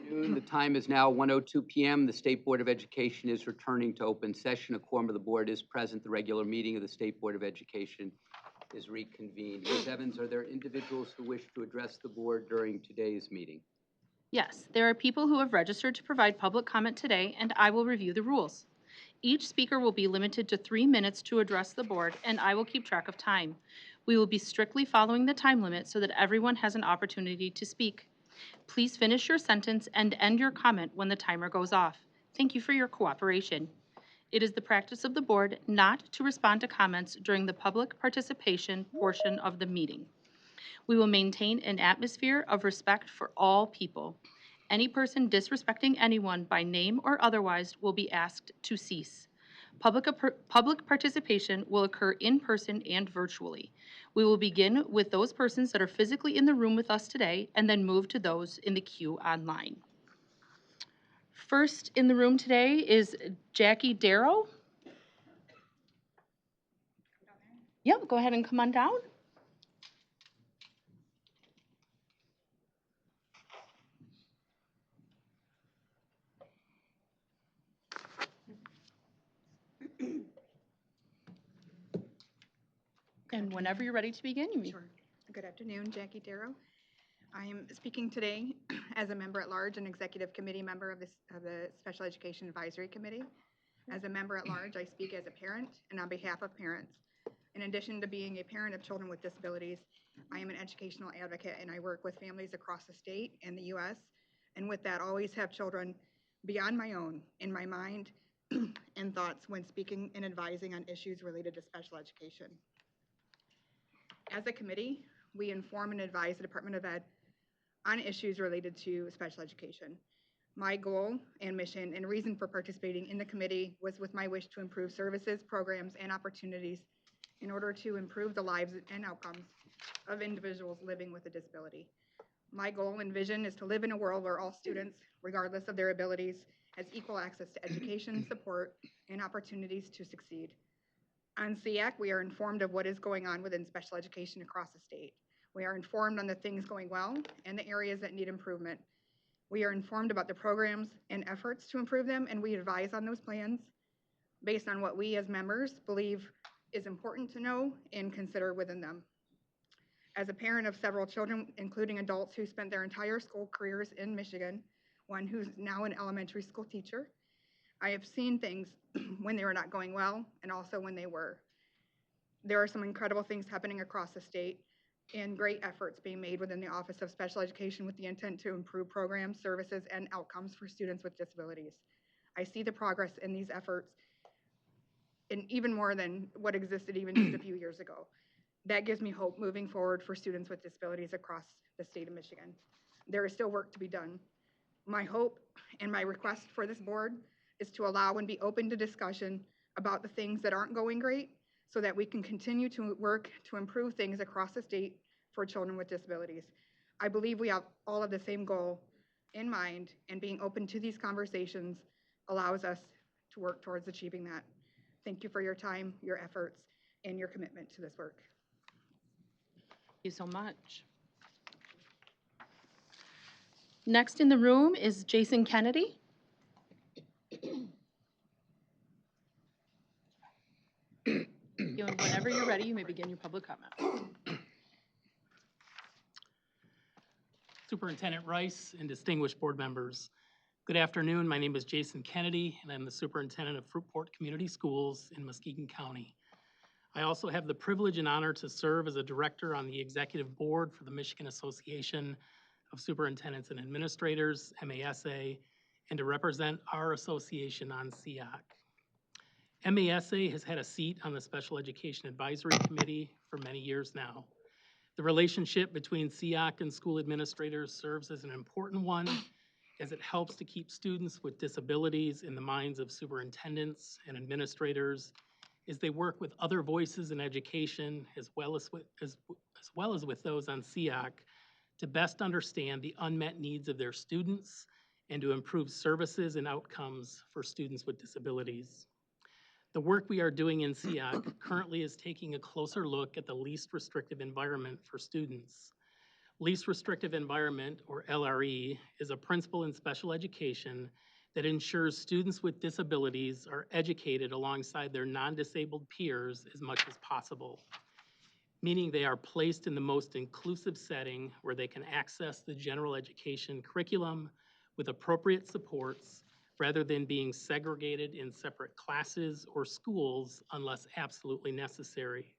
Afternoon. The time is now 1:02 p.m. The State Board of Education is returning to open session. A quorum of the board is present. The regular meeting of the State Board of Education is reconvened. Ms. Evans, are there individuals who wish to address the board during today's meeting? Yes, there are people who have registered to provide public comment today, and I will review the rules. Each speaker will be limited to 3 minutes to address the board, and I will keep track of time. We will be strictly following the time limit so that everyone has an opportunity to speak. Please finish your sentence and end your comment when the timer goes off. Thank you for your cooperation. It is the practice of the board not to respond to comments during the public participation portion of the meeting. We will maintain an atmosphere of respect for all people. Any person disrespecting anyone by name or otherwise will be asked to cease. Public participation will occur in person and virtually. We will begin with those persons that are physically in the room with us today and then move to those in the queue online. First in the room today is Jackie Darrow. Yep, go ahead and come on down. And whenever you're ready to begin, you may. Sure. Good afternoon, Jackie Darrow. I am speaking today as a member at large and executive committee member of the Special Education Advisory Committee. As a member at large, I speak as a parent and on behalf of parents. In addition to being a parent of children with disabilities, I am an educational advocate and I work with families across the state and the U.S. And with that, always have children beyond my own in my mind and thoughts when speaking and advising on issues related to special education. As a committee, we inform and advise the Department of Ed on issues related to special education. My goal and mission and reason for participating in the committee was with my wish to improve services, programs, and opportunities in order to improve the lives and outcomes of individuals living with a disability. My goal and vision is to live in a world where all students, regardless of their abilities, has equal access to education, support, and opportunities to succeed. On SEAC, we are informed of what is going on within special education across the state. We are informed on the things going well and the areas that need improvement. We are informed about the programs and efforts to improve them, and we advise on those plans based on what we as members believe is important to know and consider within them. As a parent of several children, including adults who spent their entire school careers in Michigan, one who's now an elementary school teacher, I have seen things when they were not going well and also when they were. There are some incredible things happening across the state and great efforts being made within the Office of Special Education with the intent to improve programs, services, and outcomes for students with disabilities. I see the progress in these efforts and even more than what existed even just a few years ago. That gives me hope moving forward for students with disabilities across the state of Michigan. There is still work to be done. My hope and my request for this board is to allow and be open to discussion about the things that aren't going great so that we can continue to work to improve things across the state for children with disabilities. I believe we have all of the same goal in mind, and being open to these conversations allows us to work towards achieving that. Thank you for your time, your efforts, and your commitment to this work. Thank you so much. Next in the room is Jason Kennedy. And whenever you're ready, you may begin your public comment. Superintendent Rice and distinguished board members, good afternoon. My name is Jason Kennedy, and I'm the superintendent of Fruitport Community Schools in Muskegon County. I also have the privilege and honor to serve as a director on the executive board for the Michigan Association of Superintendents and Administrators, MASA, and to represent our association on SEAC. MASA has had a seat on the Special Education Advisory Committee for many years now. The relationship between SEAC and school administrators serves as an important one as it helps to keep students with disabilities in the minds of superintendents and administrators as they work with other voices in education as well as with those on SEAC to best understand the unmet needs of their students and to improve services and outcomes for students with disabilities. The work we are doing in SEAC currently is taking a closer look at the least restrictive environment for students. Least restrictive environment, or LRE, is a principle in special education that ensures students with disabilities are educated alongside their non-disabled peers as much as possible, meaning they are placed in the most inclusive setting where they can access the general education curriculum with appropriate supports rather than being segregated in separate classes or schools unless absolutely necessary.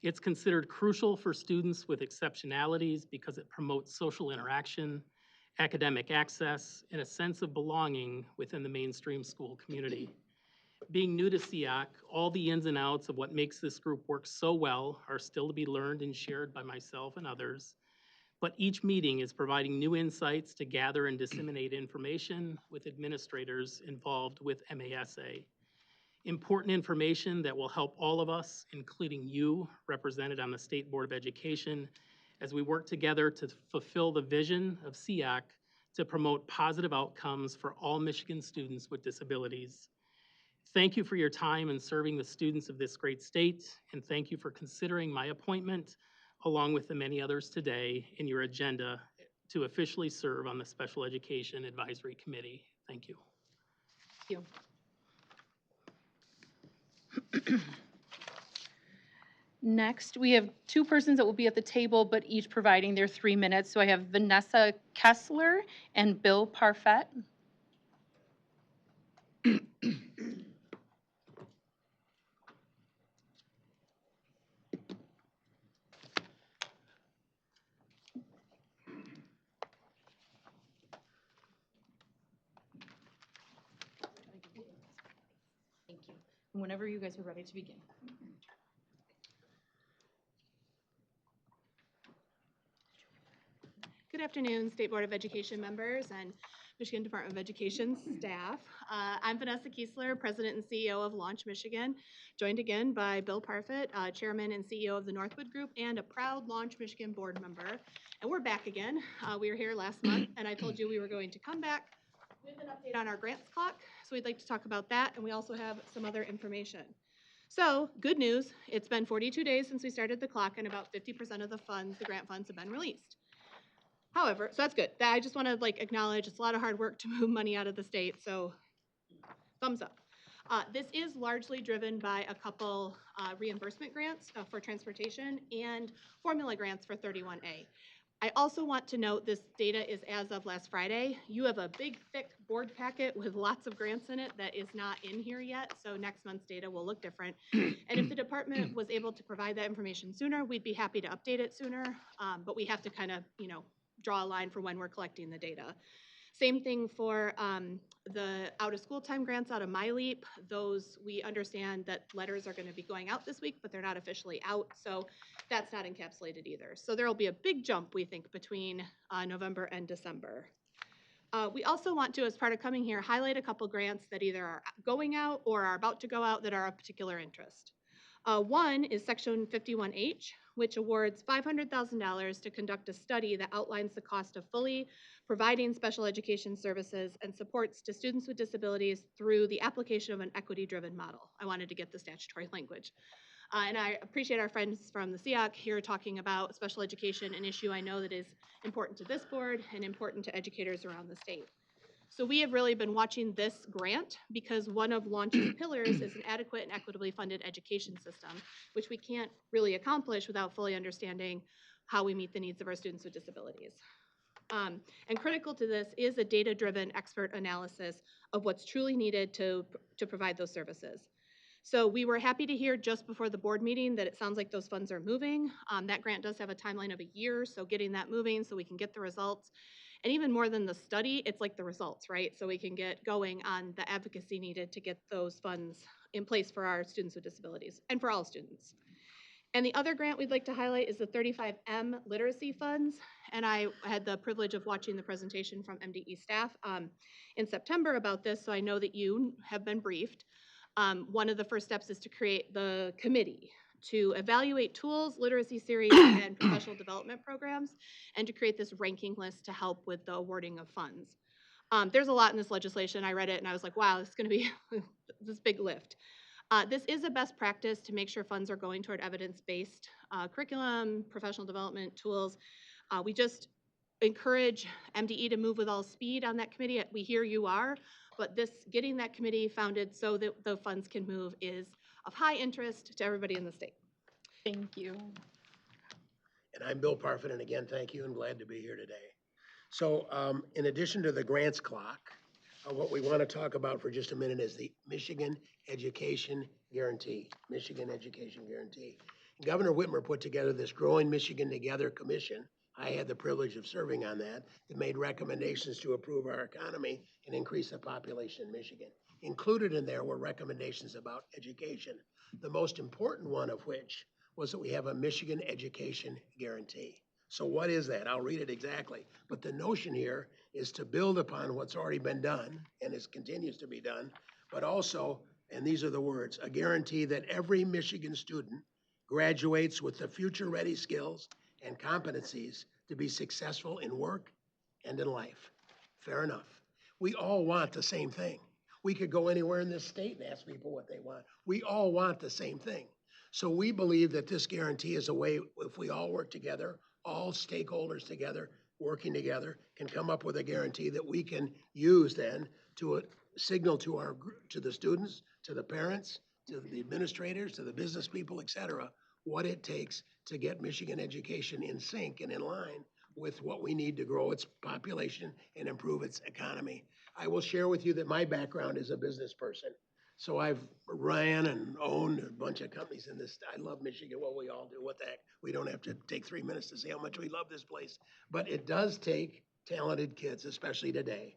It's considered crucial for students with exceptionalities because it promotes social interaction, academic access, and a sense of belonging within the mainstream school community. Being new to SEAC, all the ins and outs of what makes this group work so well are still to be learned and shared by myself and others. But each meeting is providing new insights to gather and disseminate information with administrators involved with MASA. Important information that will help all of us, including you, represented on the State Board of Education, as we work together to fulfill the vision of SEAC to promote positive outcomes for all Michigan students with disabilities. Thank you for your time in serving the students of this great state, and thank you for considering my appointment, along with the many others today, in your agenda to officially serve on the Special Education Advisory Committee. Thank you. Thank you. Next, we have two persons that will be at the table, but each providing their 3 minutes. So I have Vanessa Kessler and Bill Parfett. Thank you. And whenever you guys are ready to begin. Good afternoon, State Board of Education members and Michigan Department of Education staff. I'm Vanessa Kiesler, President and CEO of Launch Michigan, joined again by Bill Parfett, Chairman and CEO of the Northwood Group, and a proud Launch Michigan board member. And we're back again. We were here last month, and I told you we were going to come back with an update on our grants clock. So we'd like to talk about that, and we also have some other information. So, good news, it's been 42 days since we started the clock, and about 50% of the funds, the grant funds, have been released. However, so that's good. I just want to acknowledge it's a lot of hard work to move money out of the state, so thumbs up. This is largely driven by a couple reimbursement grants for transportation and formula grants for 31A. I also want to note this data is as of last Friday. You have a big, thick board packet with lots of grants in it that is not in here yet, so next month's data will look different. And if the department was able to provide that information sooner, we'd be happy to update it sooner, but we have to kind of, draw a line for when we're collecting the data. Same thing for the out-of-school time grants out of MyLeap. Those, we understand that letters are going to be going out this week, but they're not officially out, so that's not encapsulated either. So there will be a big jump, we think, between November and December. We also want to, as part of coming here, highlight a couple grants that either are going out or are about to go out that are of particular interest. One is Section 51H, which awards $500,000 to conduct a study that outlines the cost of fully providing special education services and supports to students with disabilities through the application of an equity-driven model. I wanted to get the statutory language. And I appreciate our friends from the SEAC here talking about special education, an issue I know that is important to this board and important to educators around the state. So we have really been watching this grant because one of Launch's pillars is an adequate and equitably funded education system, which we can't really accomplish without fully understanding how we meet the needs of our students with disabilities. And critical to this is a data-driven expert analysis of what's truly needed to provide those services. So we were happy to hear just before the board meeting that it sounds like those funds are moving. That grant does have a timeline of a year, so getting that moving so we can get the results. And even more than the study, it's like the results, right? So we can get going on the advocacy needed to get those funds in place for our students with disabilities and for all students. And the other grant we'd like to highlight is the 35M literacy funds. And I had the privilege of watching the presentation from MDE staff in September about this, so I know that you have been briefed. One of the first steps is to create the committee to evaluate tools, literacy series, and professional development programs, and to create this ranking list to help with the awarding of funds. There's a lot in this legislation. I read it and I was like, wow, this is going to be this big lift. This is a best practice to make sure funds are going toward evidence-based curriculum, professional development tools. We just encourage MDE to move with all speed on that committee. We hear you are, but getting that committee founded so that the funds can move is of high interest to everybody in the state. Thank you. And I'm Bill Parfit, and again, thank you and glad to be here today. So in addition to the grants clock, what we want to talk about for just a minute is the Michigan Education Guarantee. Michigan Education Guarantee. Governor Whitmer put together this Growing Michigan Together Commission. I had the privilege of serving on that. That made recommendations to improve our economy and increase the population in Michigan. Included in there were recommendations about education, the most important one of which was that we have a Michigan Education Guarantee. So what is that? I'll read it exactly. But the notion here is to build upon what's already been done and continues to be done, but also, and these are the words, a guarantee that every Michigan student graduates with the future-ready skills and competencies to be successful in work and in life. Fair enough. We all want the same thing. We could go anywhere in this state and ask people what they want. We all want the same thing. So we believe that this guarantee is a way, if we all work together, all stakeholders together, working together, can come up with a guarantee that we can use then to signal to the students, to the parents, to the administrators, to the business people, et cetera, what it takes to get Michigan education in sync and in line with what we need to grow its population and improve its economy. I will share with you that my background is a business person. So I've ran and owned a bunch of companies in this. I love Michigan. Well, we all do. What the heck? We don't have to take 3 minutes to say how much we love this place. But it does take talented kids, especially today.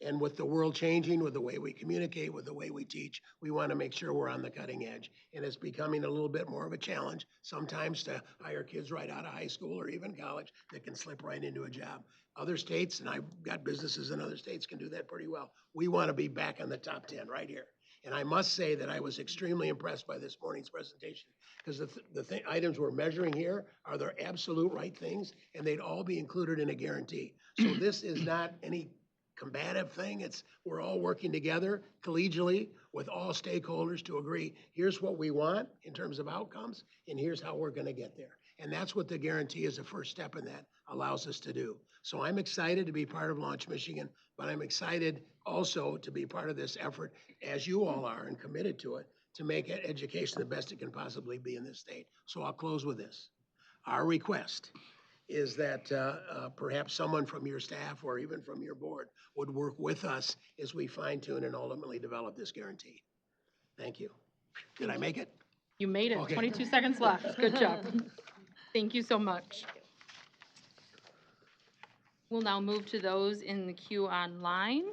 And with the world changing, with the way we communicate, with the way we teach, we want to make sure we're on the cutting edge. And it's becoming a little bit more of a challenge sometimes to hire kids right out of high school or even college that can slip right into a job. Other states, and I've got businesses in other states, can do that pretty well. We want to be back in the top 10 right here. And I must say that I was extremely impressed by this morning's presentation because the items we're measuring here are the absolute right things, and they'd all be included in a guarantee. So this is not any combative thing. We're all working together collegially with all stakeholders to agree, here's what we want in terms of outcomes, and here's how we're going to get there. And that's what the guarantee is, the first step in that allows us to do. So I'm excited to be part of Launch Michigan, but I'm excited also to be part of this effort, as you all are and committed to it, to make education the best it can possibly be in this state. So I'll close with this. Our request is that perhaps someone from your staff or even from your board would work with us as we fine tune and ultimately develop this guarantee. Thank you. Did I make it? You made it. Okay. 22 seconds left. Good job. Thank you so much. We'll now move to those in the queue online.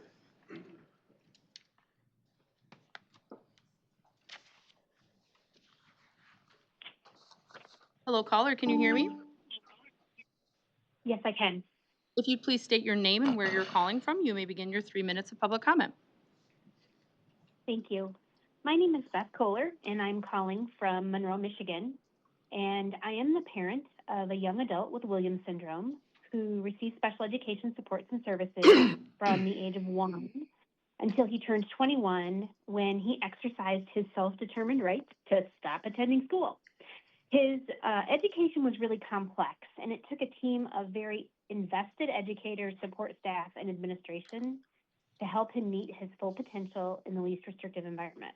Hello, caller, can you hear me? Yes, I can. If you'd please state your name and where you're calling from, you may begin your 3 minutes of public comment. Thank you. My name is Beth Kohler, and I'm calling from Monroe, Michigan. And I am the parent of a young adult with Williams syndrome who receives special education supports and services from the age of 1 until he turned 21 when he exercised his self-determined right to stop attending school. His education was really complex, and it took a team of very invested educators, support staff, and administration to help him meet his full potential in the least restrictive environment.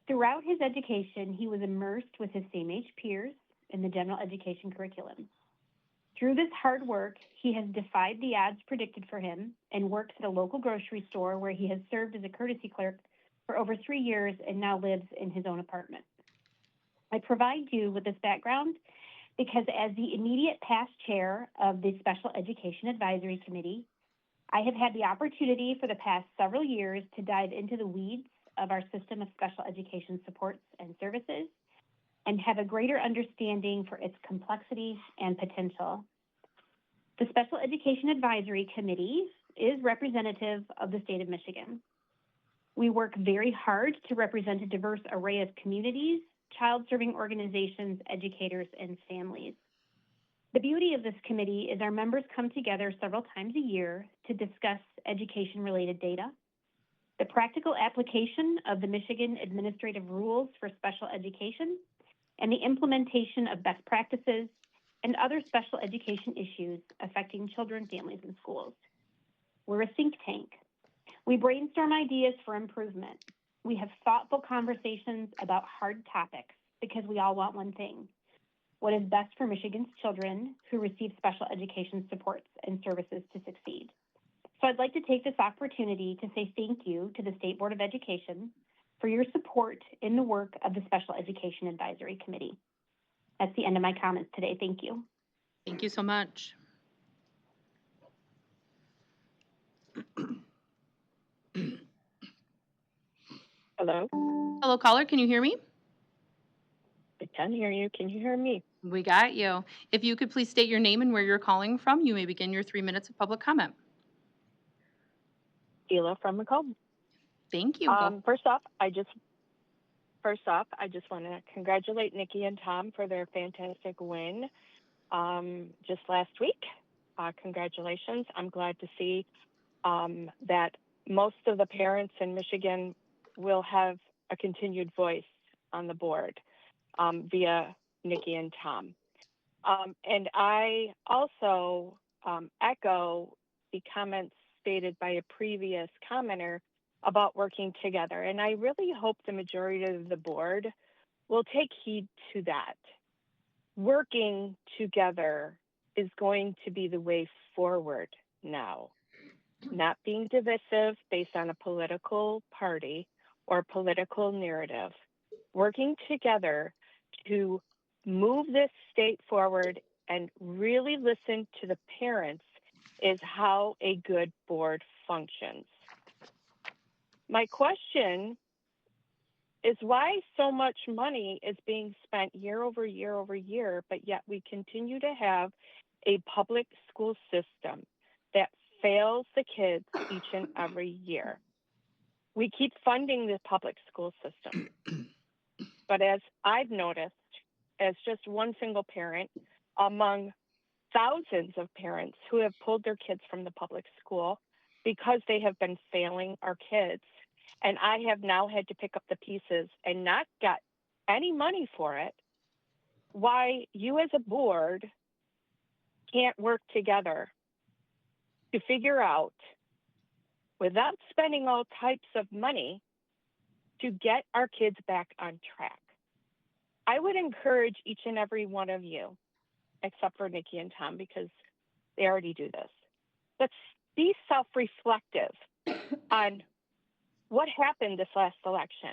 Throughout his education, he was immersed with his same-age peers in the general education curriculum. Through this hard work, he has defied the odds predicted for him and works at a local grocery store where he has served as a courtesy clerk for over 3 years and now lives in his own apartment. I provide you with this background because as the immediate past chair of the Special Education Advisory Committee, I have had the opportunity for the past several years to dive into the weeds of our system of special education supports and services and have a greater understanding for its complexity and potential. The Special Education Advisory Committee is representative of the state of Michigan. We work very hard to represent a diverse array of communities, child-serving organizations, educators, and families. The beauty of this committee is our members come together several times a year to discuss education-related data, the practical application of the Michigan Administrative Rules for Special Education, and the implementation of best practices and other special education issues affecting children, families, and schools. We're a think tank. We brainstorm ideas for improvement. We have thoughtful conversations about hard topics because we all want one thing: what is best for Michigan's children who receive special education supports and services to succeed. So I'd like to take this opportunity to say thank you to the State Board of Education for your support in the work of the Special Education Advisory Committee. That's the end of my comments today. Thank you. Thank you so much. Hello, Hello, caller, can you hear me? I can hear you. Can you hear me? We got you. If you could please state your name and where you're calling from, you may begin your 3 minutes of public comment. Sheila from Macomb. Thank you. Go. First off, I just want to congratulate Nikki and Tom for their fantastic win just last week. Congratulations. I'm glad to see that most of the parents in Michigan will have a continued voice on the board via Nikki and Tom. And I also echo the comments stated by a previous commenter about working together. And I really hope the majority of the board will take heed to that. Working together is going to be the way forward now, not being divisive based on a political party or political narrative. Working together to move this state forward and really listen to the parents is how a good board functions. My question is why so much money is being spent year over year over year, but yet we continue to have a public school system that fails the kids each and every year. We keep funding the public school system, but as I've noticed, as just one single parent among thousands of parents who have pulled their kids from the public school because they have been failing our kids. And I have now had to pick up the pieces and not get any money for it. Why you as a board can't work together to figure out, without spending all types of money, to get our kids back on track. I would encourage each and every one of you, except for Nikki and Tom, because they already do this. Let's be self-reflective on what happened this last election.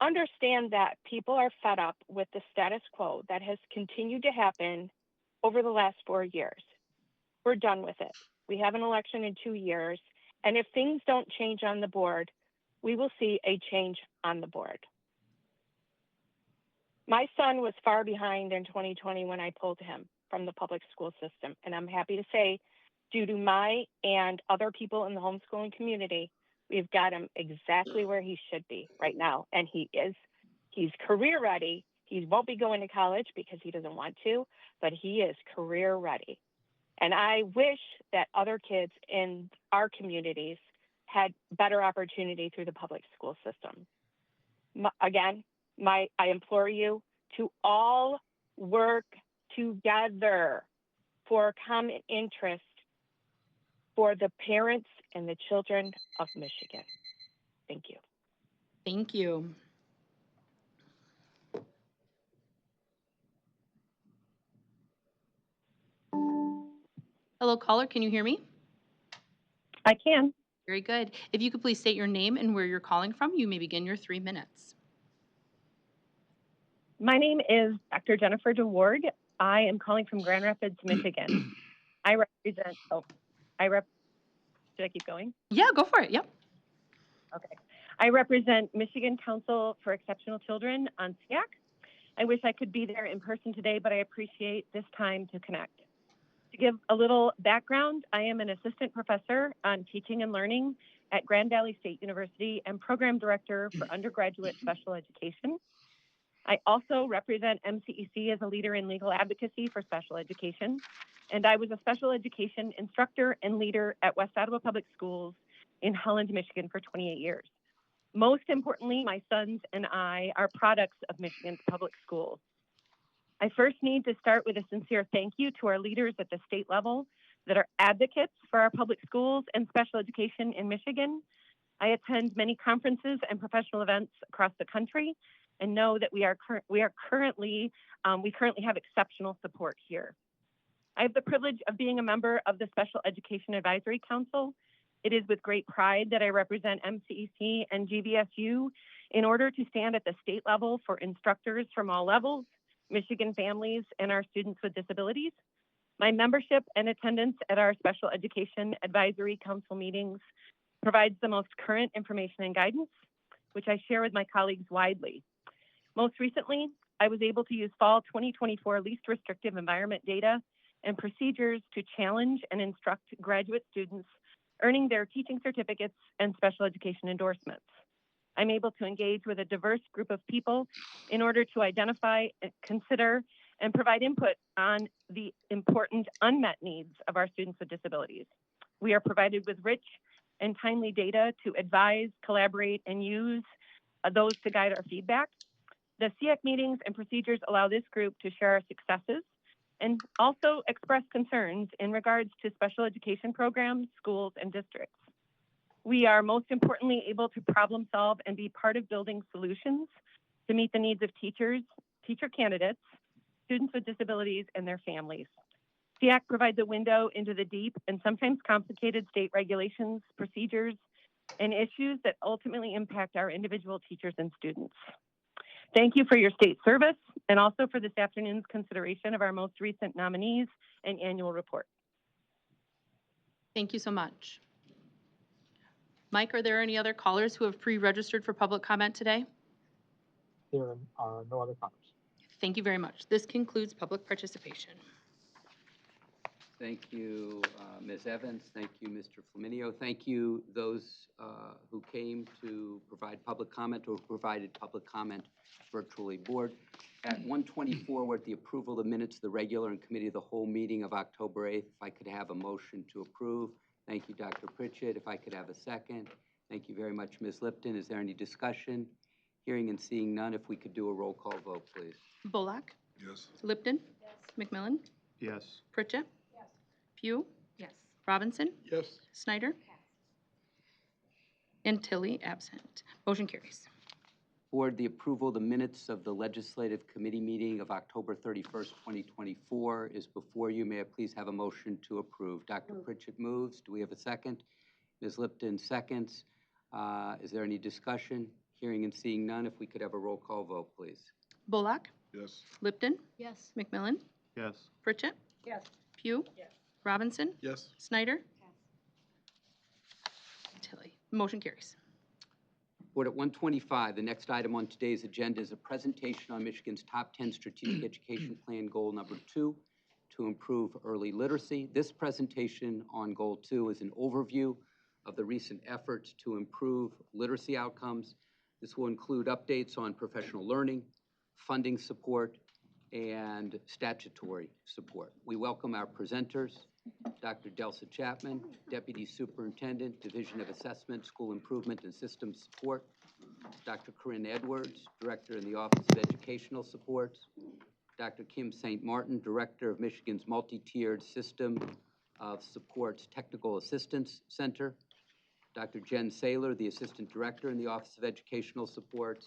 Understand that people are fed up with the status quo that has continued to happen over the last 4 years. We're done with it. We have an election in 2 years, and if things don't change on the board, we will see a change on the board. My son was far behind in 2020 when I pulled him from the public school system. And I'm happy to say, due to my and other people in the homeschooling community, we've got him exactly where he should be right now. And he's career ready. He won't be going to college because he doesn't want to, but he is career ready. And I wish that other kids in our communities had better opportunity through the public school system. I implore you to all work together for common interest for the parents and the children of Michigan. Thank you. Thank you. Hello, caller, can you hear me? I can. Very good. If you could please state your name and where you're calling from, you may begin your 3 minutes. My name is Dr. Jennifer DeWard. I am calling from Grand Rapids, Michigan. Should I keep going? Yeah, go for it. Yep. Okay. I represent Michigan Council for Exceptional Children on SEAC. I wish I could be there in person today, but I appreciate this time to connect. To give a little background, I am an assistant professor on teaching and learning at Grand Valley State University and program director for undergraduate special education. I also represent MCEC as a leader in legal advocacy for special education, and I was a special education instructor and leader at West Ottawa Public Schools in Holland, Michigan for 28 years. Most importantly, my sons and I are products of Michigan's public schools. I first need to start with a sincere thank you to our leaders at the state level that are advocates for our public schools and special education in Michigan. I attend many conferences and professional events across the country and know that we currently have exceptional support here. I have the privilege of being a member of the Special Education Advisory Council. It is with great pride that I represent MCEC and GVSU in order to stand at the state level for instructors from all levels, Michigan families, and our students with disabilities. My membership and attendance at our Special Education Advisory Council meetings provides the most current information and guidance, which I share with my colleagues widely. Most recently, I was able to use fall 2024 least restrictive environment data and procedures to challenge and instruct graduate students earning their teaching certificates and special education endorsements. I'm able to engage with a diverse group of people in order to identify, consider, and provide input on the important unmet needs of our students with disabilities. We are provided with rich and timely data to advise, collaborate, and use those to guide our feedback. The SEAC meetings and procedures allow this group to share our successes and also express concerns in regards to special education programs, schools, and districts. We are most importantly able to problem solve and be part of building solutions to meet the needs of teachers, teacher candidates, students with disabilities, and their families. SEAC provides a window into the deep and sometimes complicated state regulations, procedures, and issues that ultimately impact our individual teachers and students. Thank you for your state service and also for this afternoon's consideration of our most recent nominees and annual report. Thank you so much. Mike, are there any other callers who have pre-registered for public comment today? There are no other comments. Thank you very much. This concludes public participation. Thank you, Ms. Evans. Thank you, Mr. Flaminio. Thank you, those who came to provide public comment or provided public comment virtually. Board, at 1:24, we're at the approval of the minutes of the regular and committee of the whole meeting of October 8th. If I could have a motion to approve. Thank you, Dr. Pritchett. If I could have a second. Thank you very much, Ms. Lipton. Is there any discussion? Hearing and seeing none, if we could do a roll call vote, please. Bullock? Yes. Lipton? Yes. McMillan? Yes. Pritchett? Yes. Pugh? Yes. Robinson? Yes. Snyder? And Tilly, absent. Motion carries. Board, the approval of the minutes of the Legislative Committee meeting of October 31st, 2024 is before you. May I please have a motion to approve? Dr. Pritchett moves. Do we have a second? Ms. Lipton seconds. Is there any discussion? Hearing and seeing none, if we could have a roll call vote, please. Bullock? Yes. Lipton? Yes. McMillan? Yes. Pritchett? Yes. Pugh? Yes. Robinson? Yes. Snyder? Tilly. Motion carries. Board, at 1:25, the next item on today's agenda is a presentation on Michigan's top 10 strategic education plan goal number 2 to improve early literacy. This presentation on goal 2 is an overview of the recent efforts to improve literacy outcomes. This will include updates on professional learning, funding support, and statutory support. We welcome our presenters, Dr. Delsa Chapman, Deputy Superintendent, Division of Assessment, School Improvement, and Systems Support, Dr. Corinne Edwards, Director in the Office of Educational Supports, Dr. Kim St. Martin, Director of Michigan's Multi-Tiered System of Supports Technical Assistance Center, Dr. Jen Saylor, the Assistant Director in the Office of Educational Supports,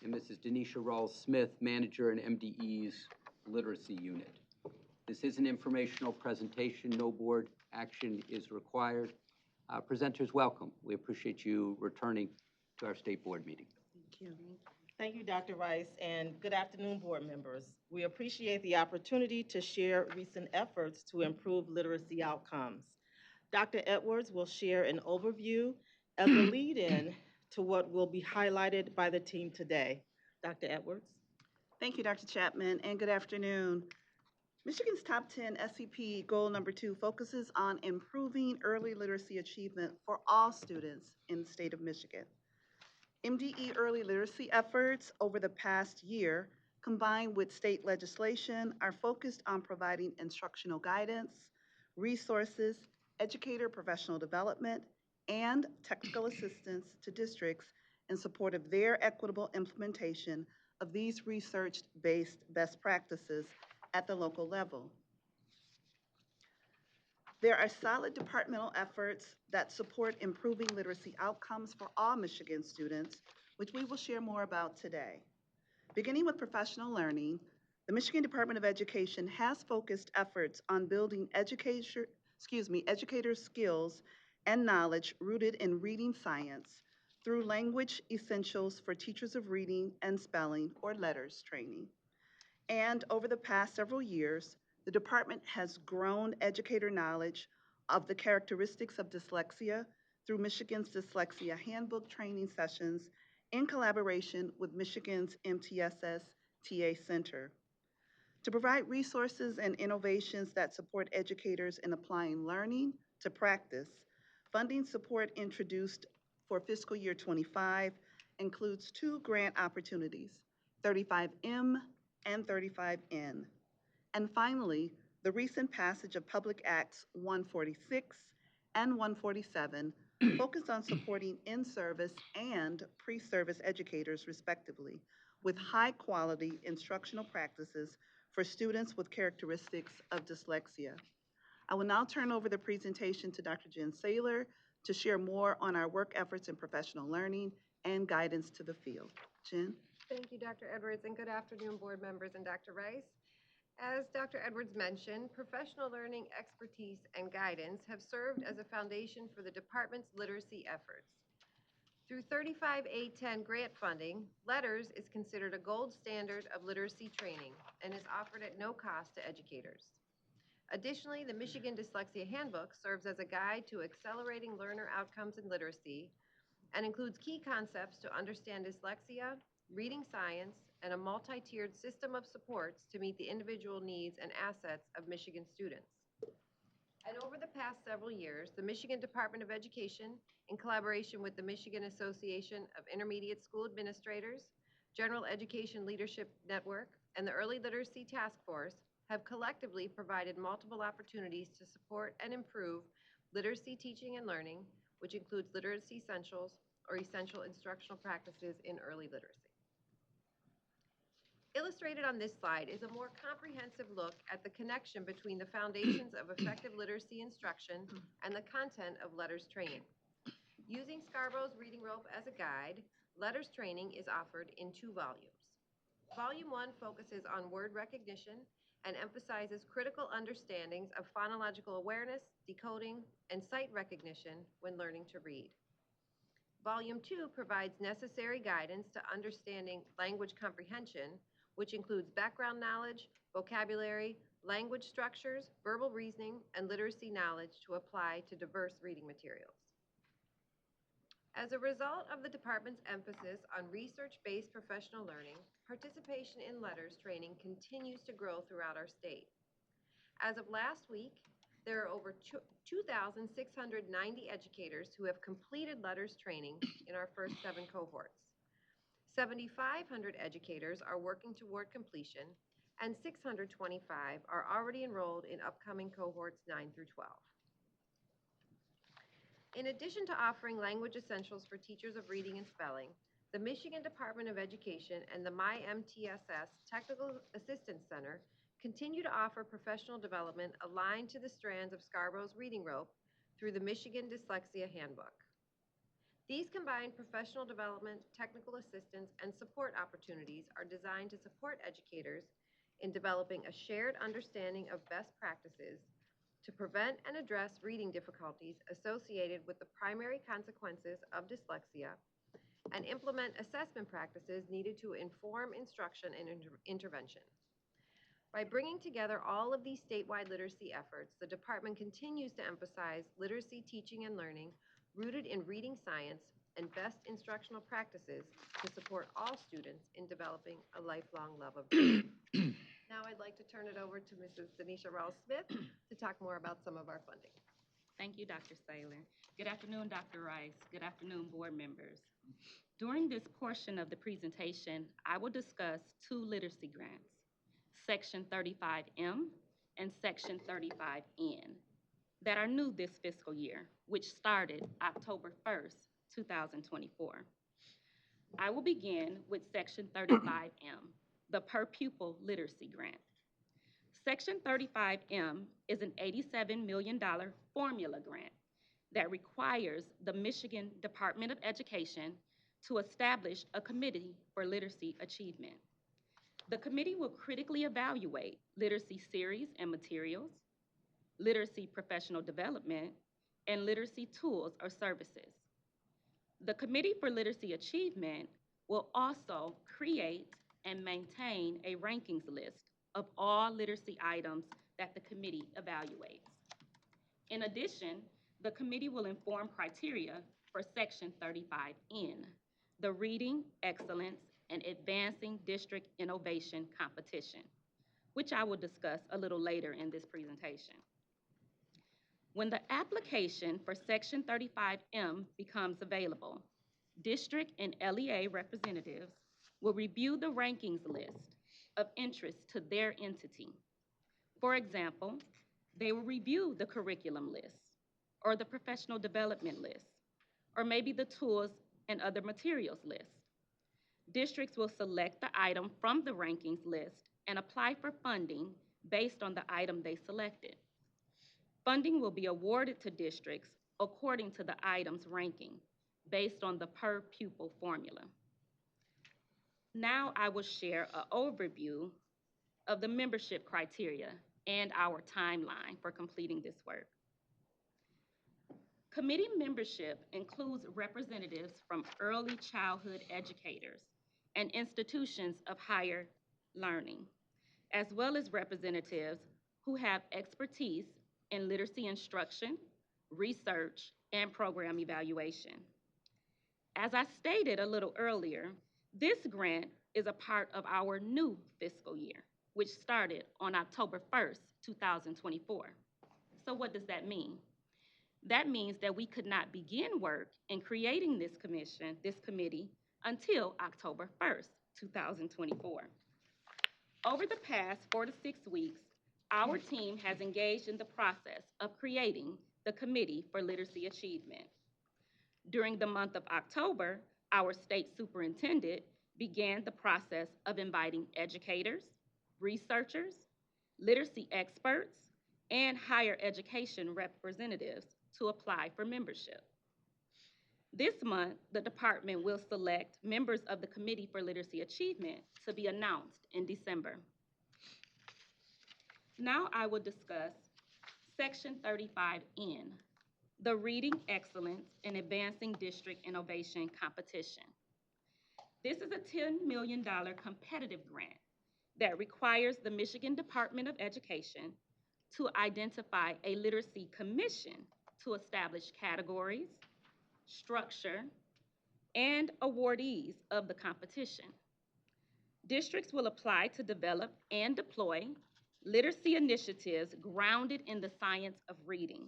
and Mrs. Denisha Rawls-Smith, Manager in MDE's Literacy Unit. This is an informational presentation. No board action is required. Presenters, welcome. We appreciate you returning to our state board meeting. Thank you. Thank you, Dr. Rice, and good afternoon, board members. We appreciate the opportunity to share recent efforts to improve literacy outcomes. Dr. Edwards will share an overview as a lead-in to what will be highlighted by the team today. Dr. Edwards. Thank you, Dr. Chapman, and good afternoon. Michigan's top 10 SCP goal number 2 focuses on improving early literacy achievement for all students in the state of Michigan. MDE early literacy efforts over the past year, combined with state legislation, are focused on providing instructional guidance, resources, educator professional development, and technical assistance to districts in support of their equitable implementation of these research-based best practices at the local level. There are solid departmental efforts that support improving literacy outcomes for all Michigan students, which we will share more about today. Beginning with professional learning, the Michigan Department of Education has focused efforts on building educators' skills and knowledge rooted in reading science through language essentials for teachers of reading and spelling, or LETRS training. And over the past several years, the department has grown educator knowledge of the characteristics of dyslexia through Michigan's Dyslexia Handbook training sessions in collaboration with Michigan's MTSS TA Center. To provide resources and innovations that support educators in applying learning to practice, funding support introduced for fiscal year 25 includes 2 grant opportunities, 35M and 35N. And finally, the recent passage of Public Acts 146 and 147 focus on supporting in-service and pre-service educators, respectively, with high-quality instructional practices for students with characteristics of dyslexia. I will now turn over the presentation to Dr. Jen Saylor to share more on our work efforts in professional learning and guidance to the field. Jen? Thank you, Dr. Edwards, and good afternoon, board members and Dr. Rice. As Dr. Edwards mentioned, professional learning expertise and guidance have served as a foundation for the department's literacy efforts. Through 35A10 grant funding, LETRS is considered a gold standard of literacy training and is offered at no cost to educators. Additionally, the Michigan Dyslexia Handbook serves as a guide to accelerating learner outcomes in literacy and includes key concepts to understand dyslexia, reading science, and a multi-tiered system of supports to meet the individual needs and assets of Michigan students. And over the past several years, the Michigan Department of Education, in collaboration with the Michigan Association of Intermediate School Administrators, General Education Leadership Network, and the Early Literacy Task Force, have collectively provided multiple opportunities to support and improve literacy teaching and learning, which includes literacy essentials or essential instructional practices in early literacy. Illustrated on this slide is a more comprehensive look at the connection between the foundations of effective literacy instruction and the content of LETRS training. Using Scarborough's reading rope as a guide, LETRS training is offered in 2 volumes. Volume 1 focuses on word recognition and emphasizes critical understandings of phonological awareness, decoding, and sight recognition when learning to read. Volume 2 provides necessary guidance to understanding language comprehension, which includes background knowledge, vocabulary, language structures, verbal reasoning, and literacy knowledge to apply to diverse reading materials. As a result of the department's emphasis on research-based professional learning, participation in LETRS training continues to grow throughout our state. As of last week, there are over 2,690 educators who have completed LETRS training in our first 7 cohorts. 7,500 educators are working toward completion, and 625 are already enrolled in upcoming cohorts 9 through 12. In addition to offering language essentials for teachers of reading and spelling, the Michigan Department of Education and the MyMTSS Technical Assistance Center continue to offer professional development aligned to the strands of Scarborough's reading rope through the Michigan Dyslexia Handbook. These combined professional development, technical assistance, and support opportunities are designed to support educators in developing a shared understanding of best practices to prevent and address reading difficulties associated with the primary consequences of dyslexia and implement assessment practices needed to inform instruction and intervention. By bringing together all of these statewide literacy efforts, the department continues to emphasize literacy teaching and learning rooted in reading science and best instructional practices to support all students in developing a lifelong love of reading. Now I'd like to turn it over to Mrs. Denisha Rawls-Smith to talk more about some of our funding. Thank you, Dr. Saylor. Good afternoon, Dr. Rice. Good afternoon, board members. During this portion of the presentation, I will discuss 2 literacy grants, Section 35M and Section 35N, that are new this fiscal year, which started October 1st, 2024. I will begin with Section 35M, the per pupil literacy grant. Section 35M is an $87 million formula grant that requires the Michigan Department of Education to establish a committee for literacy achievement. The committee will critically evaluate literacy series and materials, literacy professional development, and literacy tools or services. The Committee for Literacy Achievement will also create and maintain a rankings list of all literacy items that the committee evaluates. In addition, the committee will inform criteria for Section 35N, the Reading Excellence and Advancing District Innovation Competition, which I will discuss a little later in this presentation. When the application for Section 35M becomes available, district and LEA representatives will review the rankings list of interest to their entity. For example, they will review the curriculum list or the professional development list, or maybe the tools and other materials list. Districts will select the item from the rankings list and apply for funding based on the item they selected. Funding will be awarded to districts according to the item's ranking based on the per pupil formula. Now I will share an overview of the membership criteria and our timeline for completing this work. Committee membership includes representatives from early childhood educators and institutions of higher learning, as well as representatives who have expertise in literacy instruction, research, and program evaluation. As I stated a little earlier, this grant is a part of our new fiscal year, which started on October 1st, 2024. So what does that mean? That means that we could not begin work in creating this committee, until October 1st, 2024. Over the past 4 to 6 weeks, our team has engaged in the process of creating the Committee for Literacy Achievement. During the month of October, our state superintendent began the process of inviting educators, researchers, literacy experts, and higher education representatives to apply for membership. This month, the department will select members of the Committee for Literacy Achievement to be announced in December. Now I will discuss Section 35N, the Reading Excellence and Advancing District Innovation Competition. This is a $10 million competitive grant that requires the Michigan Department of Education to identify a literacy commission to establish categories, structure, and awardees of the competition. Districts will apply to develop and deploy literacy initiatives grounded in the science of reading.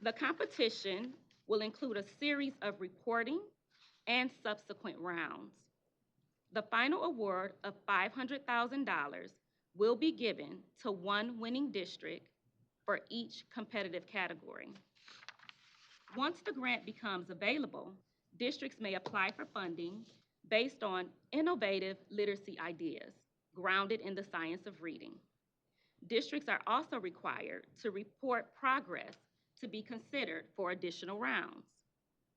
The competition will include a series of reporting and subsequent rounds. The final award of $500,000 will be given to one winning district for each competitive category. Once the grant becomes available, districts may apply for funding based on innovative literacy ideas grounded in the science of reading. Districts are also required to report progress to be considered for additional rounds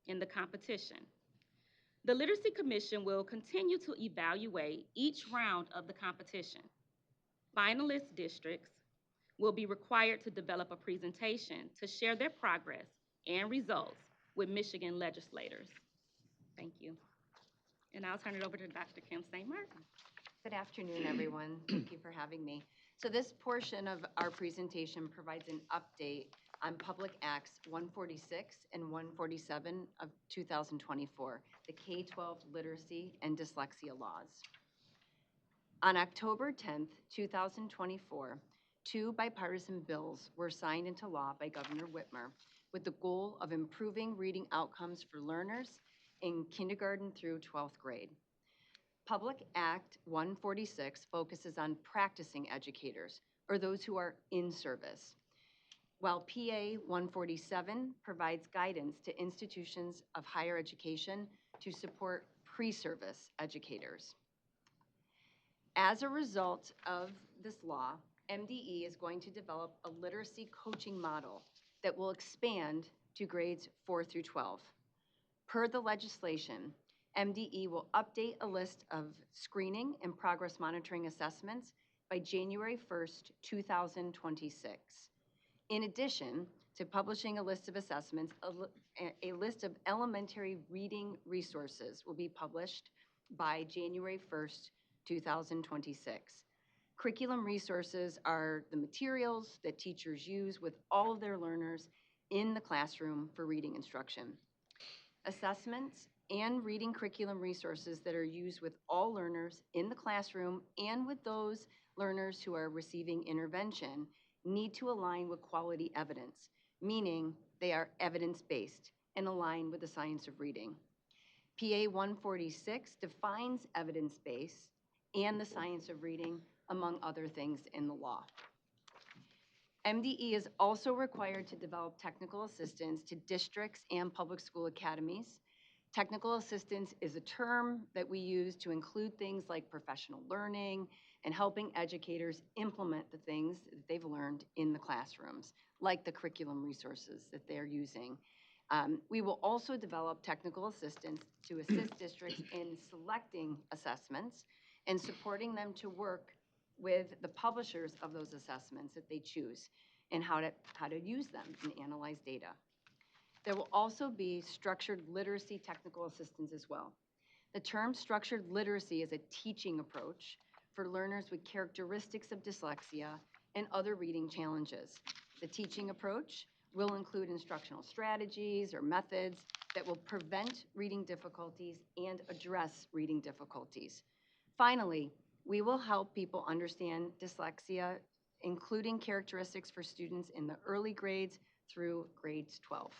in the competition. The Literacy Commission will continue to evaluate each round of the competition. Finalist districts will be required to develop a presentation to share their progress and results with Michigan legislators. Thank you. And I'll turn it over to Dr. Kim St. Martin. Good afternoon, everyone. Thank you for having me. So this portion of our presentation provides an update on Public Acts 146 and 147 of 2024, the K-12 literacy and dyslexia laws. On October 10th, 2024, 2 bipartisan bills were signed into law by Governor Whitmer with the goal of improving reading outcomes for learners in kindergarten through 12th grade. Public Act 146 focuses on practicing educators, or those who are in service, while PA 147 provides guidance to institutions of higher education to support pre-service educators. As a result of this law, MDE is going to develop a literacy coaching model that will expand to grades 4 through 12. Per the legislation, MDE will update a list of screening and progress monitoring assessments by January 1st, 2026. In addition to publishing a list of assessments, a list of elementary reading resources will be published by January 1st, 2026. Curriculum resources are the materials that teachers use with all of their learners in the classroom for reading instruction. Assessments and reading curriculum resources that are used with all learners in the classroom and with those learners who are receiving intervention need to align with quality evidence, meaning they are evidence-based and align with the science of reading. PA 146 defines evidence-based and the science of reading, among other things in the law. MDE is also required to develop technical assistance to districts and public school academies. Technical assistance is a term that we use to include things like professional learning and helping educators implement the things that they've learned in the classrooms, like the curriculum resources that they're using. We will also develop technical assistance to assist districts in selecting assessments and supporting them to work with the publishers of those assessments that they choose and how to use them and analyze data. There will also be structured literacy technical assistance as well. The term structured literacy is a teaching approach for learners with characteristics of dyslexia and other reading challenges. The teaching approach will include instructional strategies or methods that will prevent reading difficulties and address reading difficulties. Finally, we will help people understand dyslexia, including characteristics for students in the early grades through grades 12.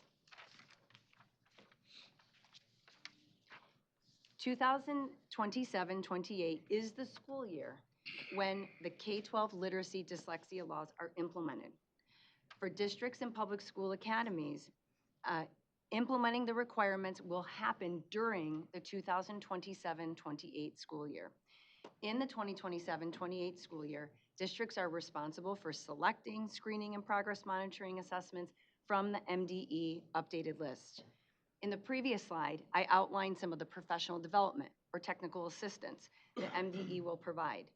2027-28 is the school year when the K-12 literacy dyslexia laws are implemented. For districts and public school academies, implementing the requirements will happen during the 2027-28 school year. In the 2027-28 school year, districts are responsible for selecting, screening, and progress monitoring assessments from the MDE updated list. In the previous slide, I outlined some of the professional development or technical assistance that MDE will provide.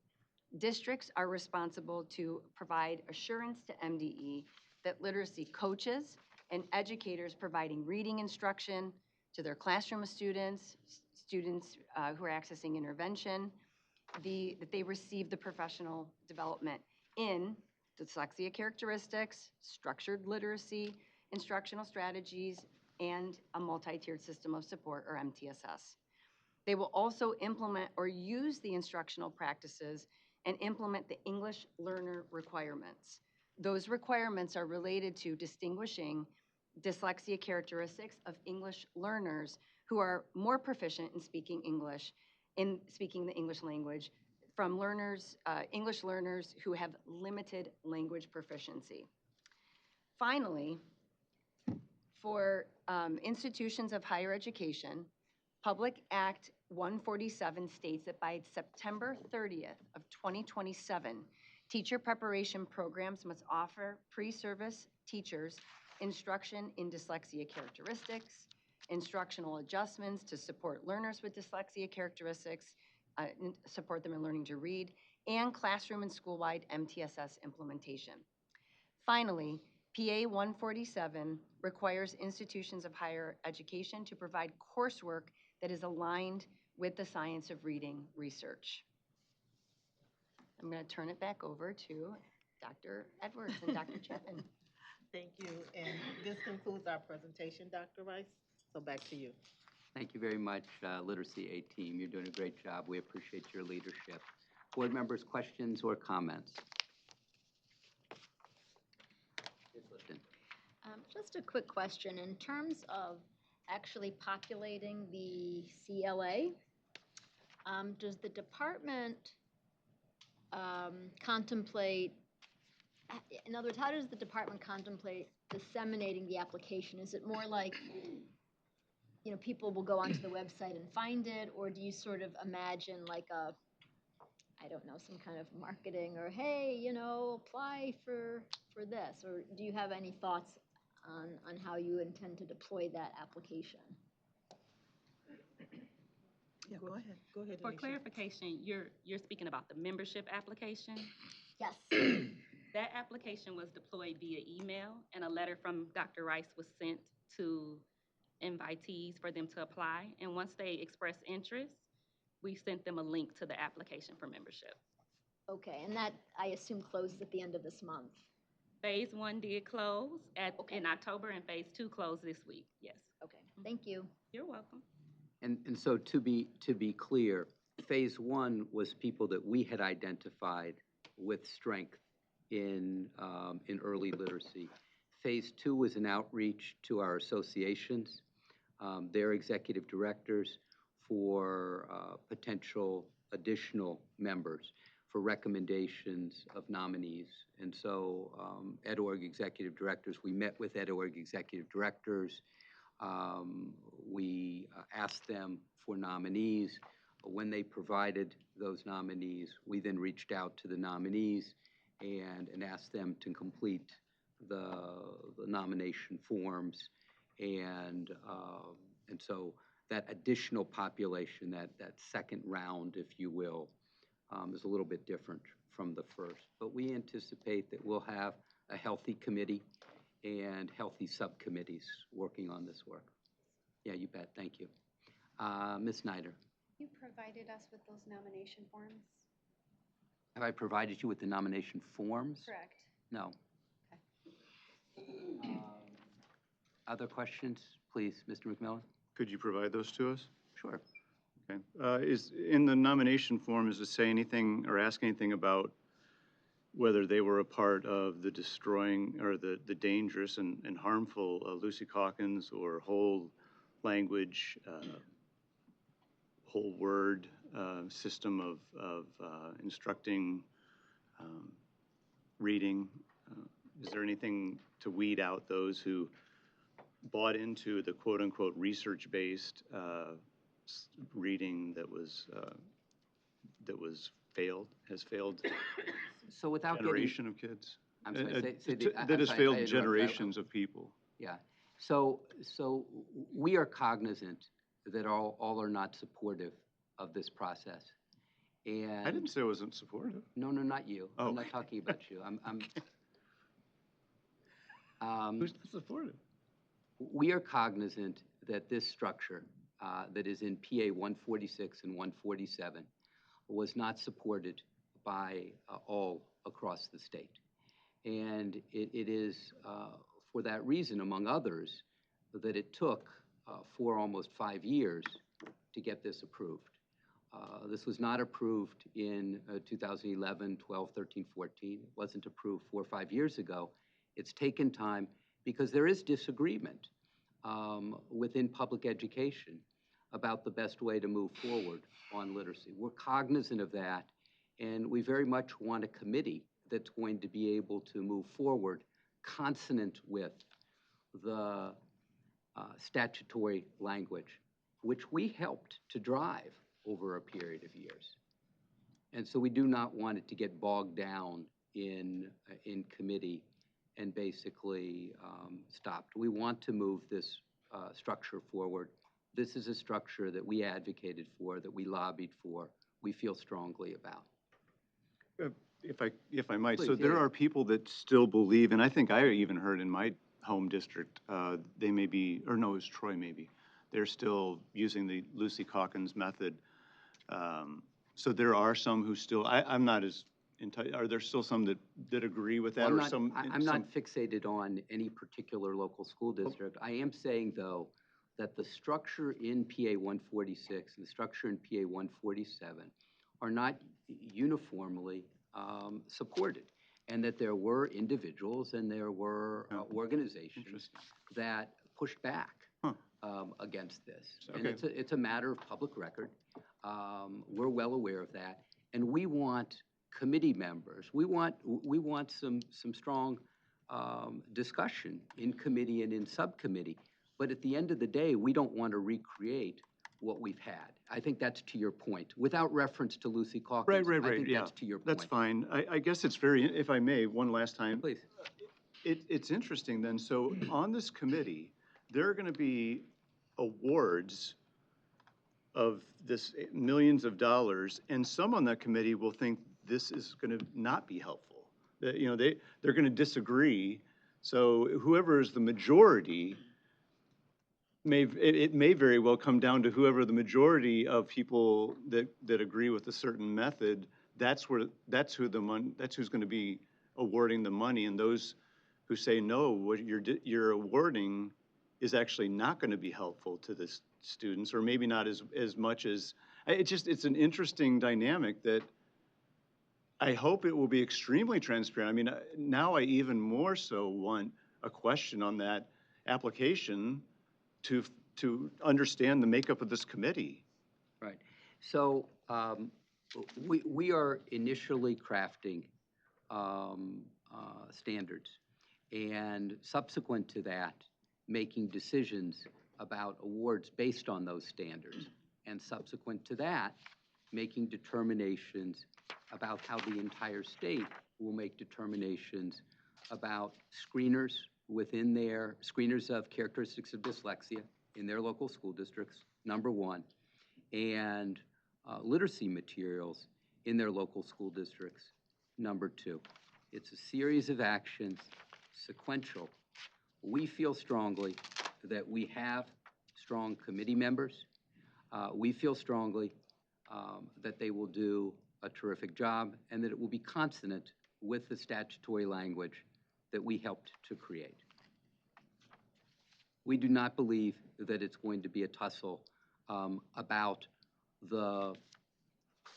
Districts are responsible to provide assurance to MDE that literacy coaches and educators providing reading instruction to their classroom students who are accessing intervention, that they receive the professional development in dyslexia characteristics, structured literacy, instructional strategies, and a multi-tiered system of support, or MTSS. They will also implement or use the instructional practices and implement the English learner requirements. Those requirements are related to distinguishing dyslexia characteristics of English learners who are more proficient in speaking English, in speaking the English language, from learners, English learners who have limited language proficiency. Finally, for institutions of higher education, Public Act 147 states that by September 30th of 2027, teacher preparation programs must offer pre-service teachers instruction in dyslexia characteristics, instructional adjustments to support learners with dyslexia characteristics, support them in learning to read, and classroom and school-wide MTSS implementation. Finally, PA 147 requires institutions of higher education to provide coursework that is aligned with the science of reading research. I'm going to turn it back over to Dr. Edwards and Dr. Chapman. Thank you. And this concludes our presentation, Dr. Rice. So back to you. Thank you very much, Literacy A team. You're doing a great job. We appreciate your leadership. Board members, questions or comments? Just a quick question. In terms of actually populating the CLA, does the department contemplate, in other words, how does the department contemplate disseminating the application? Is it more like you know, people will go onto the website and find it, or do you sort of imagine like a, I don't know, some kind of marketing or, hey, you know, apply for this? Or do you have any thoughts on how you intend to deploy that application? Yeah, go ahead. Go ahead, For Anisha. clarification, you're speaking about the membership application? Yes. That application was deployed via email, and a letter from Dr. Rice was sent to invitees for them to apply. And once they expressed interest, we sent them a link to the application for membership. Okay, and that, I assume, closes at the end of this month. Phase 1 did close in October, and Phase 2 closed this week, yes. Okay, thank you. You're welcome. And so to be clear, phase 1 was people that we had identified with strength in early literacy. Phase 2 was an outreach to our associations, their executive directors, for potential additional members, for recommendations of nominees. And so EdOrg executive directors, we met with EdOrg executive directors. We asked them for nominees. When they provided those nominees, we then reached out to the nominees and asked them to complete the nomination forms. And so that additional population, that second round, if you will, is a little bit different from the first. But we anticipate that we'll have a healthy committee and healthy subcommittees working on this work. Yeah, you bet. Thank you. Ms. Snyder. You provided us with those nomination forms? Have I provided you with the nomination forms? Correct. No. Other questions, please, Mr. McMillan? Could you provide those to us? Sure. Okay. Is in the nomination form, does it say anything or ask anything about whether they were a part of the destroying or the dangerous and harmful Lucy Calkins or whole language, whole word system of instructing reading? Is there anything to weed out those who bought into the quote-unquote research-based reading that was has failed So without generation of kids? I'm sorry, That has failed generations of people. Yeah. So we are cognizant that all are not supportive of this process. And I didn't say I wasn't supportive. No, not you. Oh. I'm not talking about you. Who's not supportive? We are cognizant that this structure that is in PA 146 and 147 was not supported by all across the state. And it is for that reason, among others, that it took for almost 5 years to get this approved. This was not approved in 2011, 12, 13, 14. It wasn't approved 4 or 5 years ago. It's taken time because there is disagreement within public education about the best way to move forward on literacy. We're cognizant of that, and we very much want a committee that's going to be able to move forward consonant with the statutory language, which we helped to drive over a period of years. And so we do not want it to get bogged down in committee and basically stopped. We want to move this structure forward. This is a structure that we advocated for, that we lobbied for, we feel strongly about. If I might, Please, so there yeah. are people that still believe, and I think I even heard in my home district, they may be, or no, it was Troy maybe, they're still using the Lucy Calkins method. So there are some who still, I'm not as, are there still some that agree with that? Well, I'm not fixated on any particular local school district. I am saying, though, that the structure in PA 146 and the structure in PA 147 are not uniformly supported, and that there were individuals and there were organizations that pushed back against this. And it's a matter of public record. We're well aware of that, and we want committee members. We want some strong discussion in committee and in subcommittee, But at the end of the day, we don't want to recreate what we've had. I think that's to your point, without reference to Lucy Calkins. Right, I think yeah. that's to your point. That's fine. I guess it's very, if I may, one last time. Please. It's interesting then, so on this committee, there are gonna be awards of this millions of dollars, and some on that committee will think this is gonna not be helpful. That, you know, they're gonna disagree, so whoever is the majority it may very well come down to whoever the majority of people that agree with a certain method, that's who's gonna be awarding the money, and those who say, no, what you're awarding is actually not gonna be helpful to the students, or maybe not as much as, it's an interesting dynamic that I hope it will be extremely transparent. I mean, now I even more so want a question on that application to understand the makeup of this committee. Right. So we are initially crafting standards, and subsequent to that, making decisions about awards based on those standards, and subsequent to that, making determinations about how the entire state will make determinations about screeners within their, screeners of characteristics of dyslexia in their local school districts, number one, and literacy materials in their local school districts, number two. It's a series of actions, sequential. We feel strongly that we have strong committee members. We feel strongly that they will do a terrific job, and that it will be consonant with the statutory language that we helped to create. We do not believe that it's going to be a tussle about the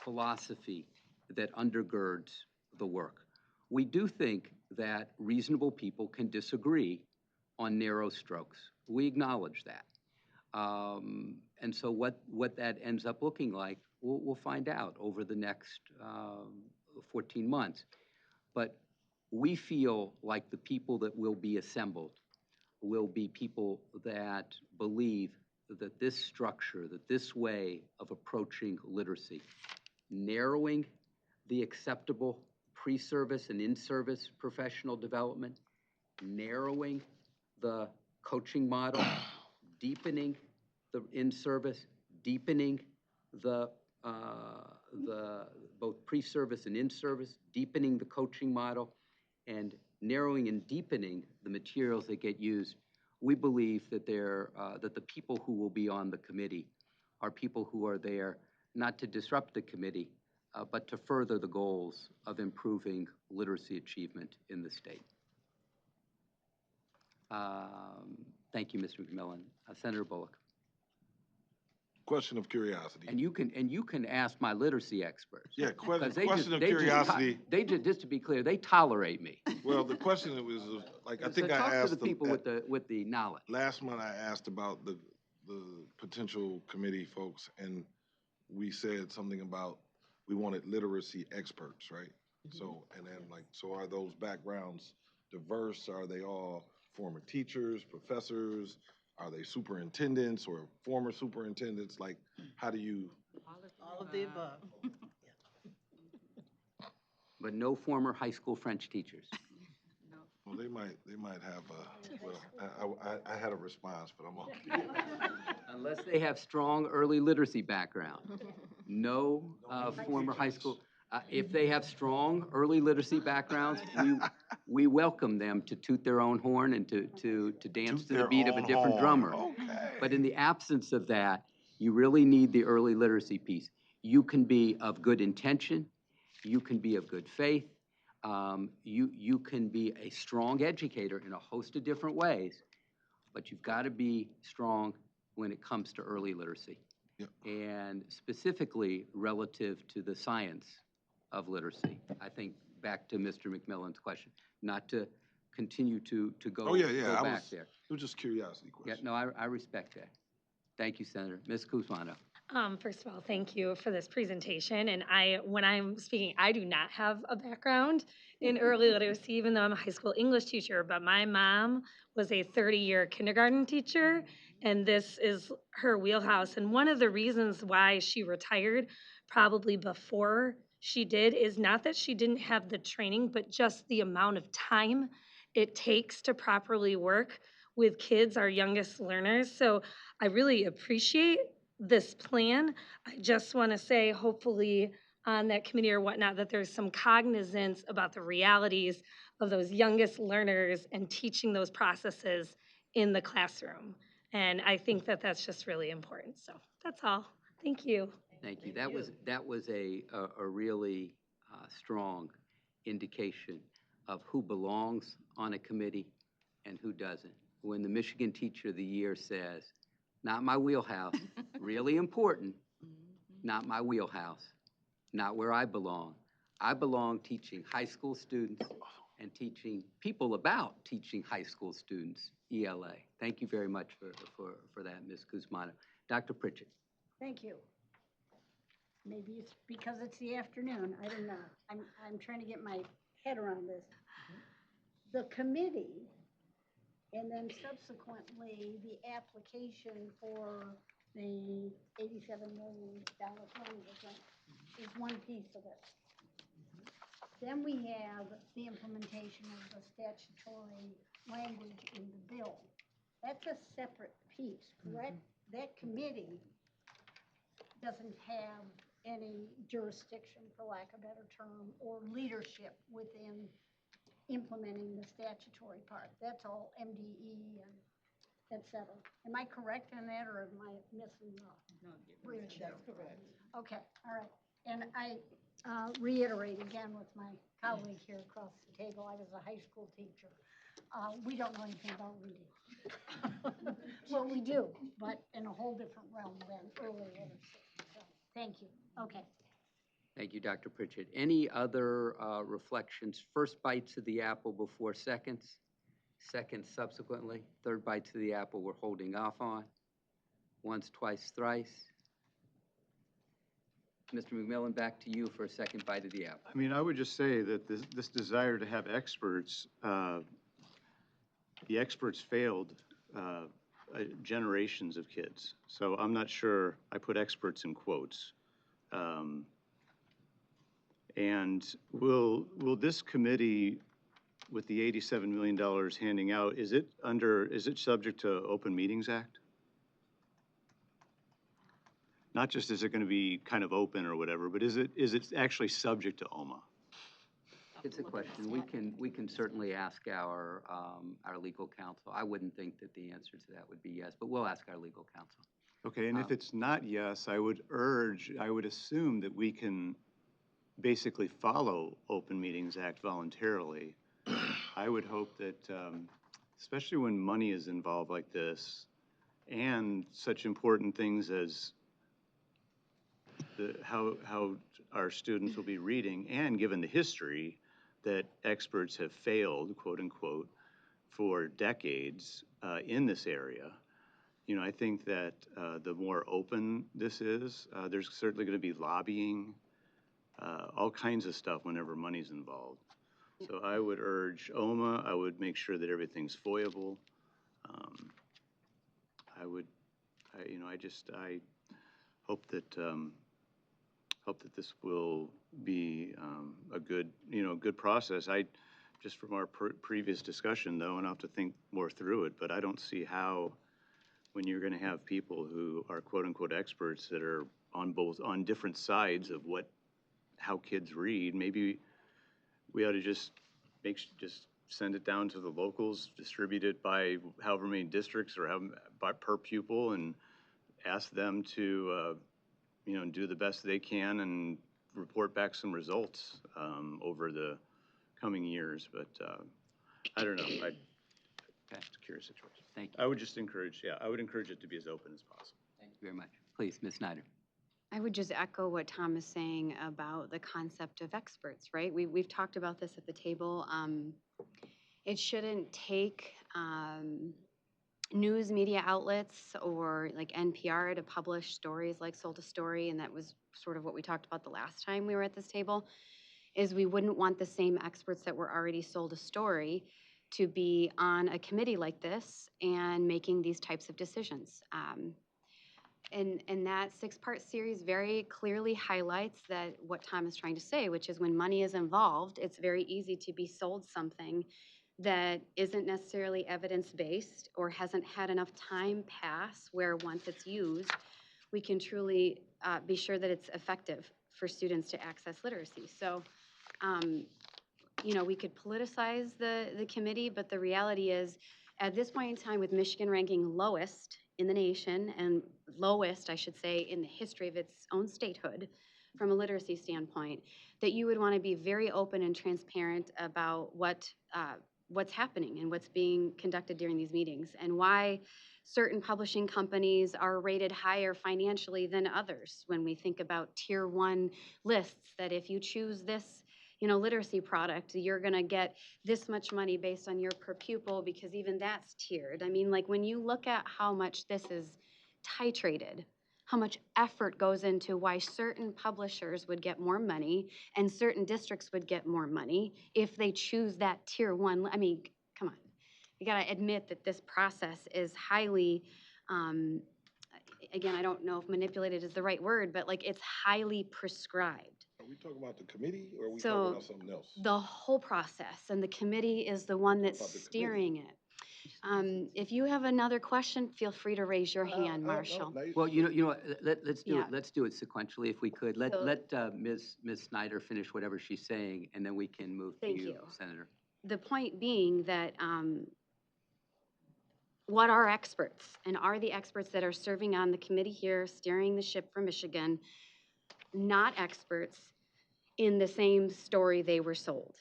philosophy that undergirds the work. We do think that reasonable people can disagree on narrow strokes. We acknowledge that. And so what that ends up looking like, we'll find out over the next 14 months. But we feel like the people that will be assembled will be people that believe that this structure, that this way of approaching literacy, narrowing the acceptable pre-service and in-service professional development, narrowing the coaching model, deepening the in-service, deepening the both pre-service and in-service, deepening the coaching model, and narrowing and deepening the materials that get used. We believe that that the people who will be on the committee are people who are there not to disrupt the committee, but to further the goals of improving literacy achievement in the state. Thank you, Mr. McMillan. Senator Bullock. Question of curiosity. And you can ask my literacy experts. Yeah, question of curiosity. Just to be clear, they tolerate me. Well, the question was like, I think so I talk asked to the people with the knowledge. Last month I asked about the potential committee folks, and we said something about we wanted literacy experts, right? Mm-hmm. So, and then so are those backgrounds diverse? Are they all former teachers, professors? Are they superintendents or former superintendents? Like, how do you? All of the above. But no former high school French teachers. No. Well, they might have I had a response, but I'm okay. Unless they have strong early literacy background. No former high school. If they have strong early literacy backgrounds, we welcome them to toot their own horn and to dance to the beat of a different drummer. Okay. But in the absence of that, you really need the early literacy piece. You can be of good intention. You can be of good faith. You can be a strong educator in a host of different ways, but you've got to be strong when it comes to early literacy. Yep. And specifically relative to the science of literacy. I think back to Mr. McMillan's question, not to continue to go, Oh, yeah. go back there. It was just curiosity question. Yeah, no, I respect that. Thank you, Senator. Ms. Kuzmano. First of all, thank you for this presentation. And when I'm speaking, I do not have a background in early literacy, even though I'm a high school English teacher, but my mom was a 30-year kindergarten teacher, and this is her wheelhouse. And one of the reasons why she retired probably before she did is not that she didn't have the training, but just the amount of time it takes to properly work with kids, our youngest learners. So I really appreciate this plan. I just want to say, hopefully, on that committee or whatnot, that there's some cognizance about the realities of those youngest learners and teaching those processes in the classroom. And I think that that's just really important. So that's all. Thank you. Thank you. That was a really strong indication of who belongs on a committee and who doesn't. When the Michigan Teacher of the Year says, not my wheelhouse, really important, not my wheelhouse, not where I belong. I belong teaching high school students and teaching people about teaching high school students ELA. Thank you very much for that, Ms. Kuzmano. Dr. Pritchett. Thank you. Maybe it's because it's the afternoon, I don't know. I'm trying to get my head around this. The committee, and then subsequently the application for the $87 million plan is one piece of it. Then we have the implementation of the statutory language in the bill. That's a separate piece, correct? That committee doesn't have any jurisdiction, for lack of a better term, or leadership within implementing the statutory part. That's all MDE and et cetera. Am I correct in that, or am I missing the? No, that's correct. Okay, all right. And I reiterate again with my colleague here across the table, I was a high school teacher. We don't know anything about reading. Well, we do, but in a whole different realm than early literacy. So, thank you. Okay. Thank you, Dr. Pritchett. Any other reflections? First bites of the apple before seconds, seconds subsequently, third bites of the apple we're holding off on, once, twice, thrice. Mr. McMillan, back to you for a second bite of the apple. I mean, I would just say that this desire to have experts, the experts failed generations of kids. So I'm not sure, I put experts in quotes. And will this committee, with the $87 million handing out, is it subject to Open Meetings Act? Not just is it going to be kind of open or whatever, but is it actually subject to OMA? It's a question. We can certainly ask our legal counsel. I wouldn't think that the answer to that would be yes, but we'll ask our legal counsel. Okay, and if it's not yes, I would assume that we can basically follow Open Meetings Act voluntarily. I would hope that, especially when money is involved like this, and such important things as how our students will be reading, and given the history that experts have failed, quote unquote, for decades in this area, you know, I think that the more open this is, there's certainly going to be lobbying, all kinds of stuff whenever money's involved. So I would urge OMA. I would make sure that everything's FOIable. I hope that this will be a good process. Just from our previous discussion, though, and I'll have to think more through it, but I don't see how, when you're going to have people who are quote unquote experts that are on different sides of how kids read, maybe we ought to just send it down to the locals, distribute it by however many districts or by per pupil, and ask them to do the best they can and report back some results over the coming years. But I don't know. It's a curious situation. Thank you. I would just encourage it to be as open as possible. Thank you very much. Please, Ms. Snyder. I would just echo what Tom is saying about the concept of experts, right? We've talked about this at the table. It shouldn't take news media outlets or like NPR to publish stories like Sold a Story, and that was sort of what we talked about the last time we were at this table, is we wouldn't want the same experts that were already sold a story to be on a committee like this and making these types of decisions. And that six-part series very clearly highlights that what Tom is trying to say, which is when money is involved, it's very easy to be sold something that isn't necessarily evidence-based or hasn't had enough time pass where once it's used, we can truly be sure that it's effective for students to access literacy. So, we could politicize the committee, but the reality is, at this point in time, with Michigan ranking lowest in the nation and lowest, I should say, in the history of its own statehood from a literacy standpoint, that you would want to be very open and transparent about what's happening and what's being conducted during these meetings and why certain publishing companies are rated higher financially than others when we think about tier 1 lists, that if you choose this literacy product, you're going to get this much money based on your per pupil, because even that's tiered. I mean, like when you look at how much this is titrated, how much effort goes into why certain publishers would get more money and certain districts would get more money if they choose that tier 1. I mean, come on. You got to admit that this process is highly, again, I don't know if manipulated is the right word, but like it's highly prescribed. Are we talking about the committee or are we So, talking about something else? The whole process, and the committee is the one that's steering it. If you have another question, feel free to raise your hand, Marshall. Well, let's do Yeah. it. Let's do it sequentially if we could. Let Ms. Snyder finish whatever she's saying, and then we can move to Thank you, you. Senator. The point being that what are experts, and are the experts that are serving on the committee here, steering the ship for Michigan, not experts in the same story they were sold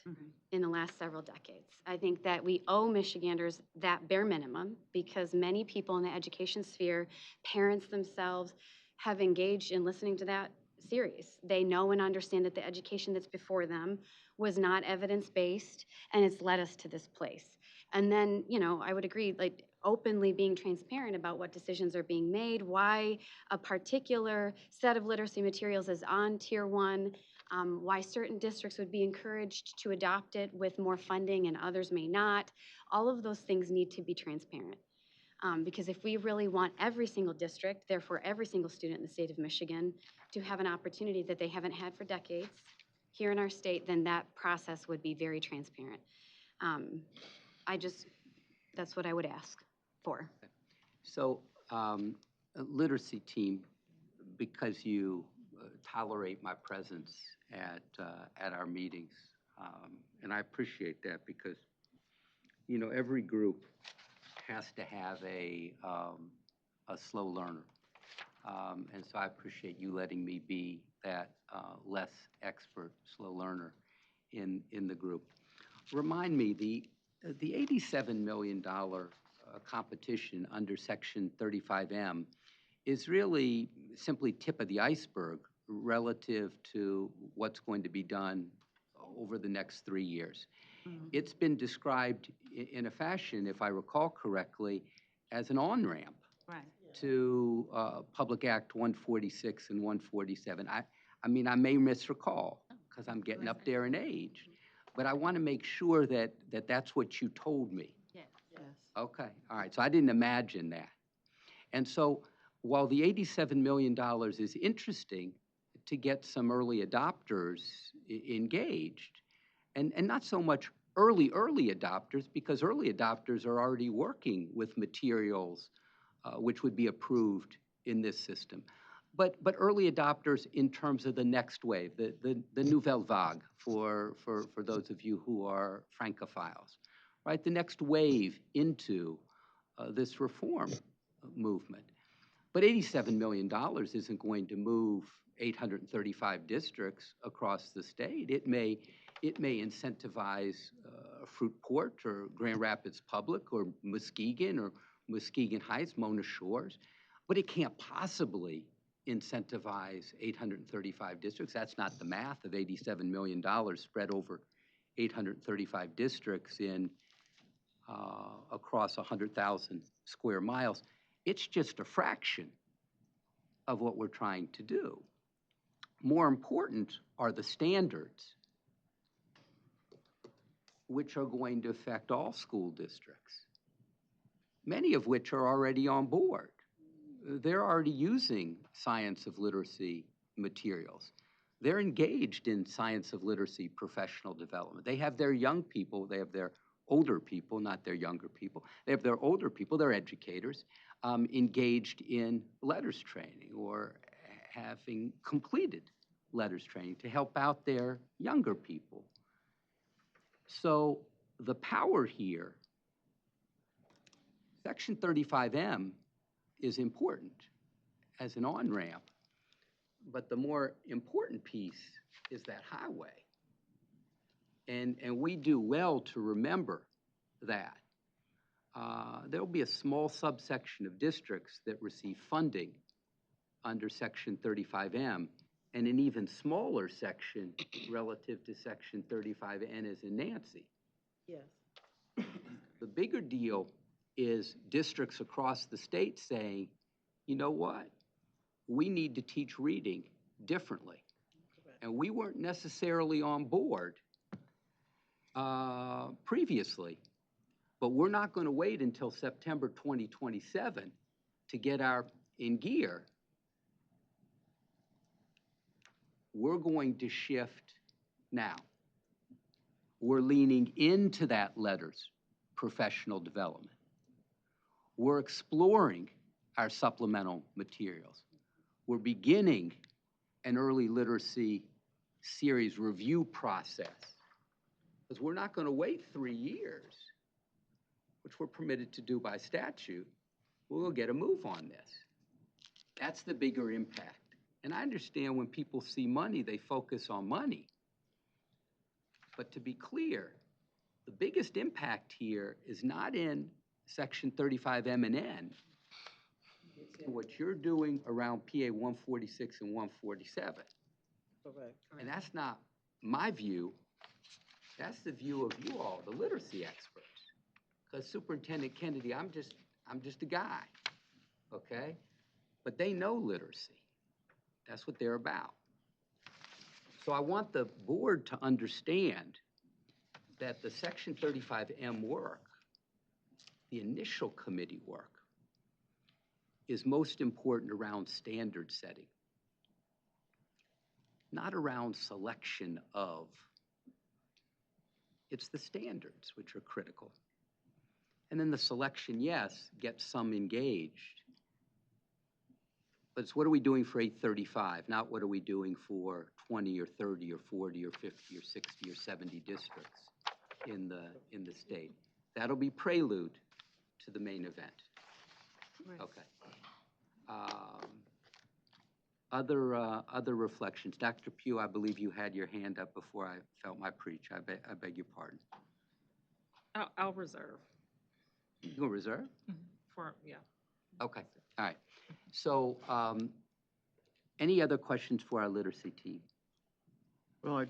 in the last several decades. I think that we owe Michiganders that bare minimum because many people in the education sphere, parents themselves, have engaged in listening to that series. They know and understand that the education that's before them was not evidence-based, and it's led us to this place. And then, I would agree, like openly being transparent about what decisions are being made, why a particular set of literacy materials is on tier 1, why certain districts would be encouraged to adopt it with more funding and others may not. All of those things need to be transparent. Because if we really want every single district, therefore every single student in the state of Michigan, to have an opportunity that they haven't had for decades here in our state, then that process would be very transparent. That's what I would ask for. So, a literacy team, because you tolerate my presence at our meetings, and I appreciate that because, every group has to have a slow learner. And so I appreciate you letting me be that less expert slow learner in the group. Remind me, the $87 million competition under Section 35M is really simply tip of the iceberg relative to what's going to be done over the next 3 years. It's been described in a fashion, if I recall correctly, as an on-ramp to Public Act 146 and 147. I mean, I may misrecall because I'm getting up there in age, but I want to make sure that that's what you told me. Yes. Okay, all right, so I didn't imagine that. And so while the $87 million is interesting to get some early adopters engaged, and not so much early adopters, because early adopters are already working with materials which would be approved in this system. But early adopters in terms of the next wave, the nouvelle vague for those of you who are Francophiles, right? The next wave into this reform movement. But $87 million isn't going to move 835 districts across the state. It may incentivize Fruitport or Grand Rapids Public or Muskegon Heights, Mona Shores, but it can't possibly incentivize 835 districts. That's not the math of $87 million spread over 835 districts in across 100,000 square miles. It's just a fraction of what we're trying to do. More important are the standards, which are going to affect all school districts, many of which are already on board. They're already using science of literacy materials. They're engaged in science of literacy professional development. They have their young people, they have their older people, not their younger people. They have their older people, their educators, engaged in letters training or having completed letters training to help out their younger people. So the power here, Section 35M is important as an on-ramp, but the more important piece is that highway. And we do well to remember that. There'll be a small subsection of districts that receive funding under Section 35M, and an even smaller section relative to Section 35N is in Nancy. Yes. The bigger deal is districts across the state saying, you know what? We need to teach reading differently. And we weren't necessarily on board previously, but we're not going to wait until September 2027 to get our in gear. We're going to shift now. We're leaning into that letters professional development. We're exploring our supplemental materials. We're beginning an early literacy series review process, because we're not going to wait 3 years, which we're permitted to do by statute. We'll get a move on this. That's the bigger impact. And I understand when people see money, they focus on money. But to be clear, the biggest impact here is not in Section 35M and N. It's in what you're doing around PA 146 and 147. Correct. And that's not my view. That's the view of you all, the literacy experts. Because Superintendent Kennedy, I'm just a guy, okay? But they know literacy. That's what they're about. So I want the board to understand that the Section 35M work, the initial committee work, is most important around standard setting, not around selection of. It's the standards which are critical. And then the selection, yes, gets some engaged. But it's what are we doing for 835, not what are we doing for 20 or 30 or 40 or 50 or 60 or 70 districts in the state. That'll be prelude to the main event. Right. Okay. Other reflections. Dr. Pugh, I believe you had your hand up before I felt my preach. I beg your pardon. I'll reserve. You gonna reserve? Yeah. Okay, all right. So, any other questions for our literacy team? Well,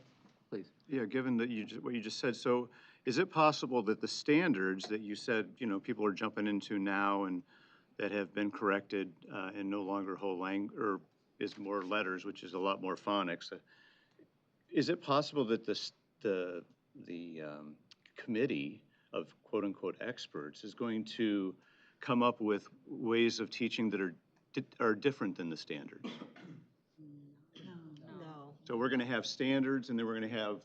Please. yeah, given that what you just said, so is it possible that the standards that you said, people are jumping into now and that have been corrected and no longer whole language, or is more letters, which is a lot more phonics, is it possible that the committee of quote-unquote experts is going to come up with ways of teaching that are different than the standards? No. So we're going to have standards, and then we're going to have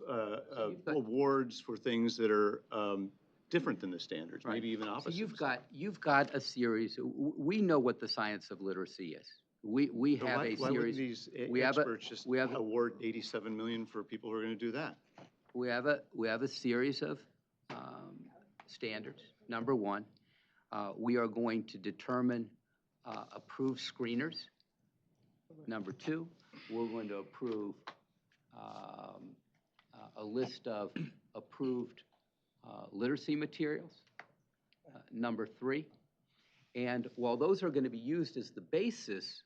awards for things that are different than the standards, Right. maybe even opposite. So you've got a series. We know what the science of literacy is. We So have why a wouldn't series. these we have experts just award $87 million for people who are going to do that? We have a series of standards. Number one, we are going to determine approved screeners. Number two, we're going to approve a list of approved literacy materials. Number three, and while those are going to be used as the basis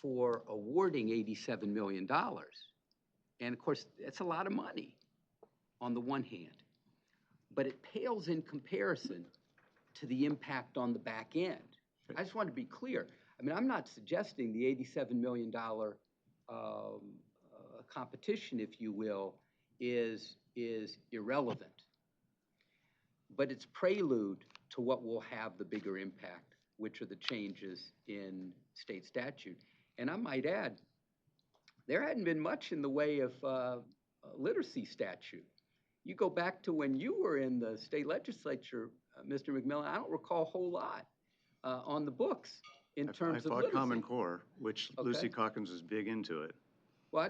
for awarding $87 million, and of course, that's a lot of money on the one hand, but it pales in comparison to the impact on the back end. I just want to be clear. I mean, I'm not suggesting the $87 million competition, if you will, is irrelevant. But it's prelude to what will have the bigger impact, which are the changes in state statute. And I might add, there hadn't been much in the way of literacy statute. You go back to when you were in the state legislature, Mr. McMillan, I don't recall a whole lot on the books in terms of I literacy. fought Common Core, which Okay. Lucy Calkins was big into it. Well,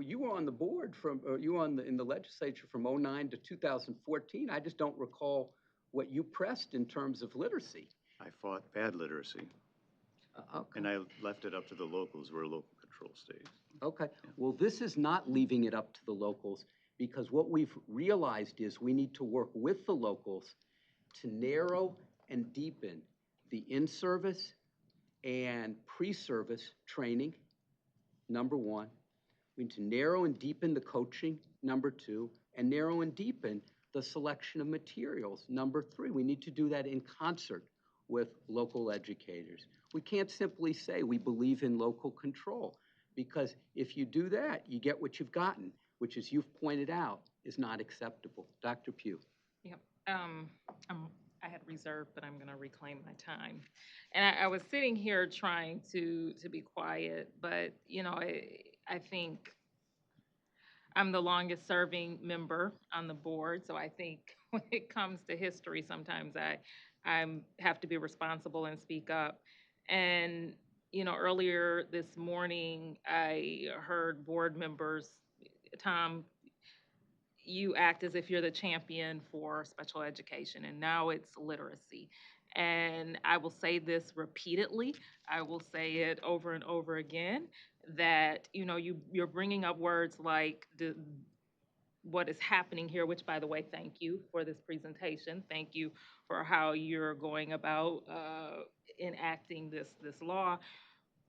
you were on the board you were in the legislature from 2009 to 2014. I just don't recall what you pressed in terms of literacy. I fought bad literacy. Okay. And I left it up to the locals. We're a local control state. Okay. Well, this is not leaving it up to the locals, because what we've realized is we need to work with the locals to narrow and deepen the in-service and pre-service training, number one. We need to narrow and deepen the coaching, number two, and narrow and deepen the selection of materials, number three. We need to do that in concert with local educators. We can't simply say we believe in local control, because if you do that, you get what you've gotten, which, as you've pointed out, is not acceptable. Dr. Pugh. Yep. I had reserved, but I'm going to reclaim my time. And I was sitting here trying to be quiet, but, you know, I think I'm the longest serving member on the board, so I think when it comes to history, sometimes I have to be responsible and speak up. And, you know, earlier this morning, I heard board members, Tom, you act as if you're the champion for special education, and now it's literacy. And I will say this repeatedly. I will say it over and over again, that, you know, you're bringing up words like what is happening here, which, by the way, thank you for this presentation. Thank you for how you're going about enacting this law,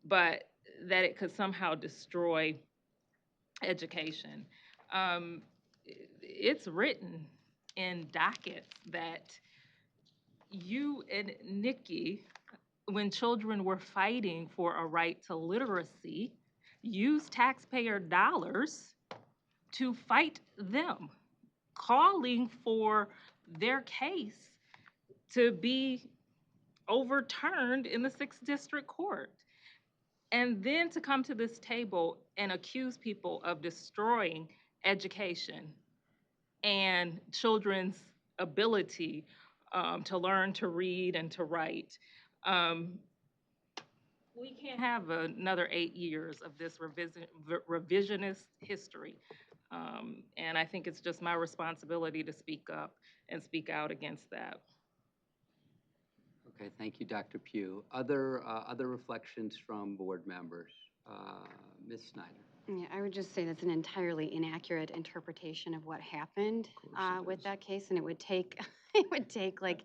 but that it could somehow destroy education. It's written in dockets that you and Nikki, when children were fighting for a right to literacy, used taxpayer dollars to fight them, calling for their case to be overturned in the 6th District Court. And then to come to this table and accuse people of destroying education and children's ability to learn to read and to write. We can't have another 8 years of this revisionist history. And I think it's just my responsibility to speak up and speak out against that. Okay, thank you, Dr. Pugh. Other reflections from board members? Ms. Snyder. Yeah, I would just say that's an entirely inaccurate interpretation of what happened with that case, and it would take like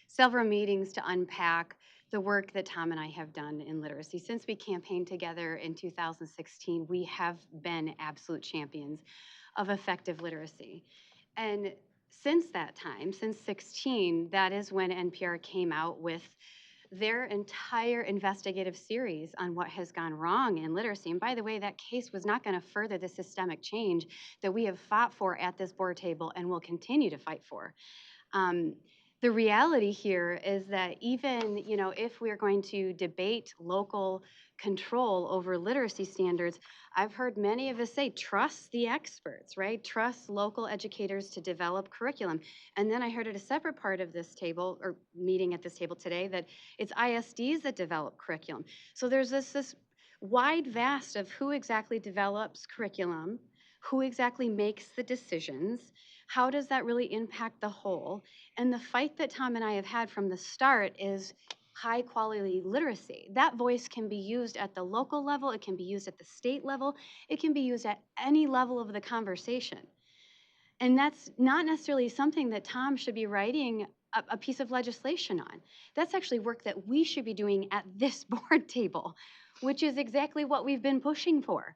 several meetings to unpack the work that Tom and I have done in literacy. Since we campaigned together in 2016, we have been absolute champions of effective literacy. And since that time, since 16, that is when NPR came out with their entire investigative series on what has gone wrong in literacy. And by the way, that case was not going to further the systemic change that we have fought for at this board table and will continue to fight for. The reality here is that even, you know, if we're going to debate local control over literacy standards, I've heard many of us say, trust the experts, right? Trust local educators to develop curriculum. And then I heard at a separate part of this table, or meeting at this table today, that it's ISDs that develop curriculum. So there's this wide vast of who exactly develops curriculum, who exactly makes the decisions, how does that really impact the whole? And the fight that Tom and I have had from the start is high quality literacy. That voice can be used at the local level, it can be used at the state level, it can be used at any level of the conversation. And that's not necessarily something that Tom should be writing a piece of legislation on. That's actually work that we should be doing at this board table, which is exactly what we've been pushing for.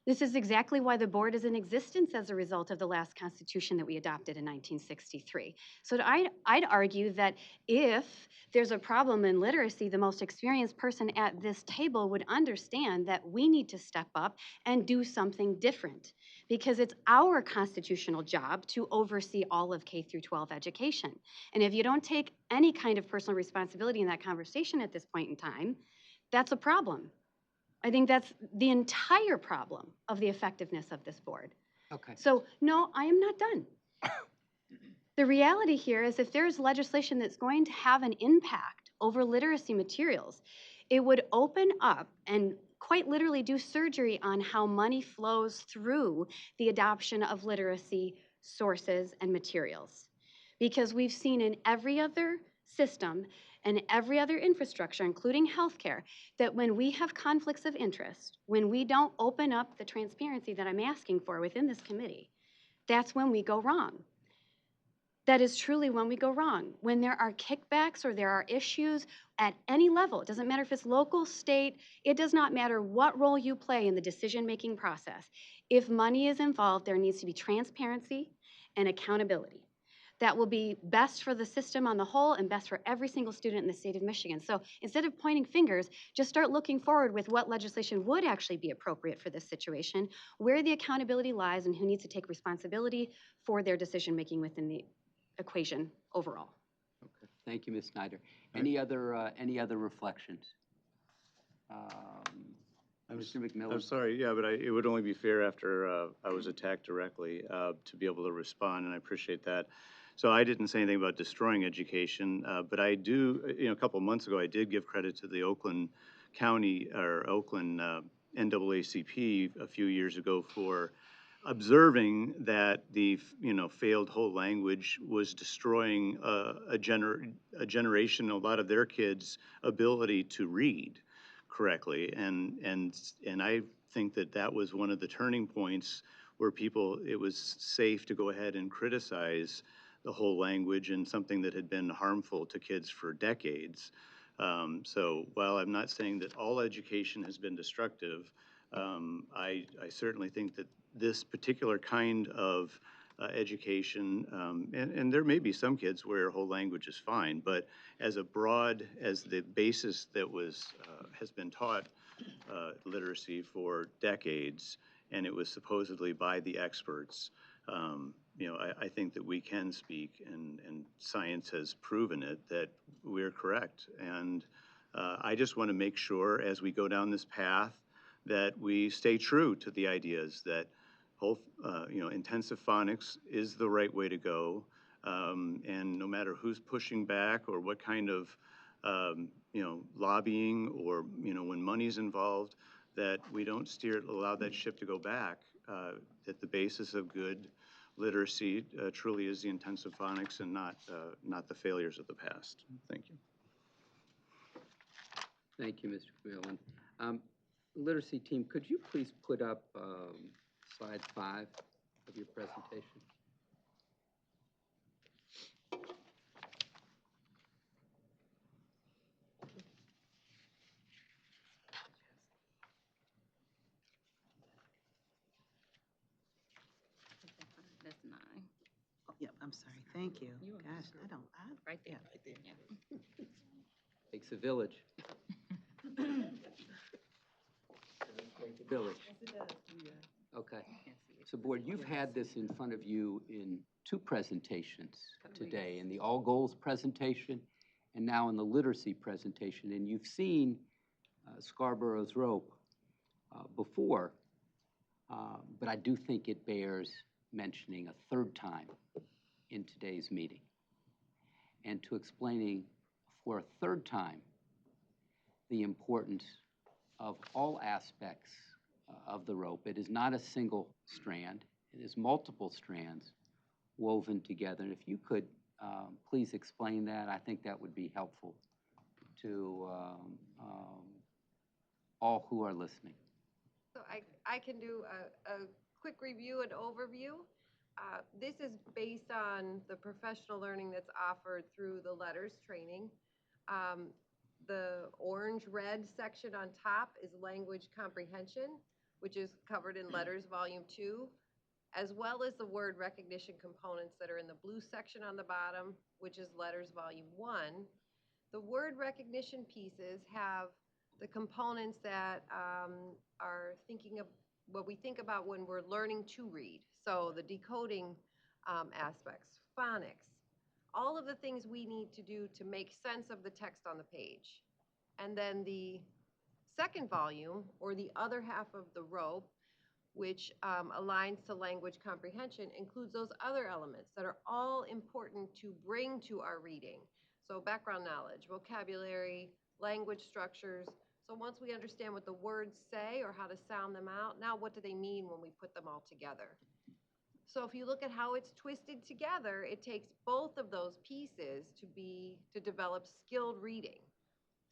This is exactly why the board is in existence as a result of the last constitution that we adopted in 1963. So I'd argue that if there's a problem in literacy, the most experienced person at this table would understand that we need to step up and do something different, because it's our constitutional job to oversee all of K through 12 education. And if you don't take any kind of personal responsibility in that conversation at this point in time, that's a problem. I think that's the entire problem of the effectiveness of this board. Okay. So, no, I am not done. The reality here is if there's legislation that's going to have an impact over literacy materials, it would open up and quite literally do surgery on how money flows through the adoption of literacy sources and materials. Because we've seen in every other system and every other infrastructure, including healthcare, that when we have conflicts of interest, when we don't open up the transparency that I'm asking for within this committee, that's when we go wrong. That is truly when we go wrong. When there are kickbacks or there are issues at any level, it doesn't matter if it's local, state, it does not matter what role you play in the decision-making process. If money is involved, there needs to be transparency and accountability. That will be best for the system on the whole and best for every single student in the state of Michigan. So instead of pointing fingers, just start looking forward with what legislation would actually be appropriate for this situation, where the accountability lies, and who needs to take responsibility for their decision-making within the equation overall. Okay. Thank you, Ms. Snyder. Any other reflections? Mr. McMillan? I'm sorry, yeah, but it would only be fair after I was attacked directly to be able to respond, and I appreciate that. So I didn't say anything about destroying education, but I do, a couple of months ago, I did give credit to the Oakland County, or Oakland NAACP a few years ago for observing that the, failed whole language was destroying a generation, a lot of their kids' ability to read correctly. And I think that was one of the turning points where it was safe to go ahead and criticize the whole language and something that had been harmful to kids for decades. So while I'm not saying that all education has been destructive, I certainly think that this particular kind of education, and there may be some kids where whole language is fine, but as the basis that has been taught literacy for decades, and it was supposedly by the experts, I think that we can speak, and science has proven it, that we're correct. And I just want to make sure as we go down this path that we stay true to the ideas that intensive phonics is the right way to go. And no matter who's pushing back or what kind of, lobbying or, when money's involved, that we don't allow that ship to go back, that the basis of good literacy truly is the intensive phonics and not the failures of the past. Thank you. Thank you, Mr. Whelan. Literacy team, could you please put up slide 5 of your presentation? That's 9. Oh, yep, I'm sorry. Thank you. You are Gosh, welcome. Right there. Yeah, right there. Yeah. Takes a village. Takes a village. Yes, it does. Okay. So, Board, you've had this in front of you in 2 presentations today, in the All Goals presentation and now in the literacy presentation. And you've seen Scarborough's rope before, but I do think it bears mentioning a 3rd time in today's meeting, and to explaining for a 3rd time the importance of all aspects of the rope. It is not a single strand. It is multiple strands woven together. And if you could please explain that, I think that would be helpful to all who are listening. So I can do a quick review and overview. This is based on the professional learning that's offered through the letters training. The orange-red section on top is language comprehension. which is covered in Letters Volume 2, as well as the word recognition components that are in the blue section on the bottom, which is Letters Volume 1. The word recognition pieces have the components that are thinking of what we think about when we're learning to read. So the decoding aspects, phonics, all of the things we need to do to make sense of the text on the page. And then the second volume, or the other half of the rope, which aligns to language comprehension, includes those other elements that are all important to bring to our reading. So background knowledge, vocabulary, language structures. So once we understand what the words say or how to sound them out, now what do they mean when we put them all together? So if you look at how it's twisted together, it takes both of those pieces to develop skilled reading.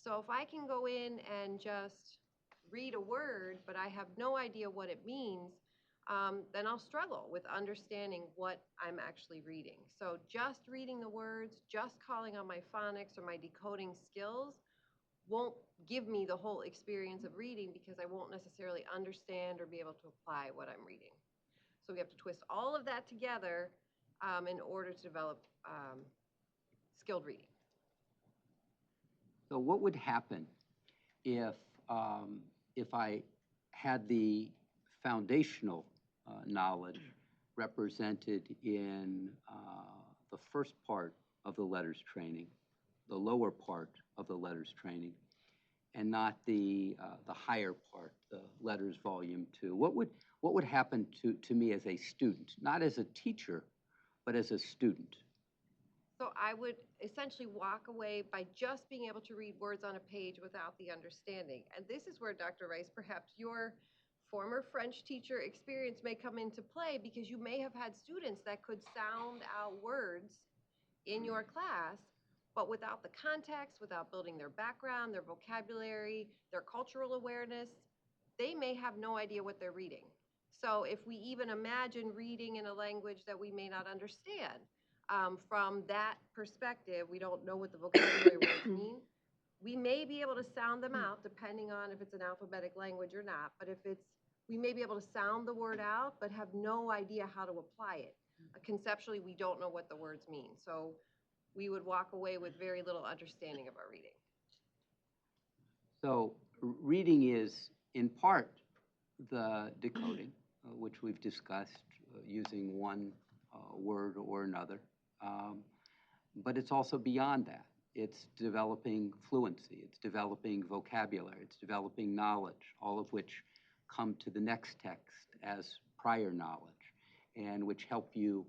So if I can go in and just read a word, but I have no idea what it means, then I'll struggle with understanding what I'm actually reading. So just reading the words, just calling on my phonics or my decoding skills won't give me the whole experience of reading, because I won't necessarily understand or be able to apply what I'm reading. So we have to twist all of that together in order to develop skilled reading. So what would happen if I had the foundational knowledge represented in the first part of the letters training, the lower part of the letters training, and not the higher part, the letters volume 2? What would happen to me as a student, not as a teacher, but as a student? So I would essentially walk away by just being able to read words on a page without the understanding. And this is where, Dr. Rice, perhaps your former French teacher experience may come into play, because you may have had students that could sound out words in your class, but without the context, without building their background, their vocabulary, their cultural awareness, they may have no idea what they're reading. So if we even imagine reading in a language that we may not understand, from that perspective, we don't know what the vocabulary words mean. We may be able to sound them out depending on if it's an alphabetic language or not, but we may be able to sound the word out, but have no idea how to apply it. Conceptually, we don't know what the words mean. So we would walk away with very little understanding of our reading. So reading is, in part, the decoding, which we've discussed using one word or another. But it's also beyond that. It's developing fluency, it's developing vocabulary, it's developing knowledge, all of which come to the next text as prior knowledge, and which help you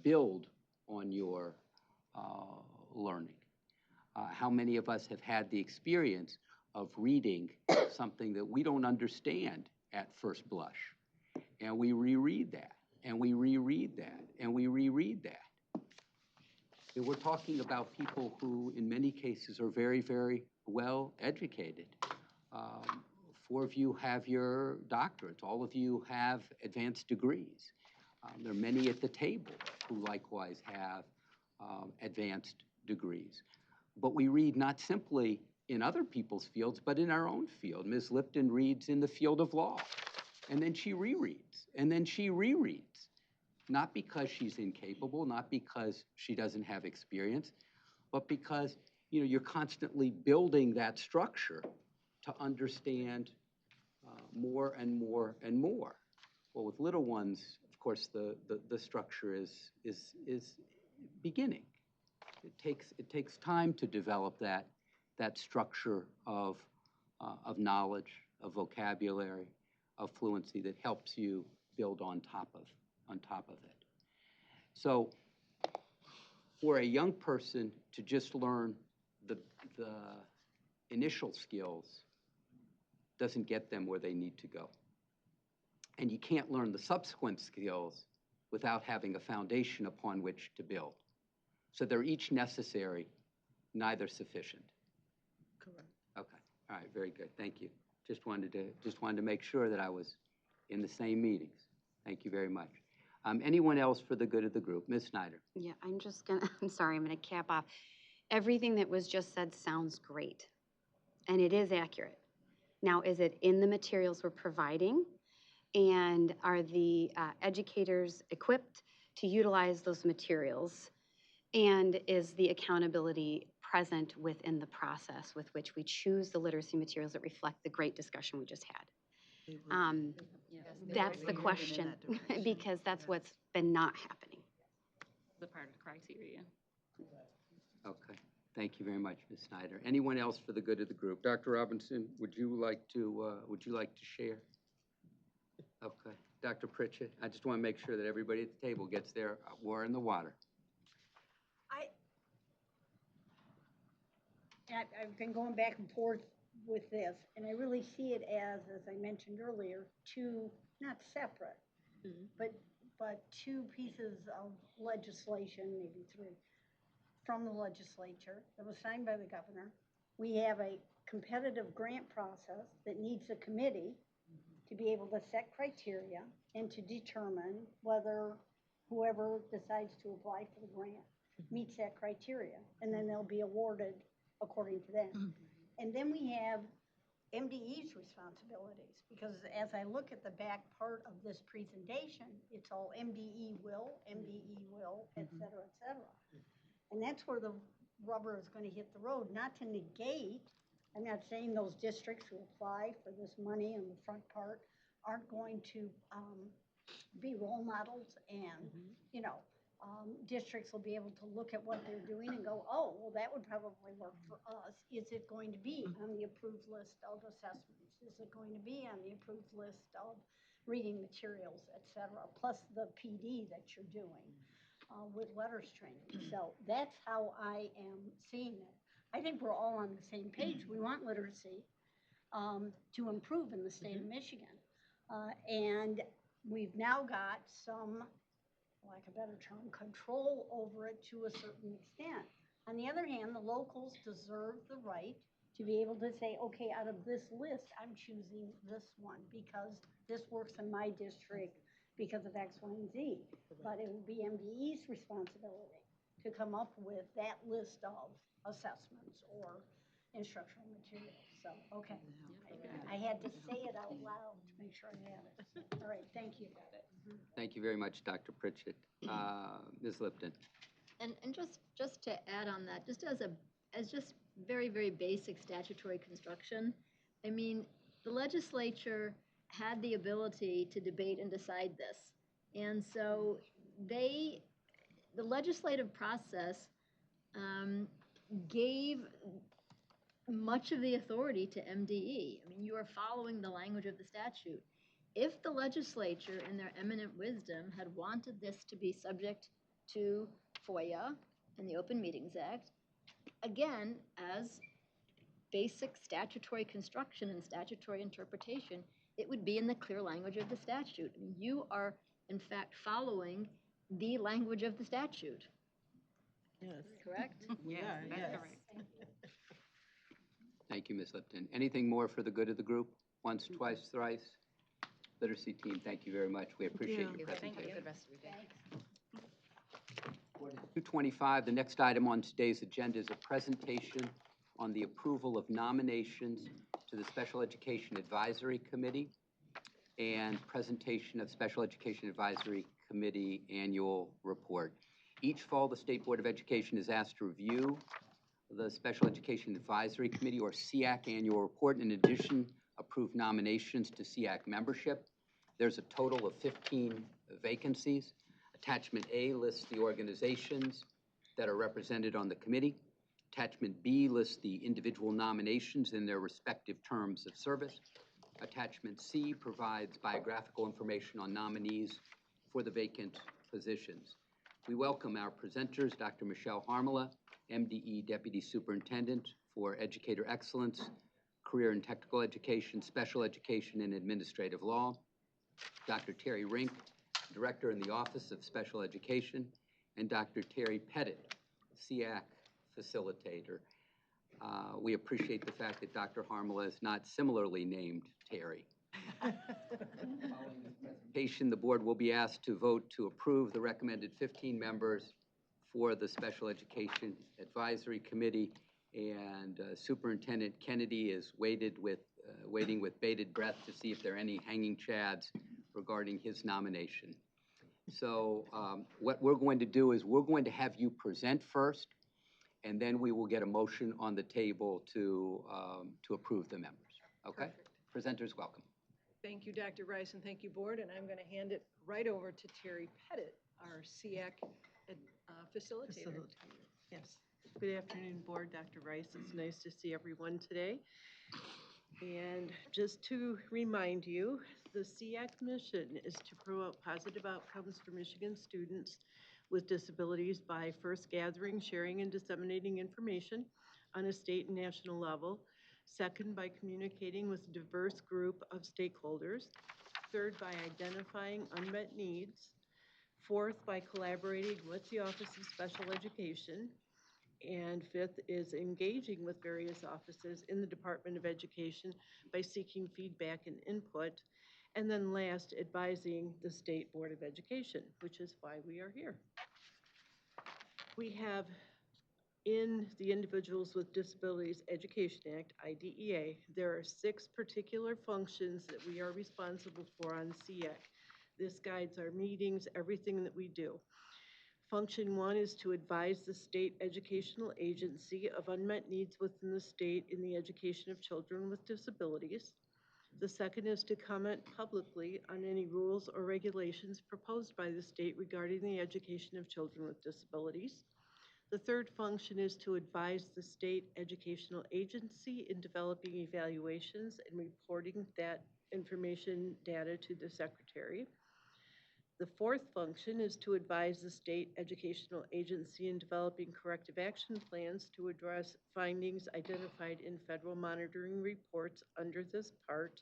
build on your learning. How many of us have had the experience of reading something that we don't understand at first blush, and we reread that, and we reread that, and we reread that? And we're talking about people who, in many cases, are very, very well educated. 4 of you have your doctorates. All of you have advanced degrees. There are many at the table who likewise have advanced degrees. But we read not simply in other people's fields, but in our own field. Ms. Lipton reads in the field of law, and then she rereads, and then she rereads. Not because she's incapable, not because she doesn't have experience, but because you're constantly building that structure to understand more and more and more. Well, with little ones, of course, the structure is beginning. It takes time to develop that structure of knowledge, of vocabulary, of fluency that helps you build on top of it. So for a young person to just learn the initial skills doesn't get them where they need to go. And you can't learn the subsequent skills without having a foundation upon which to build. So they're each necessary, neither sufficient. Correct. Okay, all right, very good, thank you. Just wanted to make sure that I was in the same meetings. Thank you very much. Anyone else for the good of the group? Ms. Snyder. Yeah, I'm sorry, I'm gonna cap off. Everything that was just said sounds great, and it is accurate. Now, is it in the materials we're providing? And are the educators equipped to utilize those materials? And is the accountability present within the process with which we choose the literacy materials that reflect the great discussion we just had? That's the question, because that's what's been not happening. The part of the criteria. Okay, thank you very much, Ms. Snyder. Anyone else for the good of the group? Dr. Robinson, would you like to share? Okay, Dr. Pritchett, I just want to make sure that everybody at the table gets their war in the water. I've been going back and forth with this, and I really see it as I mentioned earlier, two, not separate, but two pieces of legislation, maybe three, from the legislature that was signed by the governor. We have a competitive grant process that needs a committee to be able to set criteria and to determine whether whoever decides to apply for the grant meets that criteria, and then they'll be awarded according to that. And then we have MDE's responsibilities, because as I look at the back part of this presentation, it's all MDE will, et cetera, and that's where the rubber is going to hit the road. Not to negate, I'm not saying those districts who apply for this money in the front part aren't going to be role models, and districts will be able to look at what they're doing and go, oh, well, that would probably work for us. Is it going to be on the approved list of assessments? Is it going to be on the approved list of reading materials, et cetera, plus the PD that you're doing with letters training? So that's how I am seeing it. I think we're all on the same page. We want literacy to improve in the state of Michigan. And we've now got some, like a better term, control over it to a certain extent. On the other hand, the locals deserve the right to be able to say, okay, out of this list, I'm choosing this one because this works in my district because of X, Y, and Z. But it would be MDE's responsibility to come up with that list of assessments or instructional materials. So, okay, I had to say it out loud to make sure I had it. All right, thank you. Thank you very much, Dr. Pritchett. Ms. Lipton. And just to add on that, just as just very, very basic statutory construction, I mean, the legislature had the ability to debate and decide this. And so the legislative process gave much of the authority to MDE. I mean, you are following the language of the statute. If the legislature, in their eminent wisdom, had wanted this to be subject to FOIA and the Open Meetings Act, again, as basic statutory construction and statutory interpretation, it would be in the clear language of the statute. I mean, you are, in fact, following the language of the statute. Yes. Correct? We are, That's yes. correct. Thank you, Ms. Lipton. Anything more for the good of the group? Once, twice, thrice? Literacy team, thank you very much. We appreciate your presentation. Have a good rest of your day. 225, the next item on today's agenda is a presentation on the approval of nominations to the Special Education Advisory Committee and presentation of Special Education Advisory Committee annual report. Each fall, the State Board of Education is asked to review the Special Education Advisory Committee, or SEAC, annual report. In addition, approve nominations to SEAC membership. There's a total of 15 vacancies. Attachment A lists the organizations that are represented on the committee. Attachment B lists the individual nominations in their respective terms of service. Attachment C provides biographical information on nominees for the vacant positions. We welcome our presenters, Dr. Michelle Harmala, MDE Deputy Superintendent for Educator Excellence, Career and Technical Education, Special Education, and Administrative Law, Dr. Terry Rink, Director in the Office of Special Education, and Dr. Terry Pettit, SEAC Facilitator. We appreciate the fact that Dr. Harmala is not similarly named Terry. Following this presentation, the board will be asked to vote to approve the recommended 15 members for the Special Education Advisory Committee, and Superintendent Kennedy is waiting with bated breath to see if there are any hanging chads regarding his nomination. So what we're going to do is we're going to have you present first, and then we will get a motion on the table to approve the members. Okay? Presenters, welcome. Thank you, Dr. Rice, and thank you, Board. And I'm going to hand it right over to Terry Pettit, our SEAC facilitator. Yes. Good afternoon, Board. Dr. Rice, it's nice to see everyone today. And just to remind you, the SEAC mission is to promote positive outcomes for Michigan students with disabilities by first gathering, sharing, and disseminating information on a state and national level. Second, by communicating with a diverse group of stakeholders. Third, by identifying unmet needs. Fourth, by collaborating with the Office of Special Education. And fifth is engaging with various offices in the Department of Education by seeking feedback and input. And then last, advising the State Board of Education, which is why we are here. We have in the Individuals with Disabilities Education Act, IDEA, there are 6 particular functions that we are responsible for on SEAC. This guides our meetings, everything that we do. Function 1 is to advise the state educational agency of unmet needs within the state in the education of children with disabilities. The second is to comment publicly on any rules or regulations proposed by the state regarding the education of children with disabilities. The third function is to advise the state educational agency in developing evaluations and reporting that information data to the secretary. The fourth function is to advise the state educational agency in developing corrective action plans to address findings identified in federal monitoring reports under this part.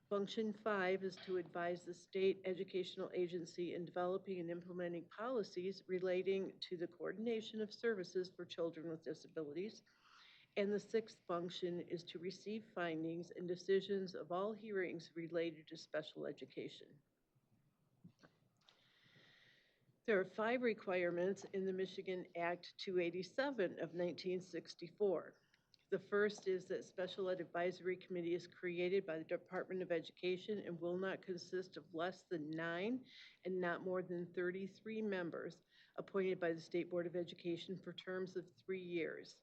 Function 5 is to advise the state educational agency in developing and implementing policies relating to the coordination of services for children with disabilities. And the sixth function is to receive findings and decisions of all hearings related to special education. There are 5 requirements in the Michigan Act 287 of 1964. The first is that Special Ed Advisory Committee is created by the Department of Education and will not consist of less than 9 and not more than 33 members appointed by the State Board of Education for terms of 3 years.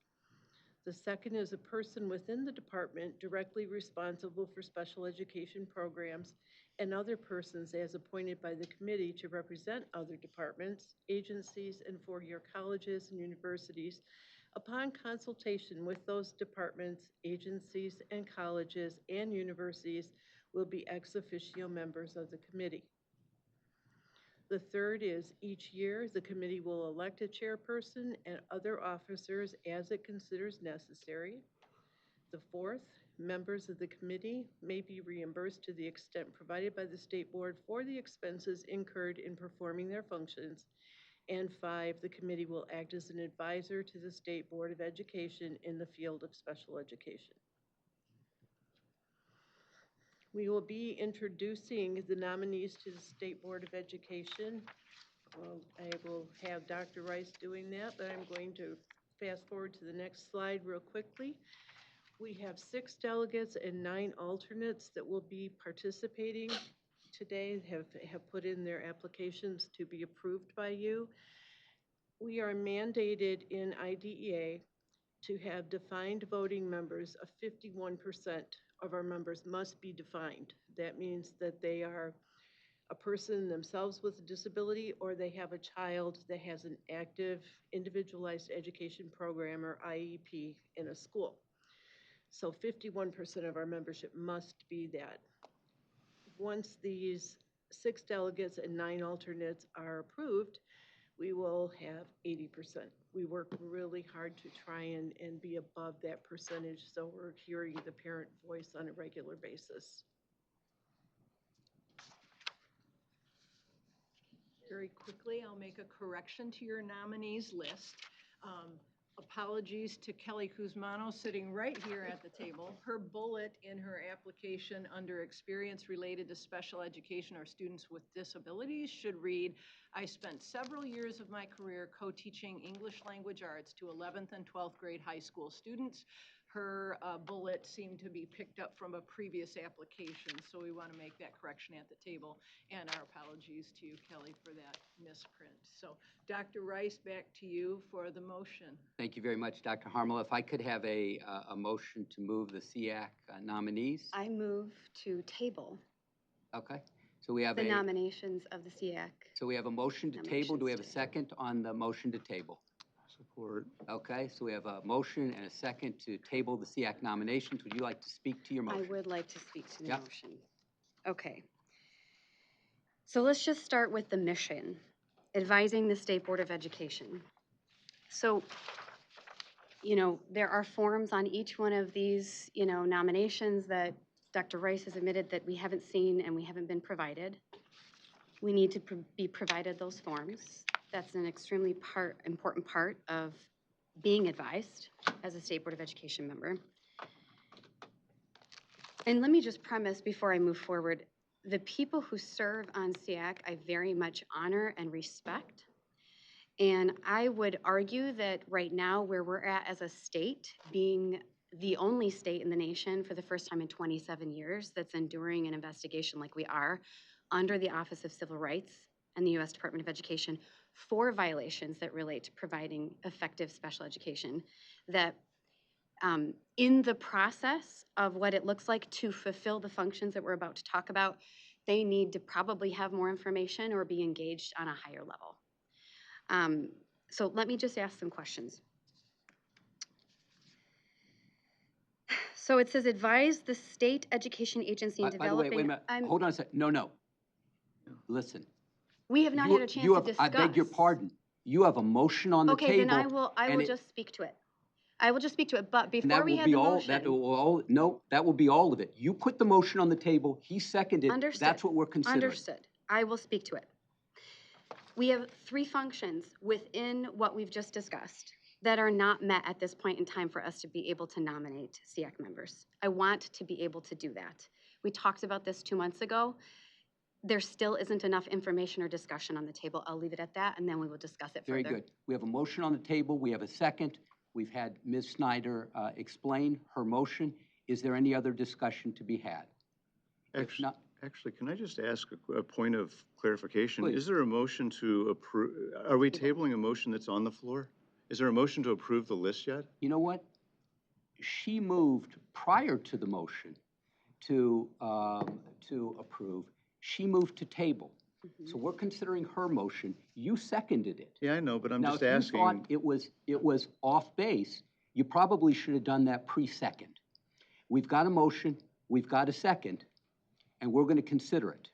The second is a person within the department directly responsible for special education programs and other persons as appointed by the committee to represent other departments, agencies, and four-year colleges and universities upon consultation with those departments, agencies, and colleges and universities will be ex officio members of the committee. The third is each year the committee will elect a chairperson and other officers as it considers necessary. The fourth, members of the committee may be reimbursed to the extent provided by the State Board for the expenses incurred in performing their functions. And 5, the committee will act as an advisor to the State Board of Education in the field of special education. We will be introducing the nominees to the State Board of Education. Well, I will have Dr. Rice doing that, but I'm going to fast forward to the next slide real quickly. We have 6 delegates and 9 alternates that will be participating today, have put in their applications to be approved by you. We are mandated in IDEA to have defined voting members of 51% of our members must be defined. That means that they are a person themselves with a disability or they have a child that has an active individualized education program or IEP in a school. So 51% of our membership must be that. Once these 6 delegates and 9 alternates are approved, we will have 80%. We work really hard to try and be above that percentage, so we're hearing the parent voice on a regular basis. Very quickly, I'll make a correction to your nominees list. Apologies to Kelly Kuzmano sitting right here at the table. Her bullet in her application under experience related to special education or students with disabilities should read, I spent several years of my career co-teaching English language arts to 11th and 12th grade high school students her bullet seemed to be picked up from a previous application, so we want to make that correction at the table. And our apologies to you, Kelly, for that misprint. So, Dr. Rice, back to you for the motion. Thank you very much, Dr. Harmel. If I could have a motion to move the SEAC nominees? I move to table Okay, so we have the a, nominations of the SEAC. so we have a motion to table. Do we have a Nominations second on the motion to table? Support. Okay, so we have a motion and a second to table the SEAC nominations. Would you like to speak to your I motion? would like to speak to the Yep. motion. Okay. So let's just start with the mission, advising the State Board of Education. So, there are forms on each one of these, nominations that Dr. Rice has admitted that we haven't seen and we haven't been provided. We need to be provided those forms. That's an extremely important part of being advised as a State Board of Education member. And let me just premise before I move forward, the people who serve on SEAC, I very much honor and respect. And I would argue that right now, where we're at as a state, being the only state in the nation for the first time in 27 years that's enduring an investigation like we are under the Office of Civil Rights and the U.S. Department of Education for violations that relate to providing effective special education, that in the process of what it looks like to fulfill the functions that we're about to talk about, they need to probably have more information or be engaged on a higher level. So let me just ask some questions. So it says advise the state education agency in By the way, developing. wait a minute. Hold on a second. No. Listen. We have not had a chance to discuss. I beg your pardon. You have a motion on the table. Okay, then I will just speak to it. I will just speak to it, but before we had the motion. That will be all of it. You put the motion on the table, he seconded. Understood. That's what we're considering. Understood. I will speak to it. We have 3 functions within what we've just discussed that are not met at this point in time for us to be able to nominate SEAC members. I want to be able to do that. We talked about this 2 months ago. There still isn't enough information or discussion on the table. I'll leave it at that, and then we will discuss it further. Very good. We have a motion on the table. We have a second. We've had Ms. Snyder explain her motion. Is there any other discussion to be had? Actually, can I just ask a point of clarification? Please. Is there a motion to approve, are we tabling a motion that's on the floor? Is there a motion to approve the list yet? You know what? She moved prior to the motion to approve. She moved to table. So we're considering her motion. You seconded it. Yeah, I know, but I'm Now, just if you asking. thought it was off base, you probably should have done that pre-second. We've got a motion, we've got a second, and we're going to consider it.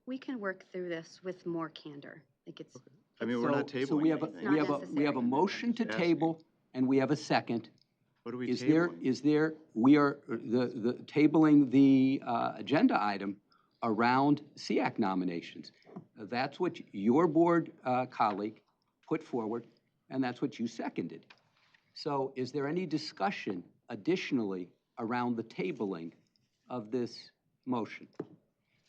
We can work through this with more candor. Like it's. I mean, we're not tabling. So we have a motion to table, and we have a second. What are we tabling? We are the tabling the agenda item around SEAC nominations. That's what your board colleague put forward, and that's what you seconded. So is there any discussion additionally around the tabling of this motion?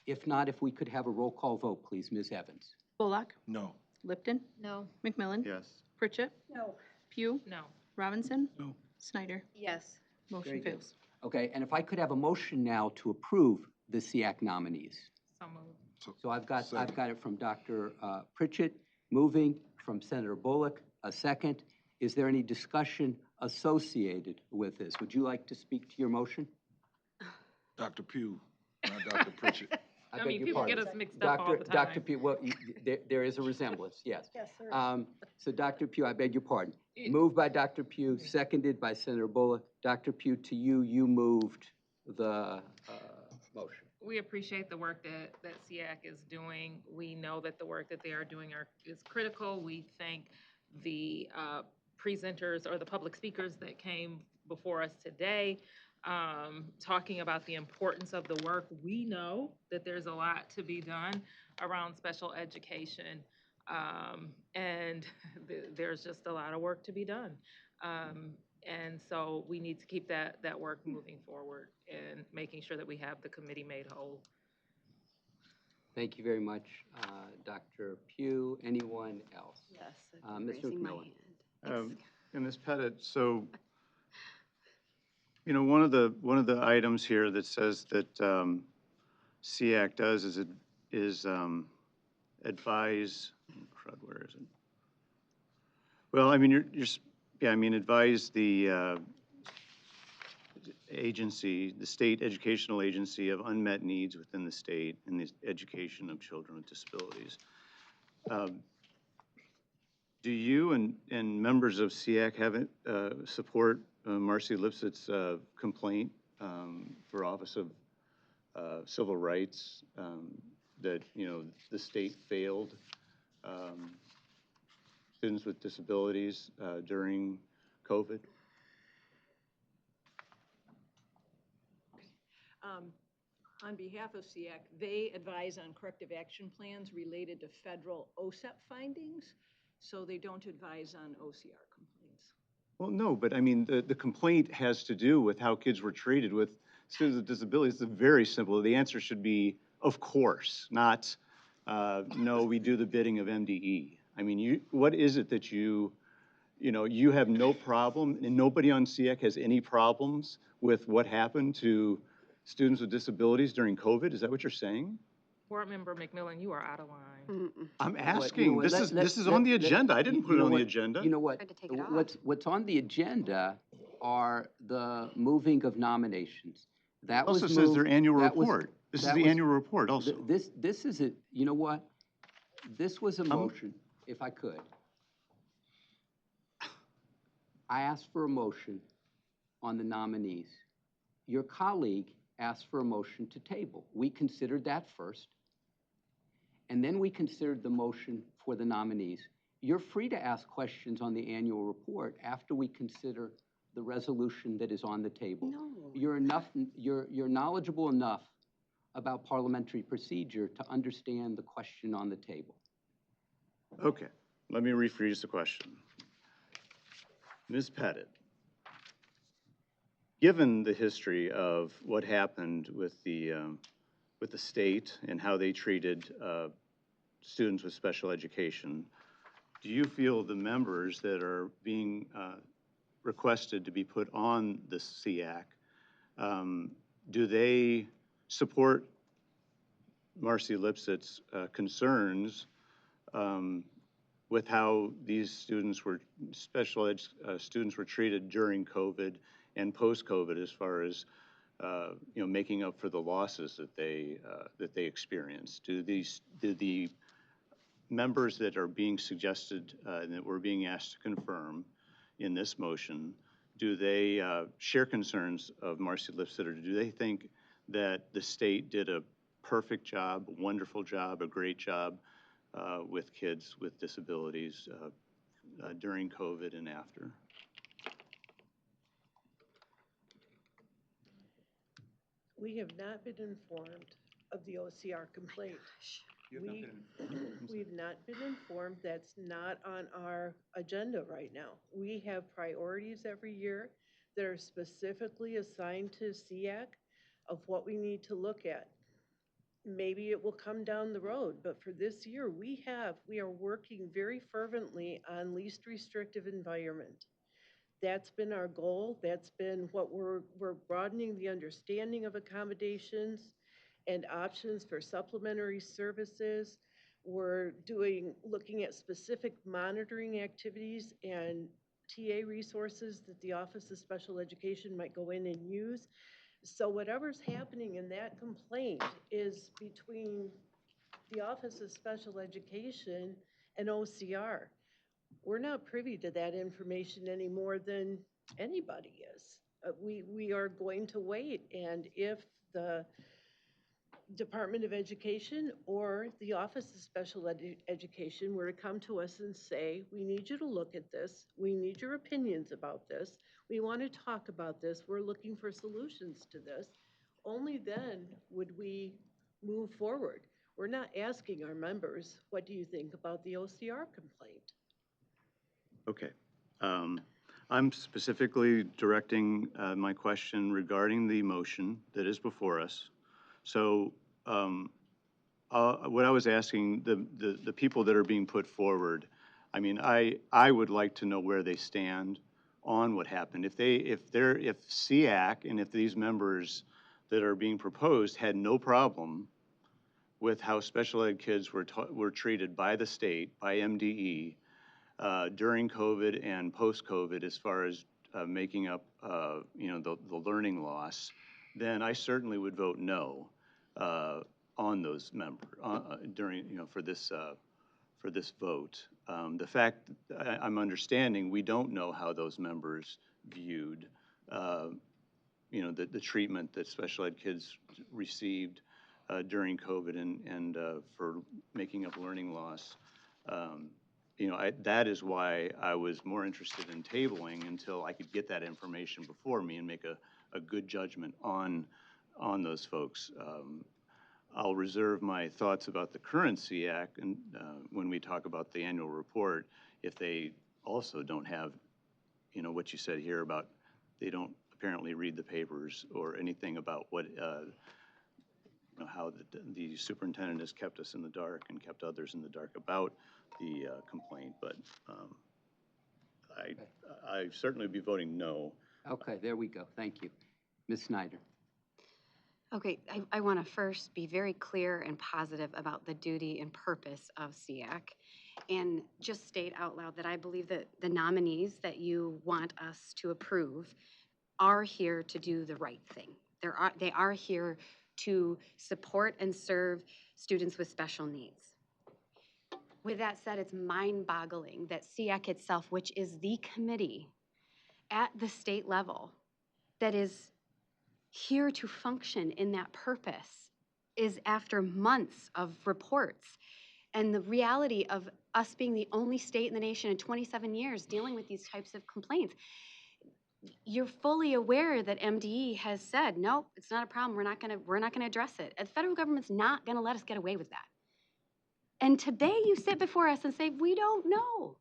If not, if we could have a roll call vote, please, Ms. Evans. Bullock? No. Lipton? No. McMillan? Yes. Pritchett? No. Pugh? No. Robinson? No. Snyder? Yes. Motion Very good. fails. Okay, and if I could have a motion now to approve the SEAC nominees. So moved. So I've got it from Dr. Pritchett, moving, from Senator Bullock, a second. Is there any discussion associated with this? Would you like to speak to your motion? Dr. Pugh, not Dr. Pritchett. I I beg mean, your people pardon. get us mixed up all the time. Dr. Pugh, well, there is a resemblance, yes. Yes, there is. So Dr. Pugh, I beg your pardon. Moved by Dr. Pugh, seconded by Senator Bullock. Dr. Pugh, to you, you moved the motion. We appreciate the work that SEAC is doing. We know that the work that they are doing is critical. We thank the presenters or the public speakers that came before us today, talking about the importance of the work. We know that there's a lot to be done around special education, and there's just a lot of work to be done. And so we need to keep that work moving forward and making sure that we have the committee made whole. Thank you very much, Dr. Pugh. Anyone else? Yes. Mr. McMillan. And Ms. Pettit, so You know, one of the items here that says that SEAC does is advise, crud, where is it? Well, I mean, yeah, I mean, advise the agency, the state educational agency of unmet needs within the state in the education of children with disabilities. Do you and members of SEAC have it, support Marcy Lipsett's complaint for Office of Civil Rights that, you know, the state failed students with disabilities during COVID? On behalf of SEAC, they advise on corrective action plans related to federal OSEP findings, so they don't advise on OCR complaints. Well, no, but I mean, the complaint has to do with how kids were treated with students with disabilities. It's very simple. The answer should be, of course, not, no, we do the bidding of MDE. I mean, what is it that you know, you have no problem, and nobody on SEAC has any problems with what happened to students with disabilities during COVID? Is that what you're saying? Board Member McMillan, you are out of line. I'm You know what, asking. This is on the agenda. I didn't put it on the agenda. You know what? What's on the agenda are the moving of nominations. That was also says their annual that was- report. This is that the was- annual report also. This is it. You know what? This was a motion, if I could. I asked for a motion on the nominees. Your colleague asked for a motion to table. We considered that first, and then we considered the motion for the nominees. You're free to ask questions on the annual report after we consider the resolution that is on the table. No. You're knowledgeable enough about parliamentary procedure to understand the question on the table. Okay, let me rephrase the question. Ms. Pettit, given the history of what happened with the state and how they treated students with special education, do you feel the members that are being requested to be put on the SEAC, do they support Marcy Lipsett's concerns with how these students were, special ed students were treated during COVID and post-COVID, as far as you know, making up for the losses that they experienced? Do the members that are being suggested and that we're being asked to confirm in this motion, do they share concerns of Marcy Lipsett, or do they think that the state did a perfect job, a wonderful job, a great job with kids with disabilities during COVID and after? We have not been informed of the OCR complaint. We've not been informed. That's not on our agenda right now. We have priorities every year that are specifically assigned to SEAC of what we need to look at. Maybe it will come down the road, but for this year, we are working very fervently on least restrictive environment. That's been our goal. That's been what we're broadening the understanding of accommodations and options for supplementary services. We're looking at specific monitoring activities and TA resources that the Office of Special Education might go in and use. So whatever's happening in that complaint is between the Office of Special Education and OCR. We're not privy to that information any more than anybody is. We are going to wait, and if the Department of Education or the Office of Special Education were to come to us and say, we need you to look at this, we need your opinions about this, we want to talk about this, we're looking for solutions to this, only then would we move forward. We're not asking our members, what do you think about the OCR complaint? Okay. I'm specifically directing my question regarding the motion that is before us. So what I was asking, the people that are being put forward, I mean, I would like to know where they stand on what happened. If SEAC and if these members that are being proposed had no problem with how special ed kids were treated by the state, by MDE, during COVID and post-COVID, as far as making up, the learning loss, then I certainly would vote no on those members during, for this vote. The fact I'm understanding, we don't know how those members viewed, the treatment that special ed kids received during COVID and for making up learning loss. That is why I was more interested in tabling until I could get that information before me and make a good judgment on those folks. I'll reserve my thoughts about the current SEAC and when we talk about the annual report, if they also don't have, what you said here about they don't apparently read the papers or anything about what, how the superintendent has kept us in the dark and kept others in the dark about the complaint, but I certainly would be voting no. Okay, there we go. Thank you. Ms. Snyder. Okay, I want to first be very clear and positive about the duty and purpose of SEAC, and just state out loud that I believe that the nominees that you want us to approve are here to do the right thing. They are here to support and serve students with special needs. With that said, it's mind-boggling that SEAC itself, which is the committee at the state level that is here to function in that purpose, is after months of reports and the reality of us being the only state in the nation in 27 years dealing with these types of complaints. You're fully aware that MDE has said, nope, it's not a problem, we're not gonna address it. And the federal government's not gonna let us get away with that. And today you sit before us and say, we don't know.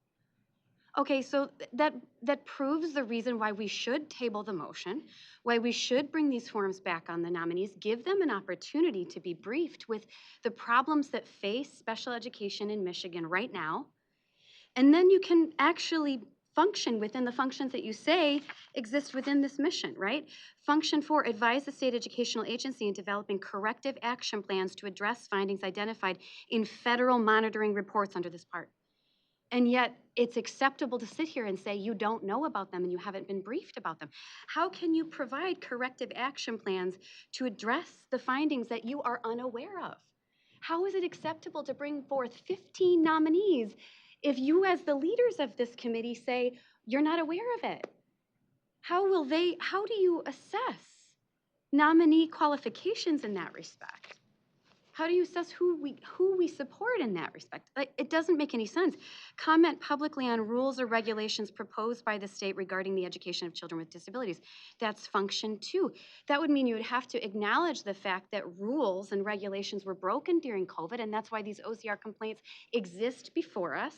Okay, so that proves the reason why we should table the motion, why we should bring these forms back on the nominees, give them an opportunity to be briefed with the problems that face special education in Michigan right now. And then you can actually function within the functions that you say exist within this mission, right? Function 4, advise the state educational agency in developing corrective action plans to address findings identified in federal monitoring reports under this part. And yet it's acceptable to sit here and say you don't know about them and you haven't been briefed about them. How can you provide corrective action plans to address the findings that you are unaware of? How is it acceptable to bring forth 15 nominees if you as the leaders of this committee say you're not aware of it? How do you assess nominee qualifications in that respect? How do you assess who we support in that respect? It doesn't make any sense. Comment publicly on rules or regulations proposed by the state regarding the education of children with disabilities. That's function 2. That would mean you would have to acknowledge the fact that rules and regulations were broken during COVID, and that's why these OCR complaints exist before us.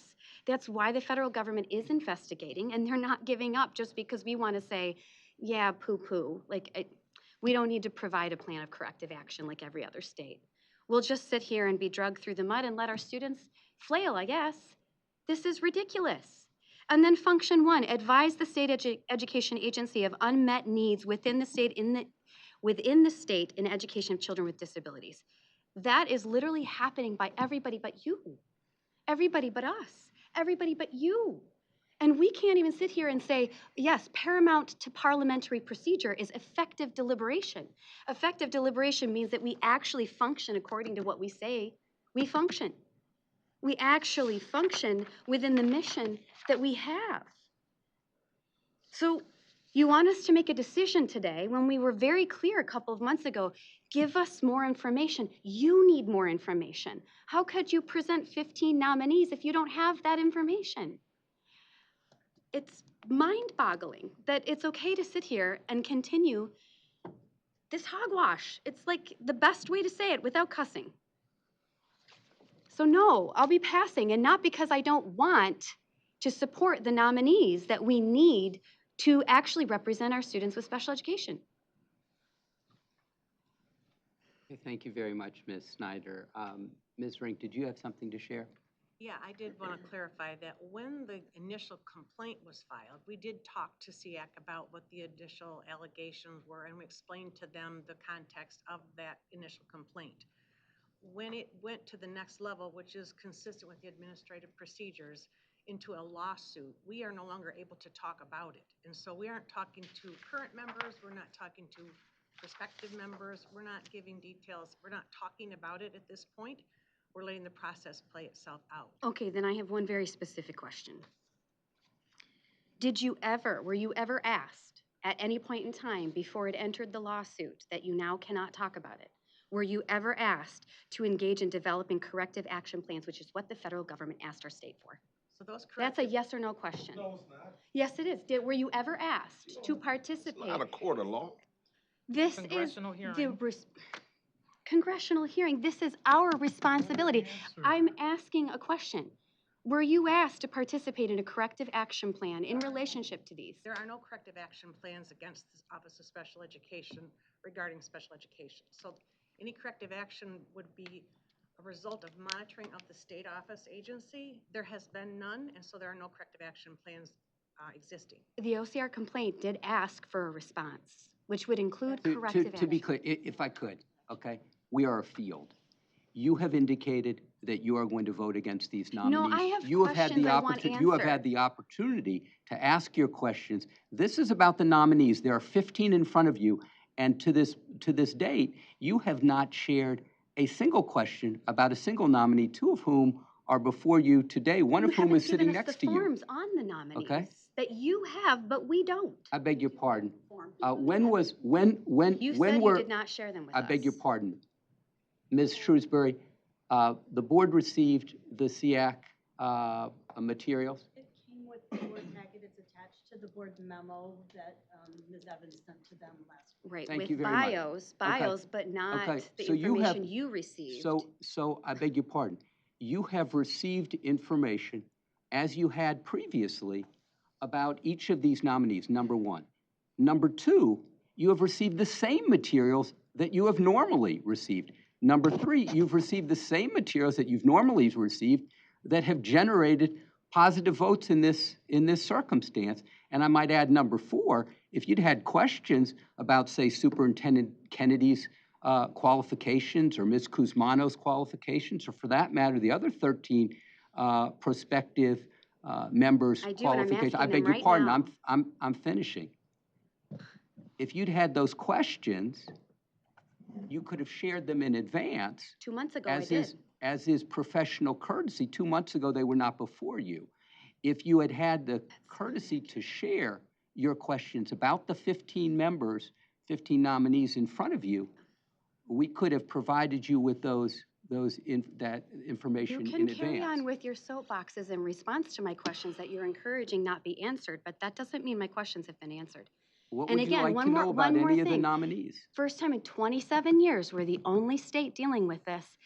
That's why the federal government is investigating, and they're not giving up just because we want to say, yeah, poo-poo. We don't need to provide a plan of corrective action like every other state. We'll just sit here and be dragged through the mud and let our students flail, I guess. This is ridiculous. And then function 1, advise the state education agency of unmet needs within the state in education of children with disabilities. That is literally happening by everybody but you. Everybody but us. Everybody but you. And we can't even sit here and say, yes, paramount to parliamentary procedure is effective deliberation. Effective deliberation means that we actually function according to what we say we function. We actually function within the mission that we have. So you want us to make a decision today when we were very clear a couple of months ago, give us more information. You need more information. How could you present 15 nominees if you don't have that information? It's mind-boggling that it's okay to sit here and continue this hogwash. It's like the best way to say it without cussing. So no, I'll be passing, and not because I don't want to support the nominees that we need to actually represent our students with special education. Okay, thank you very much, Ms. Snyder. Ms. Rink, did you have something to share? Yeah, I did want to clarify that when the initial complaint was filed, we did talk to SEAC about what the initial allegations were, and we explained to them the context of that initial complaint. When it went to the next level, which is consistent with the administrative procedures, into a lawsuit, we are no longer able to talk about it. And so we aren't talking to current members, we're not talking to prospective members, we're not giving details, we're not talking about it at this point. We're letting the process play itself out. Okay, then I have one very specific question. Were you ever asked at any point in time before it entered the lawsuit that you now cannot talk about it? Were you ever asked to engage in developing corrective action plans, which is what the federal government asked our state for? So those That's a yes or no question. No, it's not. Yes, it is. Were you ever asked to participate? It's not a court of law. This Congressional is hearing. congressional hearing. This is our responsibility. I'm asking a question. Were you asked to participate in a corrective action plan in relationship to these? There are no corrective action plans against the Office of Special Education regarding special education. So any corrective action would be a result of monitoring of the state office agency. There has been none, and so there are no corrective action plans existing. The OCR complaint did ask for a response, which would include corrective action. To be clear, if I could, okay, we are a field. You have indicated that you are going to vote against these nominees. No, I have You have had questions the I want You have had answered. the opportunity to ask your questions. This is about the nominees. There are 15 in front of you, and to this date, you have not shared a single question about a single nominee, two of whom are before you today, one of whom is sitting next to You you. haven't given us the forms on the nominees. Okay. That you have, but we don't. I beg your pardon. When You were said you did not share them with us. I beg your pardon. Ms. Shrewsbury, the board received the SEAC materials? It came with the board packet, it's attached to the board memo that Ms. Evans sent to them last week. Right, Thank with you very much. bios, Okay. but not Okay, the so you have- information you received. So I beg your pardon. You have received information, as you had previously, about each of these nominees, number one. Number two, you have received the same materials that you have normally received. Number three, you've received the same materials that you've normally received that have generated positive votes in this circumstance. And I might add, number four, if you'd had questions about, say, Superintendent Kennedy's qualifications or Ms. Kuzmano's qualifications, or for that matter, the other 13 prospective members' I do, and I'm qualifications. I asking beg them your right pardon, now. I'm finishing. If you'd had those questions, you could have shared them in advance. 2 months ago, I did. As is professional courtesy. 2 months ago, they were not before you. If you had had the courtesy to share your questions about the 15 members, 15 nominees in front of you, we could have provided you with that information in You advance. can carry on with your soapboxes in response to my questions that you're encouraging not be answered, but that doesn't mean my questions have been answered. What And would you again, like one to more- know about one more any of the thing. nominees? First time in 27 years, we're the only state dealing with this,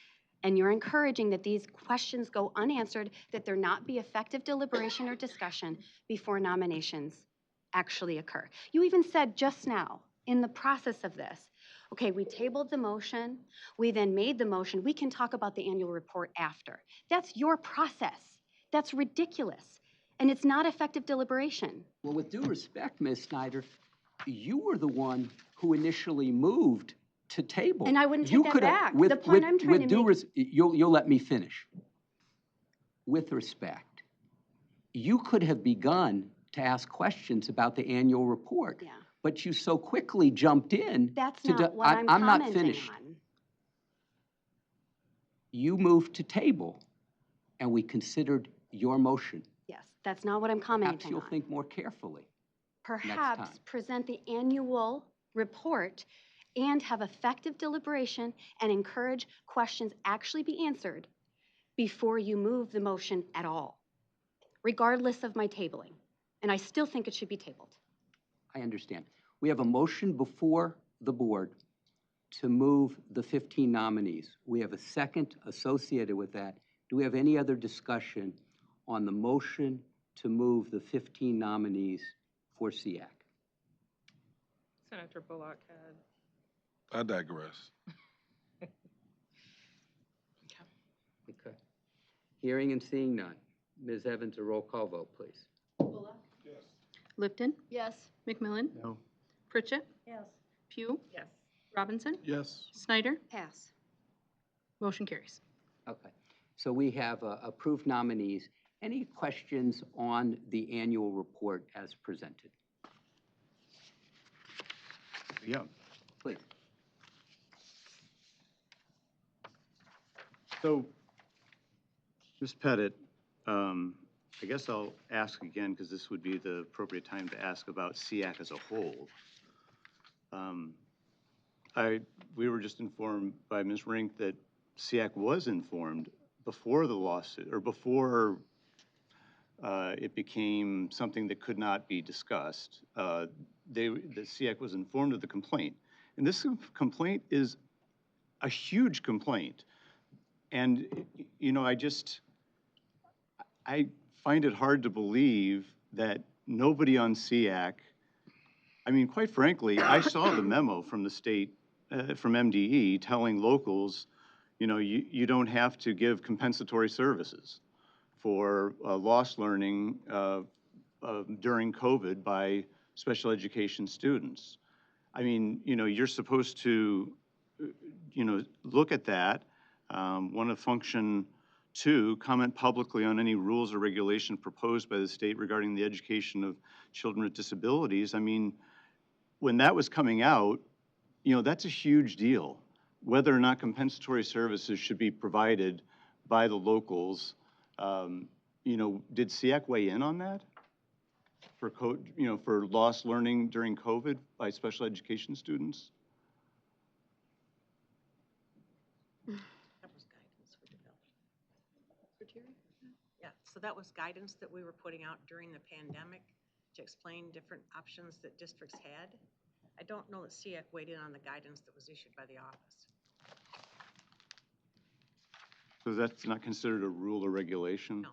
and you're encouraging that these questions go unanswered, that there not be effective deliberation or discussion before nominations actually occur. You even said just now, in the process of this, okay, we tabled the motion, we then made the motion, we can talk about the annual report after. That's your process. That's ridiculous, and it's not effective deliberation. Well, with due respect, Ms. Snyder, you were the one who initially moved to table. And I wouldn't take You that could have- back. with- The point with- I'm trying with to due make- res- You'll let me finish. With respect, you could have begun to ask questions about the annual report. Yeah. But you so quickly jumped in. That's to not what I'm not commenting finished. on. You moved to table, and we considered your motion. Yes, that's not what I'm Perhaps commenting you'll on. think more carefully. Perhaps time. present the annual report and have effective deliberation and encourage questions actually be answered before you move the motion at all, regardless of my tabling. And I still think it should be tabled. I understand. We have a motion before the board to move the 15 nominees. We have a second associated with that. Do we have any other discussion on the motion to move the 15 nominees for SEAC? Senator Bullock had. I digress. Okay. Hearing and seeing none. Ms. Evans, a roll call vote, please. Lipton, Yes. McMillan, No. Pritchett, Yes. Pugh, Yes. Robinson, Yes. Snyder, Pass. motion carries. Okay, so we have approved nominees. Any questions on the annual report as presented? Yeah. Please. So, Ms. Pettit, I guess I'll ask again, because this would be the appropriate time to ask about SEAC as a whole. We were just informed by Ms. Rink that SEAC was informed before the lawsuit, or before it became something that could not be discussed. The SEAC was informed of the complaint. And this complaint is a huge complaint. And, you know, I find it hard to believe that nobody on SEAC, I mean, quite frankly, I saw the memo from the state, from MDE, telling locals, you know, you don't have to give compensatory services for lost learning during COVID by special education students. I mean, you know, you're supposed to, you know, look at that. One of function 2, comment publicly on any rules or regulation proposed by the state regarding the education of children with disabilities. I mean, when that was coming out, you know, that's a huge deal. Whether or not compensatory services should be provided by the locals, you know, did SEAC weigh in on that? For you know, for lost learning during COVID by special education students? That was guidance for development. Yeah, so that was guidance that we were putting out during the pandemic to explain different options that districts had. I don't know that SEAC weighed in on the guidance that was issued by the office. So that's not considered a rule or regulation? No.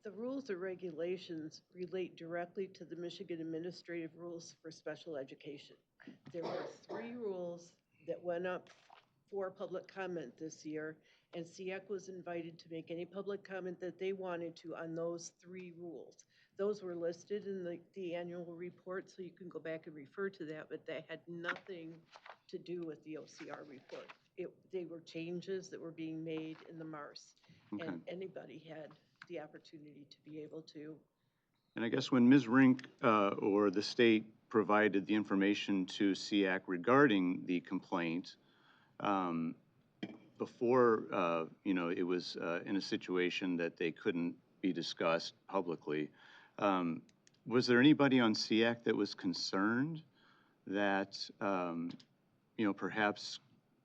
The rules or regulations relate directly to the Michigan Administrative Rules for Special Education. There were 3 rules that went up for public comment this year, and SEAC was invited to make any public comment that they wanted to on those 3 rules. Those were listed in the annual report, so you can go back and refer to that, but they had nothing to do with the OCR report. They were changes that were being made in the MARS, Okay. and anybody had the opportunity to be able to. And I guess when Ms. Rink or the state provided the information to SEAC regarding the complaint, before you know, it was in a situation that they couldn't be discussed publicly, was there anybody on SEAC that was concerned that you know, perhaps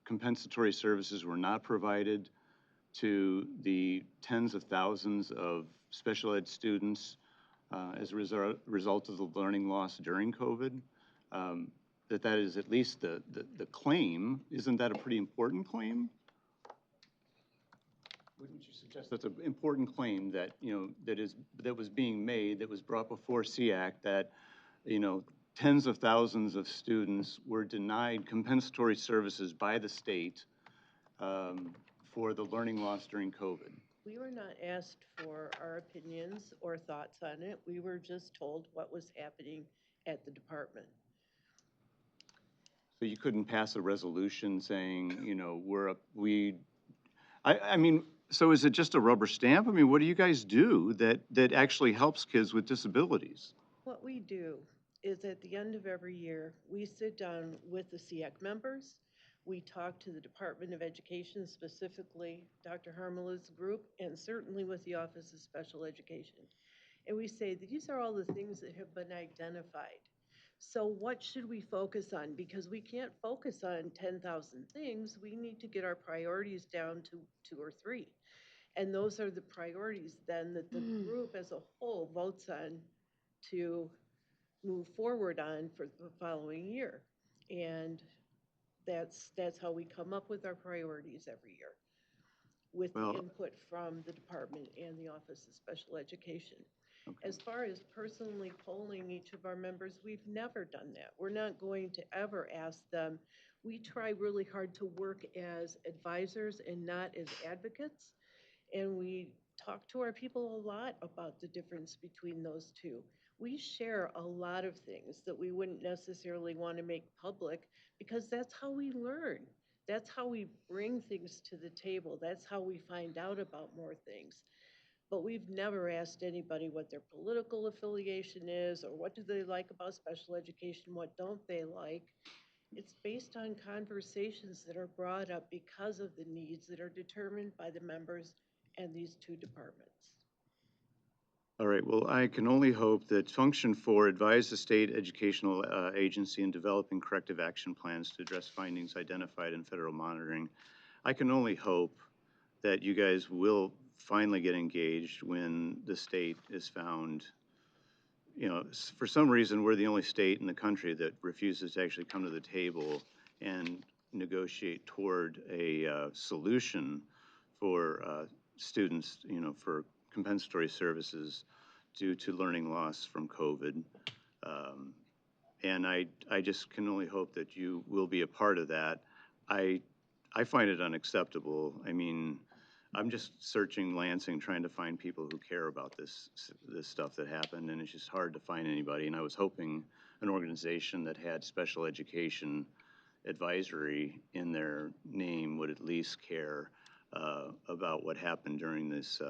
compensatory services were not provided to the tens of thousands of special ed students as a result of the learning loss during COVID? That is at least the claim. Isn't that a pretty important claim? Wouldn't you suggest that's an important claim that, you know, that was being made, that was brought before SEAC, that, you know, tens of thousands of students were denied compensatory services by the state for the learning loss during COVID? We were not asked for our opinions or thoughts on it. We were just told what was happening at the department. So you couldn't pass a resolution saying, you know, I mean, so is it just a rubber stamp? I mean, what do you guys do that actually helps kids with disabilities? What we do is at the end of every year, we sit down with the SEAC members. We talk to the Department of Education, specifically Dr. Harmela's group, and certainly with the Office of Special Education. And we say that these are all the things that have been identified. So what should we focus on? Because we can't focus on 10,000 things. We need to get our priorities down to 2 or 3. And those are the priorities then that the group as a whole votes on to move forward on for the following year. And that's how we come up with our priorities every year, with the input from the department and the Office of Special Education. Okay. As far as personally polling each of our members, we've never done that. We're not going to ever ask them. We try really hard to work as advisors and not as advocates. And we talk to our people a lot about the difference between those two. We share a lot of things that we wouldn't necessarily want to make public because that's how we learn. That's how we bring things to the table. That's how we find out about more things. But we've never asked anybody what their political affiliation is or what do they like about special education, what don't they like. It's based on conversations that are brought up because of the needs that are determined by the members and these two departments. All right, well, I can only hope that Function 4 advise the state educational agency in developing corrective action plans to address findings identified in federal monitoring. I can only hope that you guys will finally get engaged when the state is found, you know, for some reason, we're the only state in the country that refuses to actually come to the table and negotiate toward a solution for students, you know, for compensatory services due to learning loss from COVID. And I just can only hope that you will be a part of that. I find it unacceptable. I mean, I'm just searching Lansing, trying to find people who care about this stuff that happened, and it's just hard to find anybody. And I was hoping an organization that had special education advisory in their name would at least care about what happened during this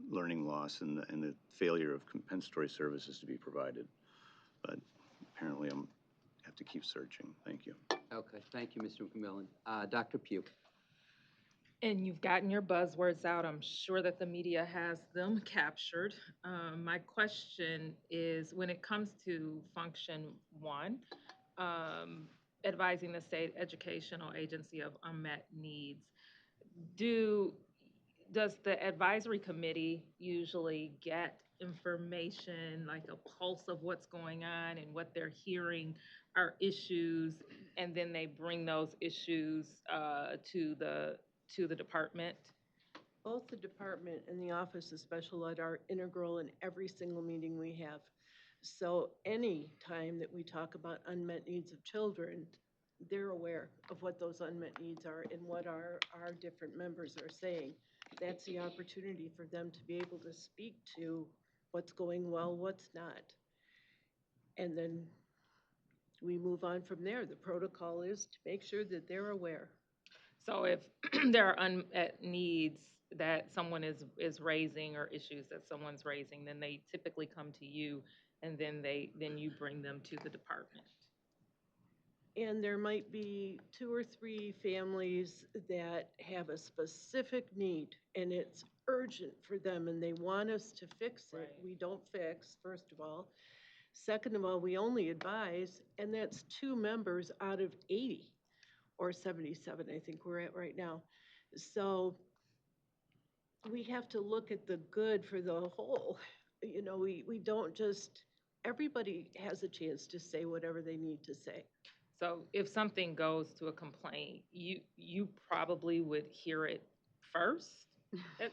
learning loss and the failure of compensatory services to be provided. But apparently I have to keep searching. Thank you. Okay, thank you, Mr. McMillan. Dr. Pugh. And you've gotten your buzzwords out. I'm sure that the media has them captured. My question is, when it comes to Function 1, advising the state educational agency of unmet needs, does the advisory committee usually get information, like a pulse of what's going on and what they're hearing are issues, and then they bring those issues to the department? Both the department and the Office of Special Ed are integral in every single meeting we have. So any time that we talk about unmet needs of children, they're aware of what those unmet needs are and what our different members are saying. That's the opportunity for them to be able to speak to what's going well, what's not. And then we move on from there. The protocol is to make sure that they're aware. So if there are unmet needs that someone is raising or issues that someone's raising, then they typically come to you, and then you bring them to the department. And there might be 2 or 3 families that have a specific need and it's urgent for them and they want us to fix it. Right. We don't fix, first of all. Second of all, we only advise, and that's 2 members out of 80 or 77, I think we're at right now. So we have to look at the good for the whole. You know, we don't just, everybody has a chance to say whatever they need to say. So if something goes to a complaint, you probably would hear it first at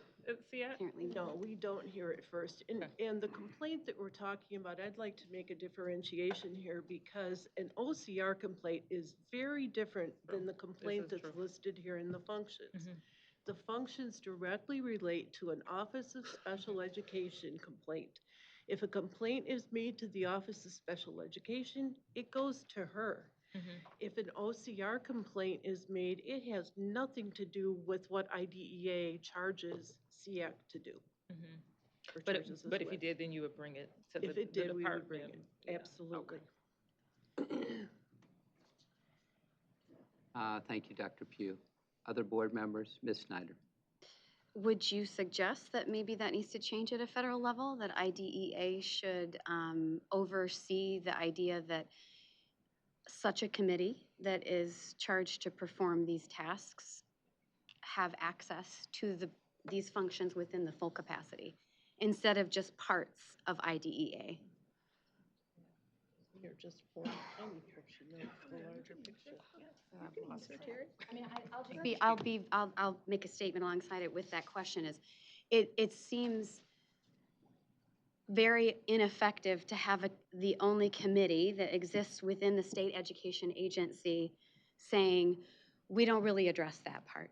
CIAC? No, we don't hear it first. And the complaint that we're talking about, I'd like to make a differentiation here because an OCR complaint is very different than the complaint that's listed here in the functions. Mm-hmm. The functions directly relate to an Office of Special Education complaint. If a complaint is made to the Office of Special Education, it goes to her. Mm-hmm. If an OCR complaint is made, it has nothing to do with what IDEA charges CIAC to do. Mm-hmm. But if you did, then you would bring it to the department. If it did, we would bring it. Yeah. Absolutely. Okay. Thank you, Dr. Pugh. Other board members? Ms. Snyder. Would you suggest that maybe that needs to change at a federal level, that IDEA should oversee the idea that such a committee that is charged to perform these tasks have access to these functions within the full capacity, instead of just parts of IDEA? You're just for a tiny picture, not the larger picture. I'll make a statement alongside it with that question. Is it seems very ineffective to have the only committee that exists within the state education agency saying, we don't really address that part.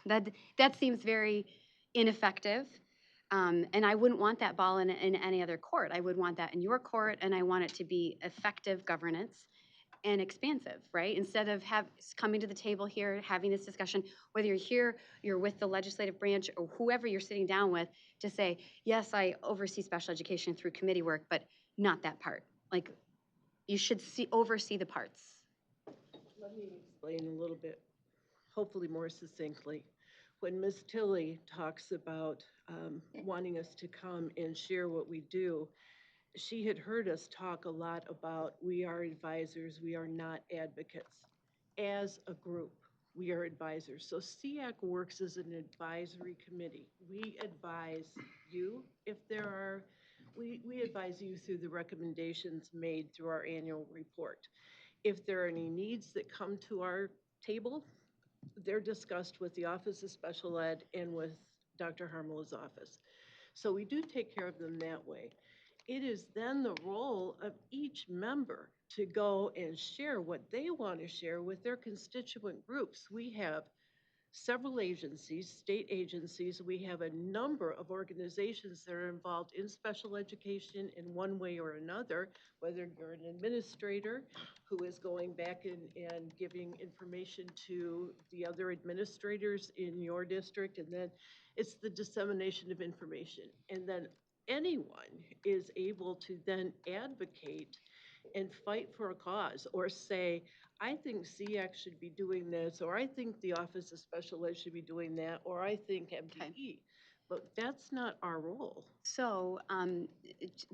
That seems very ineffective. And I wouldn't want that ball in any other court. I would want that in your court, and I want it to be effective governance and expansive, right? Instead of coming to the table here, having this discussion, whether you're here, you're with the legislative branch, or whoever you're sitting down with, to say, yes, I oversee special education through committee work, but not that part. Like, you should oversee the parts. Let me explain a little bit, hopefully more succinctly. When Ms. Tilley talks about wanting us to come and share what we do, she had heard us talk a lot about we are advisors, we are not advocates. As a group, we are advisors. So SEAC works as an advisory committee. We advise you if there are, we advise you through the recommendations made through our annual report. If there are any needs that come to our table, they're discussed with the Office of Special Ed and with Dr. Harmela's office. So we do take care of them that way. It is then the role of each member to go and share what they want to share with their constituent groups. We have several agencies, state agencies. We have a number of organizations that are involved in special education in one way or another, whether you're an administrator who is going back and giving information to the other administrators in your district, and then it's the dissemination of information. And then anyone is able to then advocate and fight for a cause, or say, I think SEAC should be doing this, or I think the Office of Special Ed should be doing that, or I think MDE. But that's not our role. So,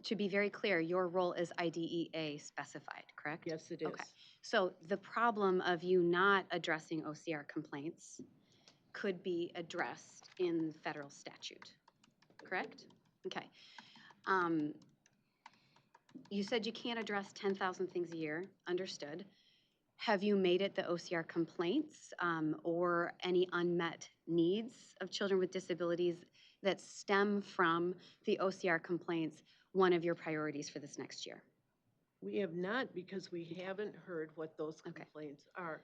to be very clear, your role is IDEA specified, correct? Yes, it is. Okay. So the problem of you not addressing OCR complaints could be addressed in federal statute, correct? Okay. You said you can't address 10,000 things a year, understood. Have you made it the OCR complaints or any unmet needs of children with disabilities that stem from the OCR complaints one of your priorities for this next year? We have not, because we haven't heard what those complaints are.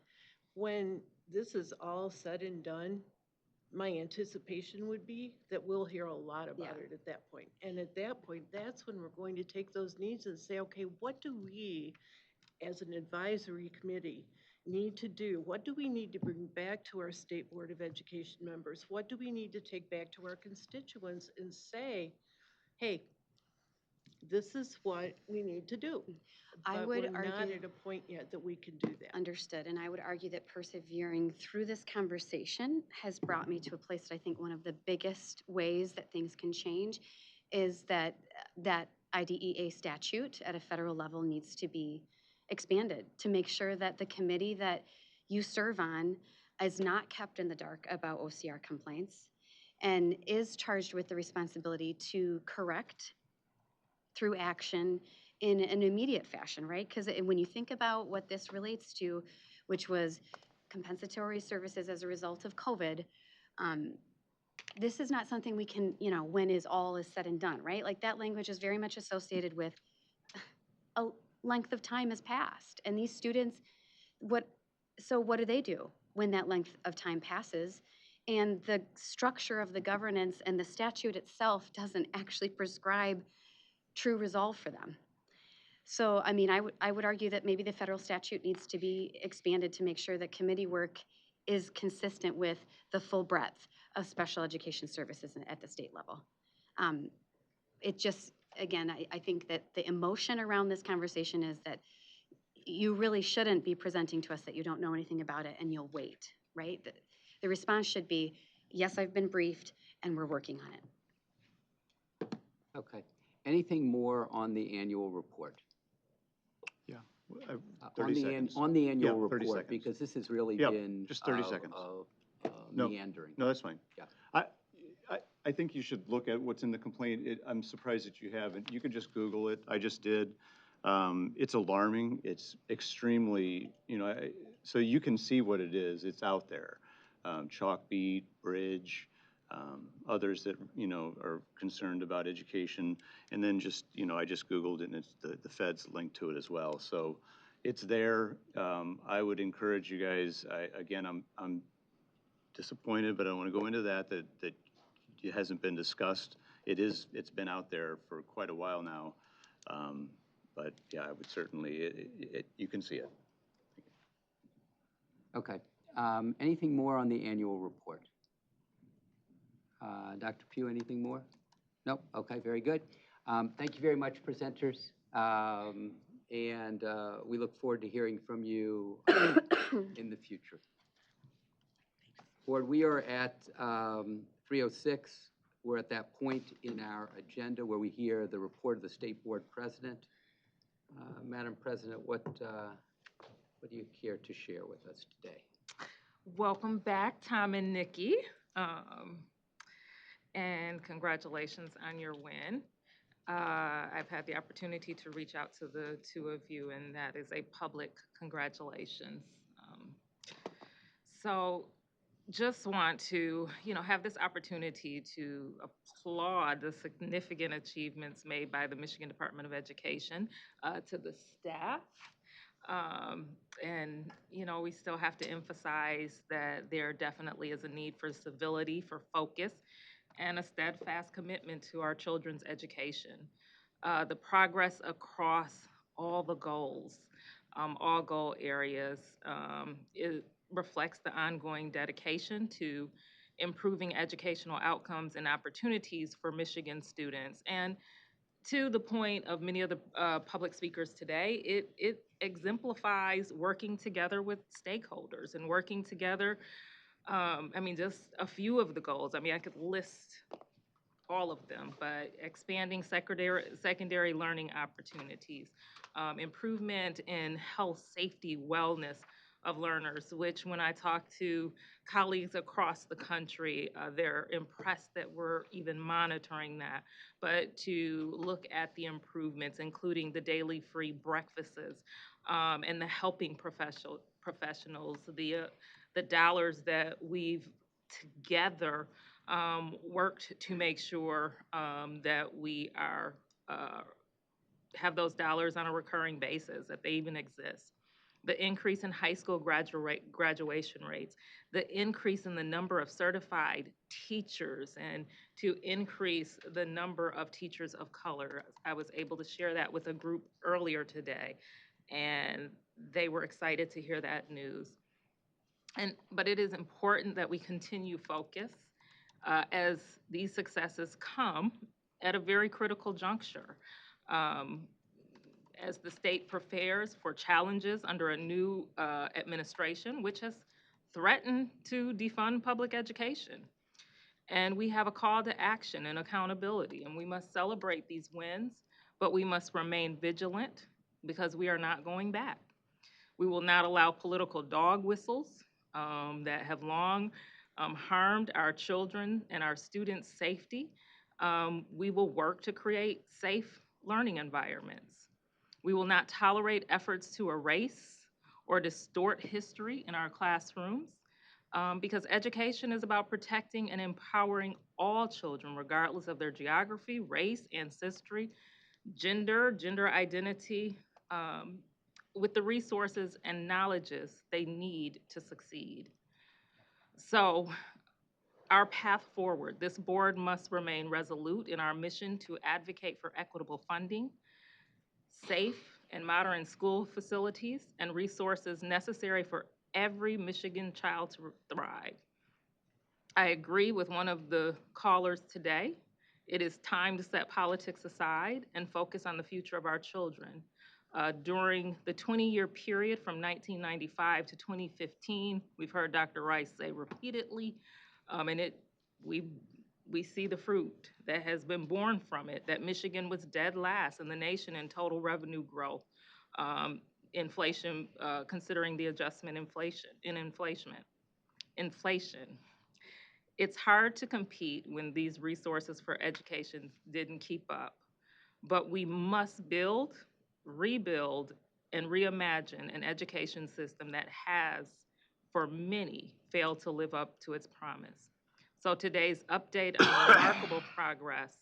When this is all said and done, my anticipation would be that we'll hear a lot about it at that point. And at that point, that's when we're going to take those needs and say, okay, what do we, as an advisory committee, need to do? What do we need to bring back to our State Board of Education members? What do we need to take back to our constituents and say, hey, this is what we need to do? I would we're not argue- at a point yet that we can do that. Understood, and I would argue that persevering through this conversation has brought me to a place that I think one of the biggest ways that things can change is that IDEA statute at a federal level needs to be expanded to make sure that the committee that you serve on is not kept in the dark about OCR complaints and is charged with the responsibility to correct through action in an immediate fashion, right? Because when you think about what this relates to, which was compensatory services as a result of COVID, this is not something we can, when all is said and done, right? Like that language is very much associated with a length of time has passed. And these students, what do they do when that length of time passes? And the structure of the governance and the statute itself doesn't actually prescribe true resolve for them. So, I mean, I would argue that maybe the federal statute needs to be expanded to make sure that committee work is consistent with the full breadth of special education services at the state level. It just, again, I think that the emotion around this conversation is that you really shouldn't be presenting to us that you don't know anything about it and you'll wait, right? The response should be, yes, I've been briefed and we're working on it. Okay. Anything more on the annual report? Yeah, On 30 the seconds. on the annual Yeah, 30 report, seconds. because this has really Yeah, been just 30 seconds. No. meandering. No, that's fine. Yeah. I think you should look at what's in the complaint. I'm surprised that you haven't. You could just Google it. I just did. It's alarming. It's extremely, so you can see what it is. It's out there. Chalkbeat, Bridge, others that, are concerned about education. And then just, I just Googled it and it's the Fed's linked to it as well. So it's there. I would encourage you guys, again, I'm disappointed, but I don't want to go into that it hasn't been discussed it's been out there for quite a while now. But yeah, I would certainly, you can see it. Okay. Anything more on the annual report? Dr. Pugh, anything more? Nope. Okay, very good. Thank you very much, presenters. And we look forward to hearing from you in the future. Board, we are at 3:06. We're at that point in our agenda where we hear the report of the State Board President. Madam President, what do you care to share with us today? Welcome back, Tom and Nikki. And congratulations on your win. I've had the opportunity to reach out to the two of you, and that is a public congratulations. So just want to, have this opportunity to applaud the significant achievements made by the Michigan Department of Education, to the staff. And, we still have to emphasize that there definitely is a need for civility, for focus, and a steadfast commitment to our children's education. The progress across all the goals, all goal areas, it reflects the ongoing dedication to improving educational outcomes and opportunities for Michigan students. And to the point of many of the public speakers today, it exemplifies working together with stakeholders and working together. Just a few of the goals. I could list all of them, but expanding secondary learning opportunities, improvement in health, safety, wellness of learners, which when I talk to colleagues across the country, they're impressed that we're even monitoring that. But to look at the improvements, including the daily free breakfasts, and the helping professionals, the dollars that we've together worked to make sure that we are have those dollars on a recurring basis, that they even exist. The increase in high school graduation rates, the increase in the number of certified teachers, and to increase the number of teachers of color. I was able to share that with a group earlier today, and they were excited to hear that news. But it is important that we continue focus as these successes come at a very critical juncture. As the state prepares for challenges under a new administration, which has threatened to defund public education. And we have a call to action and accountability, and we must celebrate these wins, but we must remain vigilant because we are not going back. We will not allow political dog whistles that have long harmed our children and our students' safety. We will work to create safe learning environments. We will not tolerate efforts to erase or distort history in our classrooms, because education is about protecting and empowering all children, regardless of their geography, race, ancestry, gender identity, with the resources and knowledges they need to succeed. So, our path forward, this board must remain resolute in our mission to advocate for equitable funding, safe and modern school facilities, and resources necessary for every Michigan child to thrive. I agree with one of the callers today. It is time to set politics aside and focus on the future of our children. During the 20-year period from 1995 to 2015, we've heard Dr. Rice say repeatedly, and we see the fruit that has been born from it, that Michigan was dead last in the nation in total revenue growth, inflation, considering the adjustment inflation. It's hard to compete when these resources for education didn't keep up, but we must build, rebuild, and reimagine an education system that has, for many, failed to live up to its promise. So today's update on the remarkable progress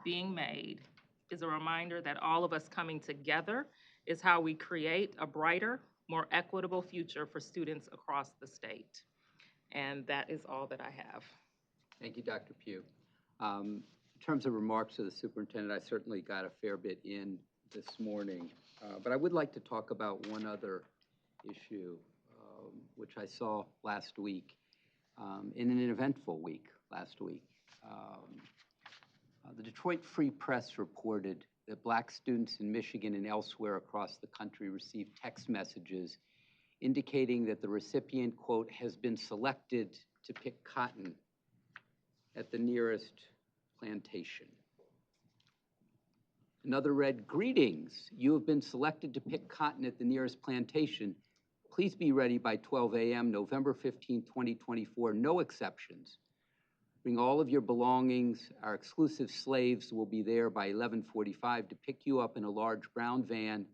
being made is a reminder that all of us coming together is how we create a brighter, more equitable future for students across the state. And that is all that I have. Thank you, Dr. Pugh. terms of remarks to the superintendent, I certainly got a fair bit in this morning. But I would like to talk about one other issue, which I saw last week, in an eventful week last week. The Detroit Free Press reported that Black students in Michigan and elsewhere across the country received text messages indicating that the recipient, quote, has been selected to pick cotton at the nearest plantation. Another read, "Greetings, you have been selected to pick cotton at the nearest plantation. Please be ready by 12 a.m., November 15, 2024, no exceptions. Bring all of your belongings. Our exclusive slaves will be there by 11:45 to pick you up in a large brown van.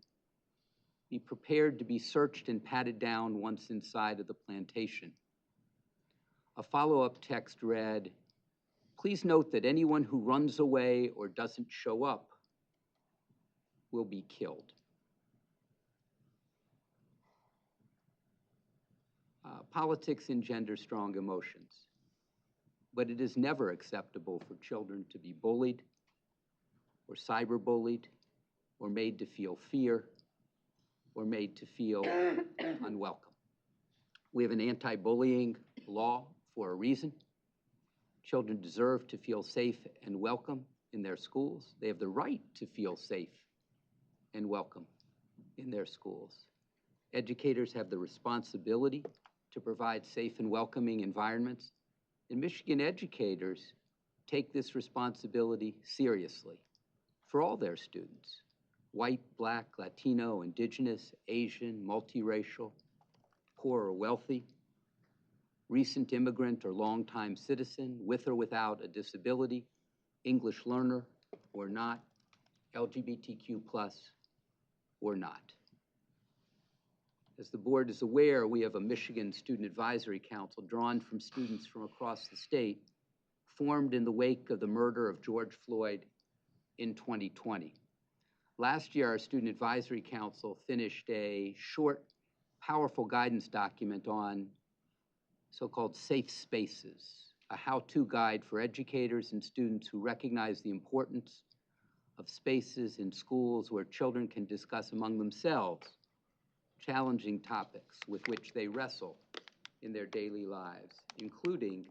Be prepared to be searched and patted down once inside of the plantation." A follow-up text read, "Please note that anyone who runs away or doesn't show up will be killed." Politics engender strong emotions, but it is never acceptable for children to be bullied or cyberbullied or made to feel fear or made to feel unwelcome. We have an anti-bullying law for a reason. Children deserve to feel safe and welcome in their schools. They have the right to feel safe and welcome in their schools. Educators have the responsibility to provide safe and welcoming environments, and Michigan educators take this responsibility seriously for all their students: white, Black, Latino, Indigenous, Asian, multiracial, poor or wealthy, recent immigrant or longtime citizen, with or without a disability, English learner or not, LGBTQ+ or not. As the board is aware, we have a Michigan Student Advisory Council drawn from students from across the state, formed in the wake of the murder of George Floyd in 2020. Last year, our Student Advisory Council finished a short, powerful guidance document on so-called safe spaces, a how-to guide for educators and students who recognize the importance of spaces in schools where children can discuss among themselves challenging topics with which they wrestle in their daily lives, including,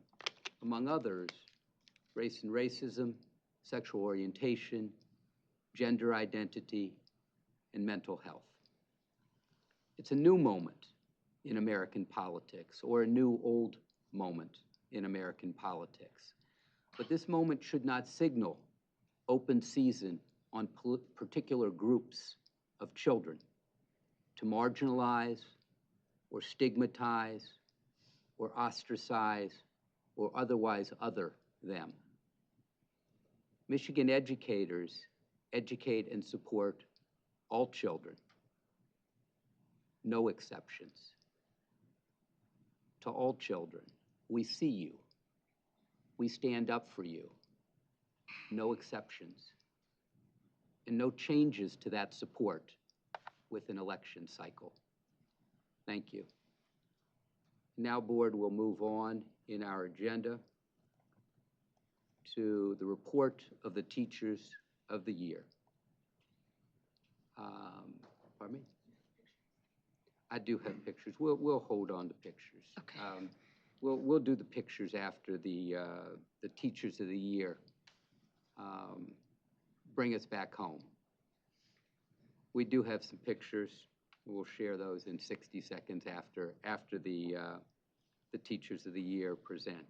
among others, race and racism, sexual orientation, gender identity, and mental health. It's a new moment in American politics, or a new old moment in American politics. But this moment should not signal open season on particular groups of children to marginalize or stigmatize or ostracize or otherwise other them. Michigan educators educate and support all children, no exceptions. To all children, we see you. We stand up for you, no exceptions, and no changes to that support with an election cycle. Thank you. Now, board, will move on in our agenda to the report of the Teachers of the Year. Pardon me? I do have pictures. We'll hold on to pictures. Okay. We'll do the pictures after the Teachers of the Year bring us back home. We do have some pictures. We'll share those in 60 seconds after the Teachers of the Year present.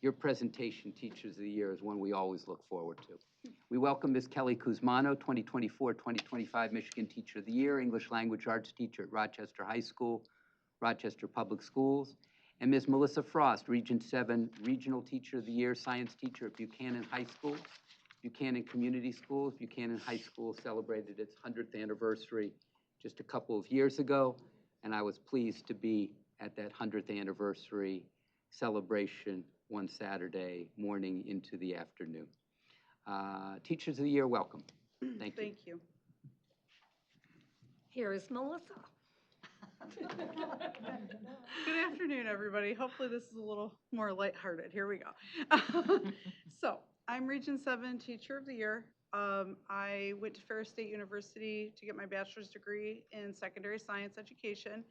Your presentation, Teachers of the Year, is one we always look forward to. We welcome Ms. Kelly Kuzmano, 2024-2025 Michigan Teacher of the Year, English Language Arts teacher at Rochester High School, Rochester Public Schools, and Ms. Melissa Frost, Region 7 Regional Teacher of the Year, Science Teacher at Buchanan High School, Buchanan Community Schools. Buchanan High School celebrated its 100th anniversary just a couple of years ago, and I was pleased to be at that 100th anniversary celebration one Saturday morning into the afternoon. Teachers of the Year, welcome. Thank you. Thank you. Here is Melissa. Good afternoon, everybody. Hopefully this is a little more lighthearted. Here we go. So, I'm Region 7 Teacher of the Year. I went to Ferris State University to get my bachelor's degree in secondary science education.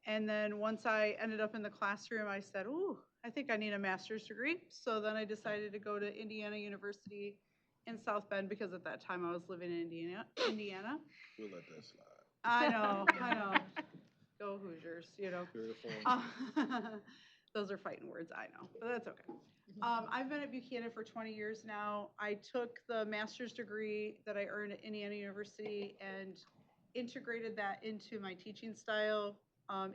And then once I ended up in the classroom, I said, ooh, I think I need a master's degree. So then I decided to go to Indiana University in South Bend because at that time I was living in Indiana. We'll let that slide. I know. Go Hoosiers, you know. Those are fighting words, I know, but that's okay. I've been at Buchanan for 20 years now. I took the master's degree that I earned at Indiana University and integrated that into my teaching style,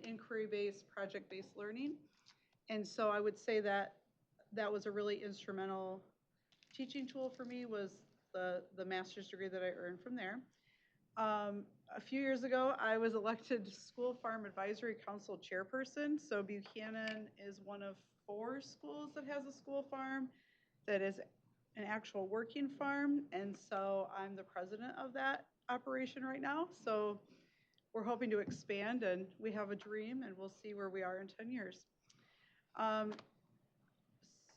inquiry-based, project-based learning. And so I would say that that was a really instrumental teaching tool for me, was the master's degree that I earned from there. A few years ago, I was elected School Farm Advisory Council chairperson. So Buchanan is one of 4 schools that has a school farm that is an actual working farm. And so I'm the president of that operation right now. So we're hoping to expand, and we have a dream, and we'll see where we are in 10 years.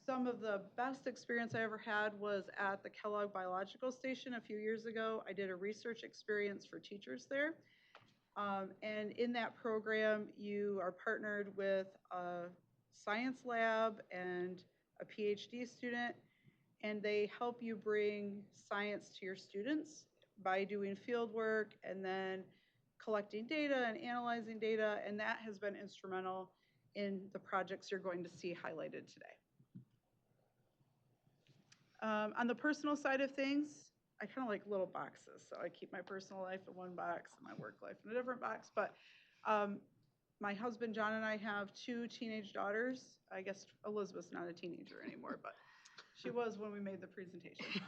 Some of the best experience I ever had was at the Kellogg Biological Station a few years ago. I did a research experience for teachers there. And in that program, you are partnered with a science lab and a PhD student, and they help you bring science to your students by doing field work and then collecting data and analyzing data, and that has been instrumental in the projects you're going to see highlighted today. On the personal side of things, I kind of like little boxes. So I keep my personal life in one box and my work life in a different box. But my husband, John, and I have 2 teenage daughters. I guess Elizabeth's not a teenager anymore, but she was when we made the presentation.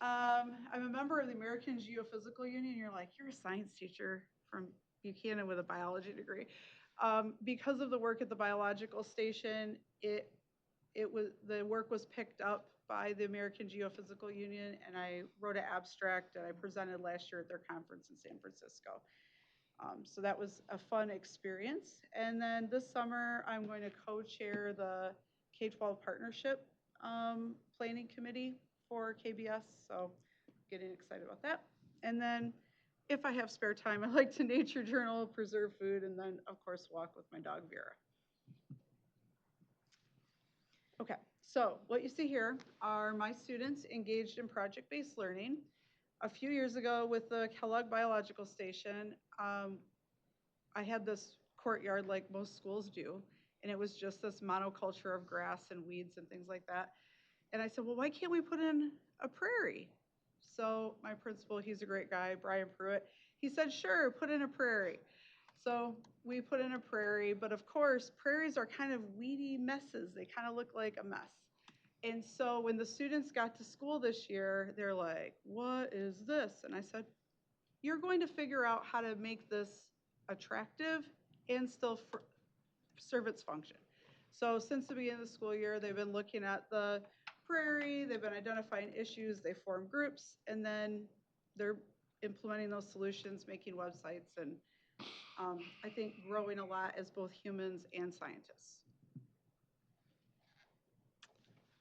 I'm a member of the American Geophysical Union. You're like, you're a science teacher from Buchanan with a biology degree. Because of the work at the biological station, the work was picked up by the American Geophysical Union, and I wrote an abstract that I presented last year at their conference in San Francisco. So that was a fun experience. And then this summer, I'm going to co-chair the K-12 Partnership Planning Committee for KBS, so getting excited about that. And then if I have spare time, I like to nature journal, preserve food, and then, of course, walk with my dog, Vera. Okay, so what you see here are my students engaged in project-based learning. A few years ago with the Kellogg Biological Station, I had this courtyard like most schools do, and it was just this monoculture of grass and weeds and things like that. And I said, well, why can't we put in a prairie? So my principal, he's a great guy, Brian Pruitt, he said, sure, put in a prairie. So we put in a prairie, but of course, prairies are kind of weedy messes. They kind of look like a mess. And so when the students got to school this year, they're like, what is this? And I said, you're going to figure out how to make this attractive and still serve its function. So since the beginning of the school year, they've been looking at the prairie, they've been identifying issues, they form groups, and then they're implementing those solutions, making websites, and I think growing a lot as both humans and scientists.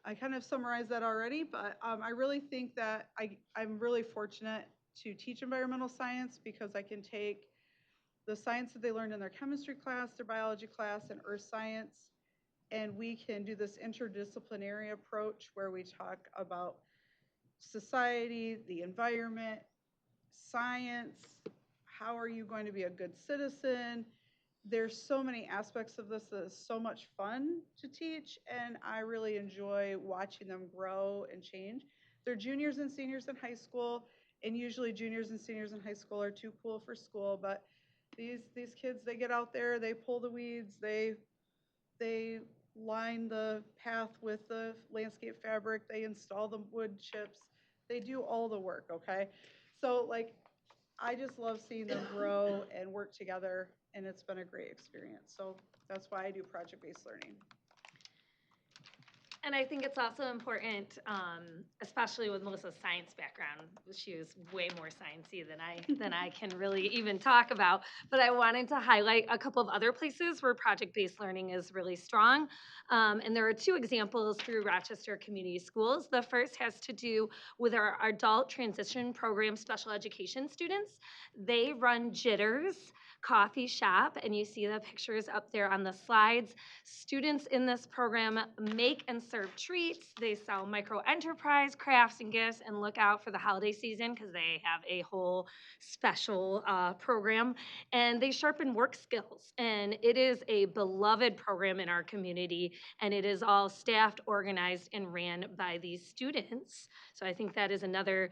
I kind of summarized that already, but I really think that I'm really fortunate to teach environmental science because I can take the science that they learned in their chemistry class, their biology class, and earth science, and we can do this interdisciplinary approach where we talk about society, the environment, science, how are you going to be a good citizen. There's so many aspects of this that is so much fun to teach, and I really enjoy watching them grow and change. They're juniors and seniors in high school, and usually juniors and seniors in high school are too cool for school, but these kids, they get out there, they pull the weeds, they line the path with the landscape fabric, they install the wood chips, they do all the work, okay? So like, I just love seeing them grow and work together, and it's been a great experience. So that's why I do project-based learning. And I think it's also important, especially with Melissa's science background. She is way more sciencey than I can really even talk about. But I wanted to highlight a couple of other places where project-based learning is really strong. And there are two examples through Rochester Community Schools. The first has to do with our adult transition program special education students. They run Jitters Coffee Shop, and you see the pictures up there on the slides. Students in this program make and serve treats. They sell micro enterprise crafts and gifts, and look out for the holiday season because they have a whole special program. And they sharpen work skills. And it is a beloved program in our community, and it is all staffed, organized, and ran by these students. So I think that is another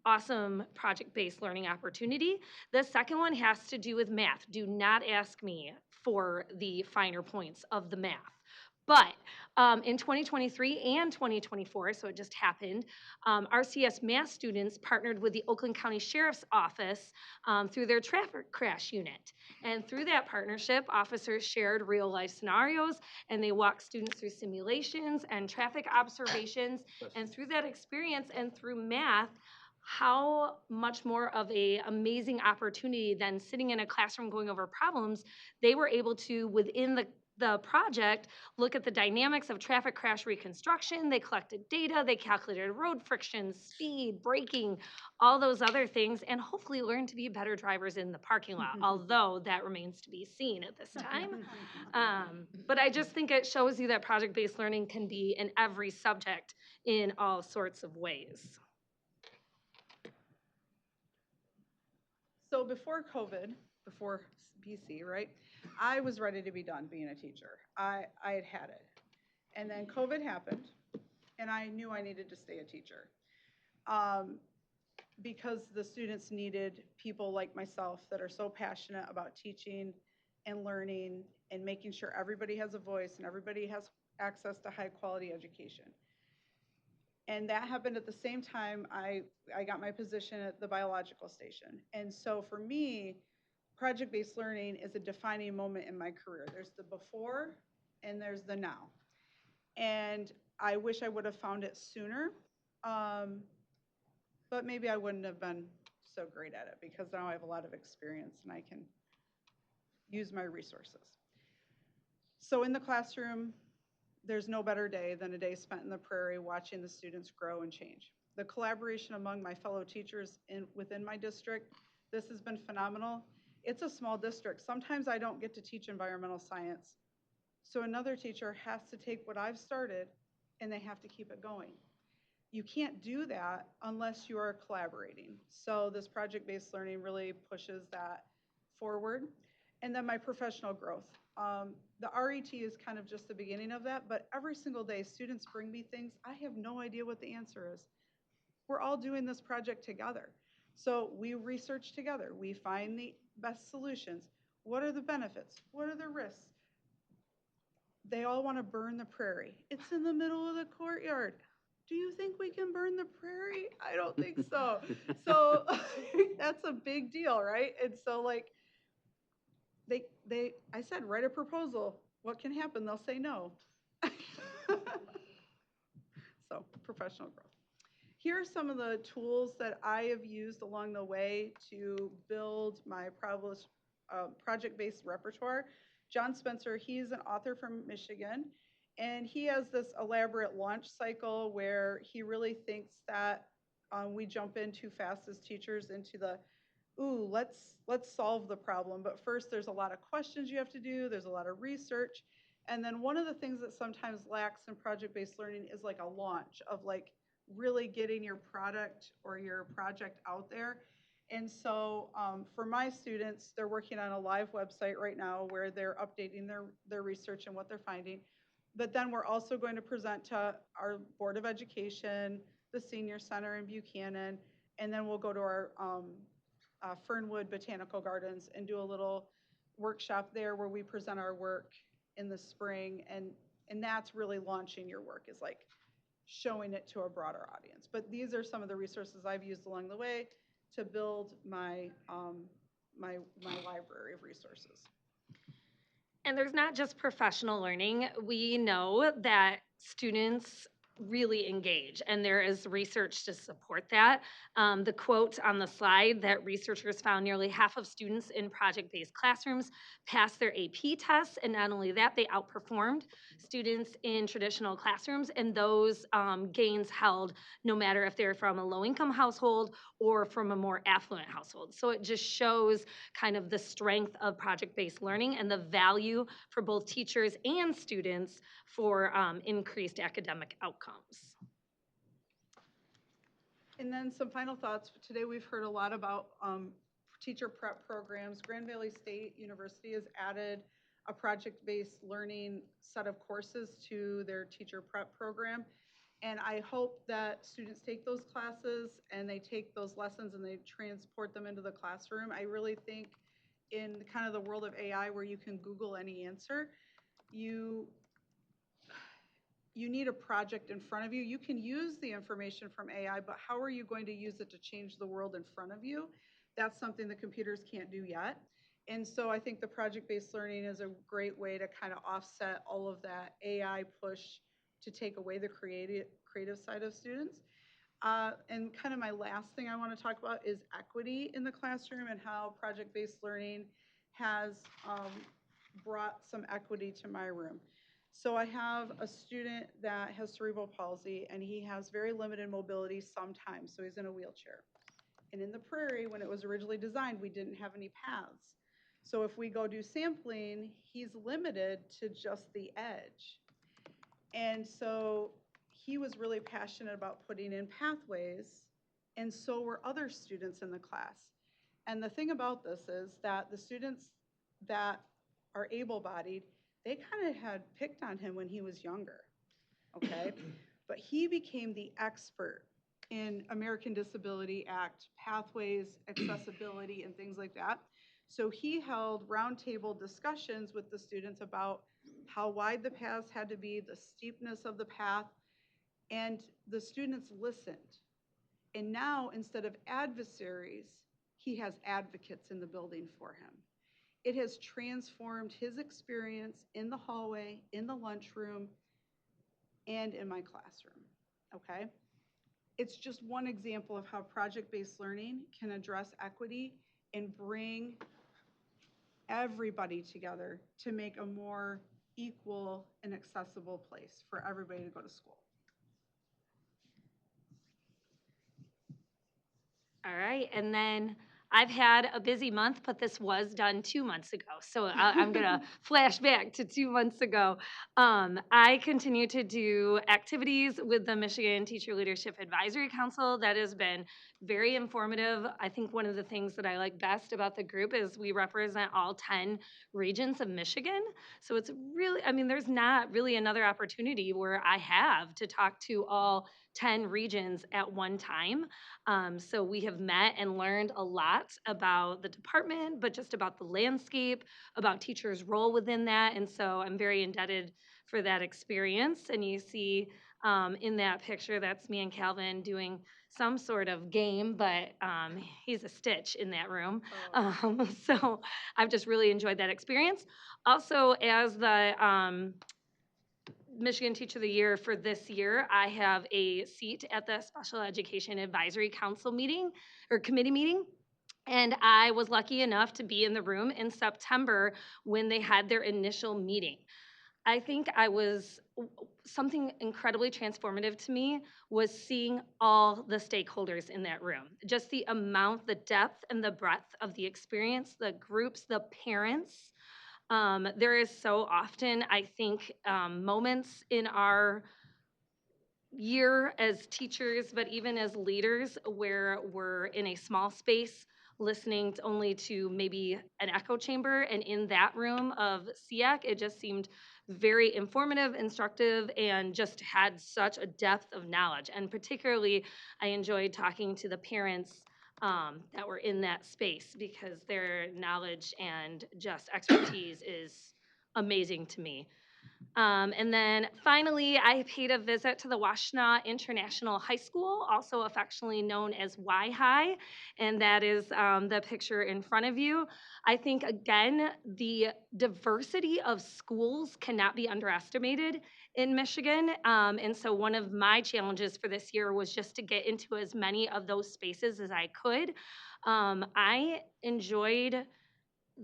awesome project-based learning opportunity. The second one has to do with math. Do not ask me for the finer points of the math. But in 2023 and 2024, so it just happened, RCS math students partnered with the Oakland County Sheriff's Office through their traffic crash unit. And through that partnership, officers shared real life scenarios, and they walked students through simulations and traffic observations. And through that experience and through math, how much more of a amazing opportunity than sitting in a classroom going over problems. They were able to, within the project, look at the dynamics of traffic crash reconstruction. They collected data, they calculated road friction, speed, braking, all those other things, and hopefully learn to be better drivers in the parking lot, although that remains to be seen at this time. But I just think it shows you that project-based learning can be in every subject in all sorts of ways. So before COVID, before BC, right, I was ready to be done being a teacher. I had it. And then COVID happened, and I knew I needed to stay a teacher because the students needed people like myself that are so passionate about teaching and learning and making sure everybody has a voice and everybody has access to high quality education. And that happened at the same time I got my position at the biological station. And so for me, project-based learning is a defining moment in my career. There's the before and there's the now. And I wish I would have found it sooner, but maybe I wouldn't have been so great at it because now I have a lot of experience and I can use my resources. So in the classroom, there's no better day than a day spent in the prairie watching the students grow and change. The collaboration among my fellow teachers within my district, this has been phenomenal. It's a small district. Sometimes I don't get to teach environmental science. So another teacher has to take what I've started and they have to keep it going. You can't do that unless you are collaborating. So this project-based learning really pushes that forward. And then my professional growth. The RET is kind of just the beginning of that, but every single day students bring me things. I have no idea what the answer is. We're all doing this project together. So we research together. We find the best solutions. What are the benefits? What are the risks? They all want to burn the prairie. It's in the middle of the courtyard. Do you think we can burn the prairie? I don't think so. So that's a big deal, right? And so like, I said, write a proposal. What can happen? They'll say no. So professional growth. Here are some of the tools that I have used along the way to build my project-based repertoire. John Spencer, he's an author from Michigan, and he has this elaborate launch cycle where he really thinks that we jump in too fast as teachers into the ooh, let's solve the problem. But first, there's a lot of questions you have to do. There's a lot of research. And then one of the things that sometimes lacks in project-based learning is like a launch of like really getting your product or your project out there. And so for my students, they're working on a live website right now where they're updating their research and what they're finding. But then we're also going to present to our Board of Education, the Senior Center in Buchanan, and then we'll go to our Fernwood Botanical Gardens and do a little workshop there where we present our work in the spring, and that's really launching your work, is like showing it to a broader audience. But these are some of the resources I've used along the way to build my my library of resources. And there's not just professional learning. We know that students really engage, and there is research to support that. The quote on the slide that researchers found nearly half of students in project-based classrooms passed their AP tests, and not only that, they outperformed students in traditional classrooms, and those gains held no matter if they're from a low-income household or from a more affluent household. So it just shows kind of the strength of project-based learning and the value for both teachers and students for increased academic outcomes. And then some final thoughts. Today we've heard a lot about teacher prep programs. Grand Valley State University has added a project-based learning set of courses to their teacher prep program. And I hope that students take those classes and they take those lessons and they transport them into the classroom. I really think in kind of the world of AI where you can Google any answer, you need a project in front of you. You can use the information from AI, but how are you going to use it to change the world in front of you? That's something the computers can't do yet. And so I think the project-based learning is a great way to kind of offset all of that AI push to take away the creative side of students. And kind of my last thing I want to talk about is equity in the classroom and how project-based learning has brought some equity to my room. So I have a student that has cerebral palsy and he has very limited mobility sometimes, so he's in a wheelchair. And in the Prairie, when it was originally designed, we didn't have any paths. So if we go do sampling, he's limited to just the edge. And so he was really passionate about putting in pathways, and so were other students in the class. And the thing about this is that the students that are able-bodied, they kind of had picked on him when he was younger, okay? But he became the expert in American Disability Act, pathways, accessibility, and things like that. So he held roundtable discussions with the students about how wide the paths had to be, the steepness of the path, and the students listened. And now, instead of adversaries, he has advocates in the building for him. It has transformed his experience in the hallway, in the lunchroom, and in my classroom, okay? It's just one example of how project-based learning can address equity and bring everybody together to make a more equal and accessible place for everybody to go to school. All right, and then I've had a busy month, but this was done 2 months ago. So I'm going to flash back to 2 months ago. I continue to do activities with the Michigan Teacher Leadership Advisory Council. That has been very informative. I think one of the things that I like best about the group is we represent all 10 regions of Michigan. So it's really, I mean, there's not really another opportunity where I have to talk to all 10 regions at one time. So we have met and learned a lot about the department, but just about the landscape, about teachers' role within that. And so I'm very indebted for that experience. And you see in that picture, that's me and Calvin doing some sort of game, but he's a stitch in that room. So I've just really enjoyed that experience. Also, as the Michigan Teacher of the Year for this year, I have a seat at the Special Education Advisory Council meeting or committee meeting. And I was lucky enough to be in the room in September when they had their initial meeting. I think something incredibly transformative to me was seeing all the stakeholders in that room. Just the amount, the depth and the breadth of the experience, the groups, the parents. There is so often, I think, moments in our year as teachers, but even as leaders, where we're in a small space listening only to maybe an echo chamber. And in that room of SEAC, it just seemed very informative, instructive, and just had such a depth of knowledge. And particularly, I enjoyed talking to the parents that were in that space because their knowledge and just expertise is amazing to me. And then finally, I paid a visit to the Washtenaw International High School, also affectionately known as Y High, and that is the picture in front of you. I think, again, the diversity of schools cannot be underestimated in Michigan. And so one of my challenges for this year was just to get into as many of those spaces as I could. I enjoyed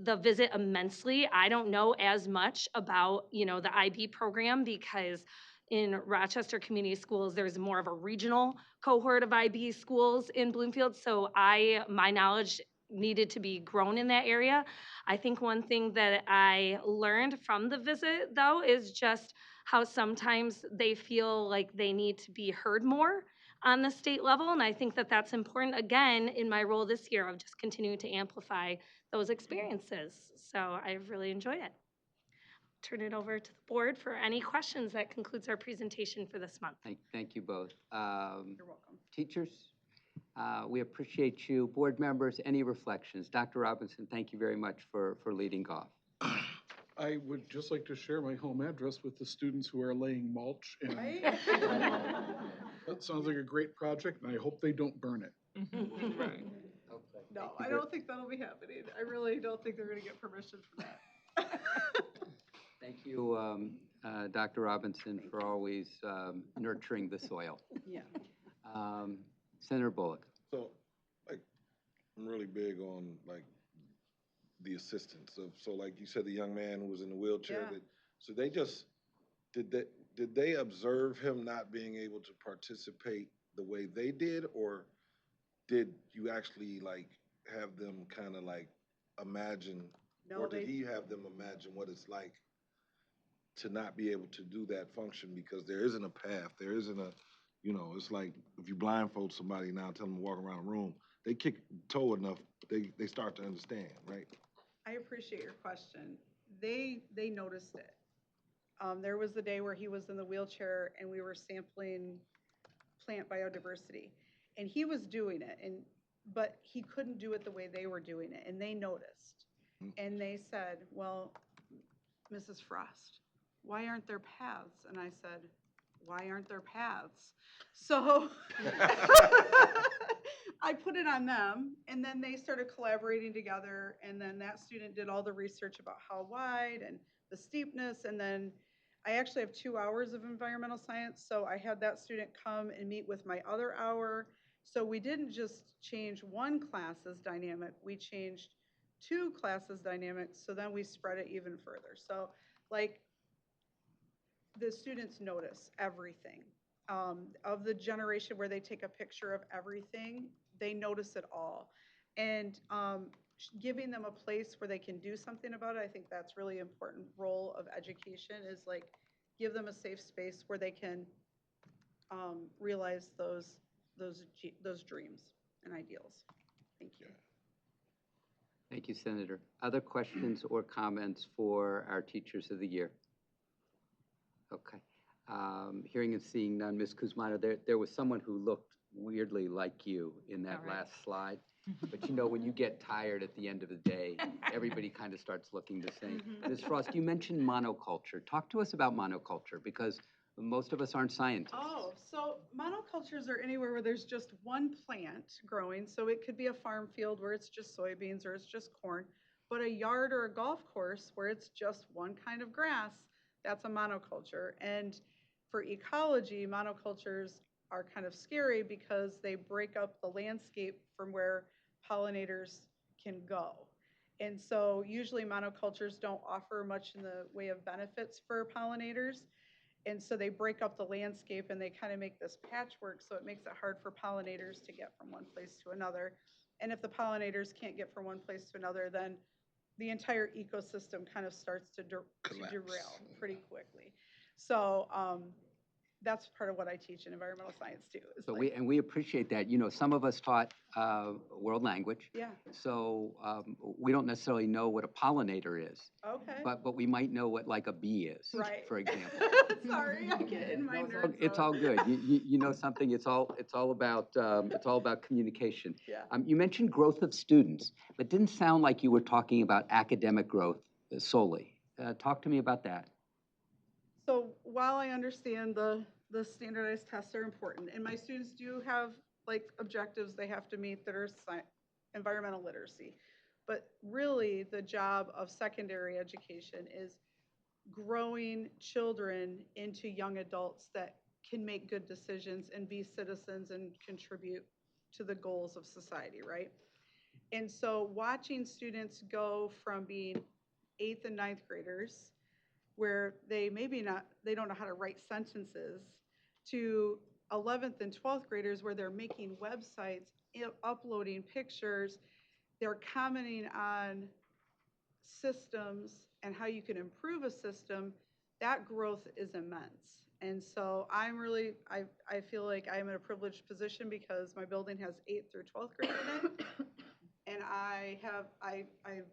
the visit immensely. I don't know as much about, the IB program because in Rochester Community Schools, there's more of a regional cohort of IB schools in Bloomfield. So my knowledge needed to be grown in that area. I think one thing that I learned from the visit, though, is just how sometimes they feel like they need to be heard more on the state level. And I think that that's important, again, in my role this year of just continuing to amplify those experiences. So I've really enjoyed it. Turn it over to the board for any questions. That concludes our presentation for this month. Thank you both. You're welcome. Teachers, we appreciate you. Board members, any reflections? Dr. Robinson, thank you very much for leading off. I would just like to share my home address with the students who are laying mulch. And that sounds like a great project, and I hope they don't burn it. Right. No, I don't think that'll be happening. I really don't think they're going to get permission for that. Thank you, Dr. Robinson, for always nurturing the soil. Yeah. Senator Bullock. So, like, I'm really big on, like, the assistance of, so like you said, the young man who was in the wheelchair, Yeah. so they just, did they observe him not being able to participate the way they did, or did you actually like have them kind of like imagine, No, or did he have them imagine what it's like to not be able to do that function because there isn't a path, there isn't a, it's like if you blindfold somebody now, tell them to walk around a room, they kick toe enough, they start to understand, right? I appreciate your question. They noticed it. There was the day where he was in the wheelchair and we were sampling plant biodiversity, and he was doing it, but he couldn't do it the way they were doing it, and they noticed. And they said, well, Mrs. Frost, why aren't there paths? And I said, why aren't there paths? So I put it on them, and then they started collaborating together, and then that student did all the research about how wide and the steepness, and then I actually have 2 hours of environmental science, so I had that student come and meet with my other hour. So we didn't just change one class's dynamic, we changed 2 classes' dynamics, so then we spread it even further. So like the students notice everything. Of the generation where they take a picture of everything, they notice it all. And giving them a place where they can do something about it, I think that's really important role of education, is like give them a safe space where they can realize those dreams and ideals. Thank you. Thank you, Senator. Other questions or comments for our Teachers of the Year? Okay. Hearing and seeing none, Ms. Kuzmano, there was someone who looked weirdly like you in that last slide. But when you get tired at the end of the day, everybody kind of starts looking the same. Ms. Frost, you mentioned monoculture. Talk to us about monoculture, because most of us aren't scientists. Oh, so monocultures are anywhere where there's just one plant growing. So it could be a farm field where it's just soybeans or it's just corn, but a yard or a golf course where it's just one kind of grass, that's a monoculture. And for ecology, monocultures are kind of scary because they break up the landscape from where pollinators can go. And so usually monocultures don't offer much in the way of benefits for pollinators. And so they break up the landscape and they kind of make this patchwork, so it makes it hard for pollinators to get from one place to another. And if the pollinators can't get from one place to another, then the entire ecosystem kind of starts to derail pretty quickly. So that's part of what I teach in environmental science too. So we appreciate that. Some of us taught world language. Yeah. So we don't necessarily know what a pollinator is. Okay. But we might know what like a bee is, right. For example. Sorry, I get in my nerves. It's all good. You know something. It's all about communication. Yeah. You mentioned growth of students, but it didn't sound like you were talking about academic growth solely. Talk to me about that. So while I understand the standardized tests are important, and my students do have like objectives they have to meet that are environmental literacy, but really the job of secondary education is growing children into young adults that can make good decisions and be citizens and contribute to the goals of society, right? And so watching students go from being 8th and 9th graders, where they they don't know how to write sentences, to 11th and 12th graders where they're making websites, uploading pictures, they're commenting on systems and how you can improve a system, that growth is immense. And so I feel like I'm in a privileged position because my building has 8th through 12th grade in it. And I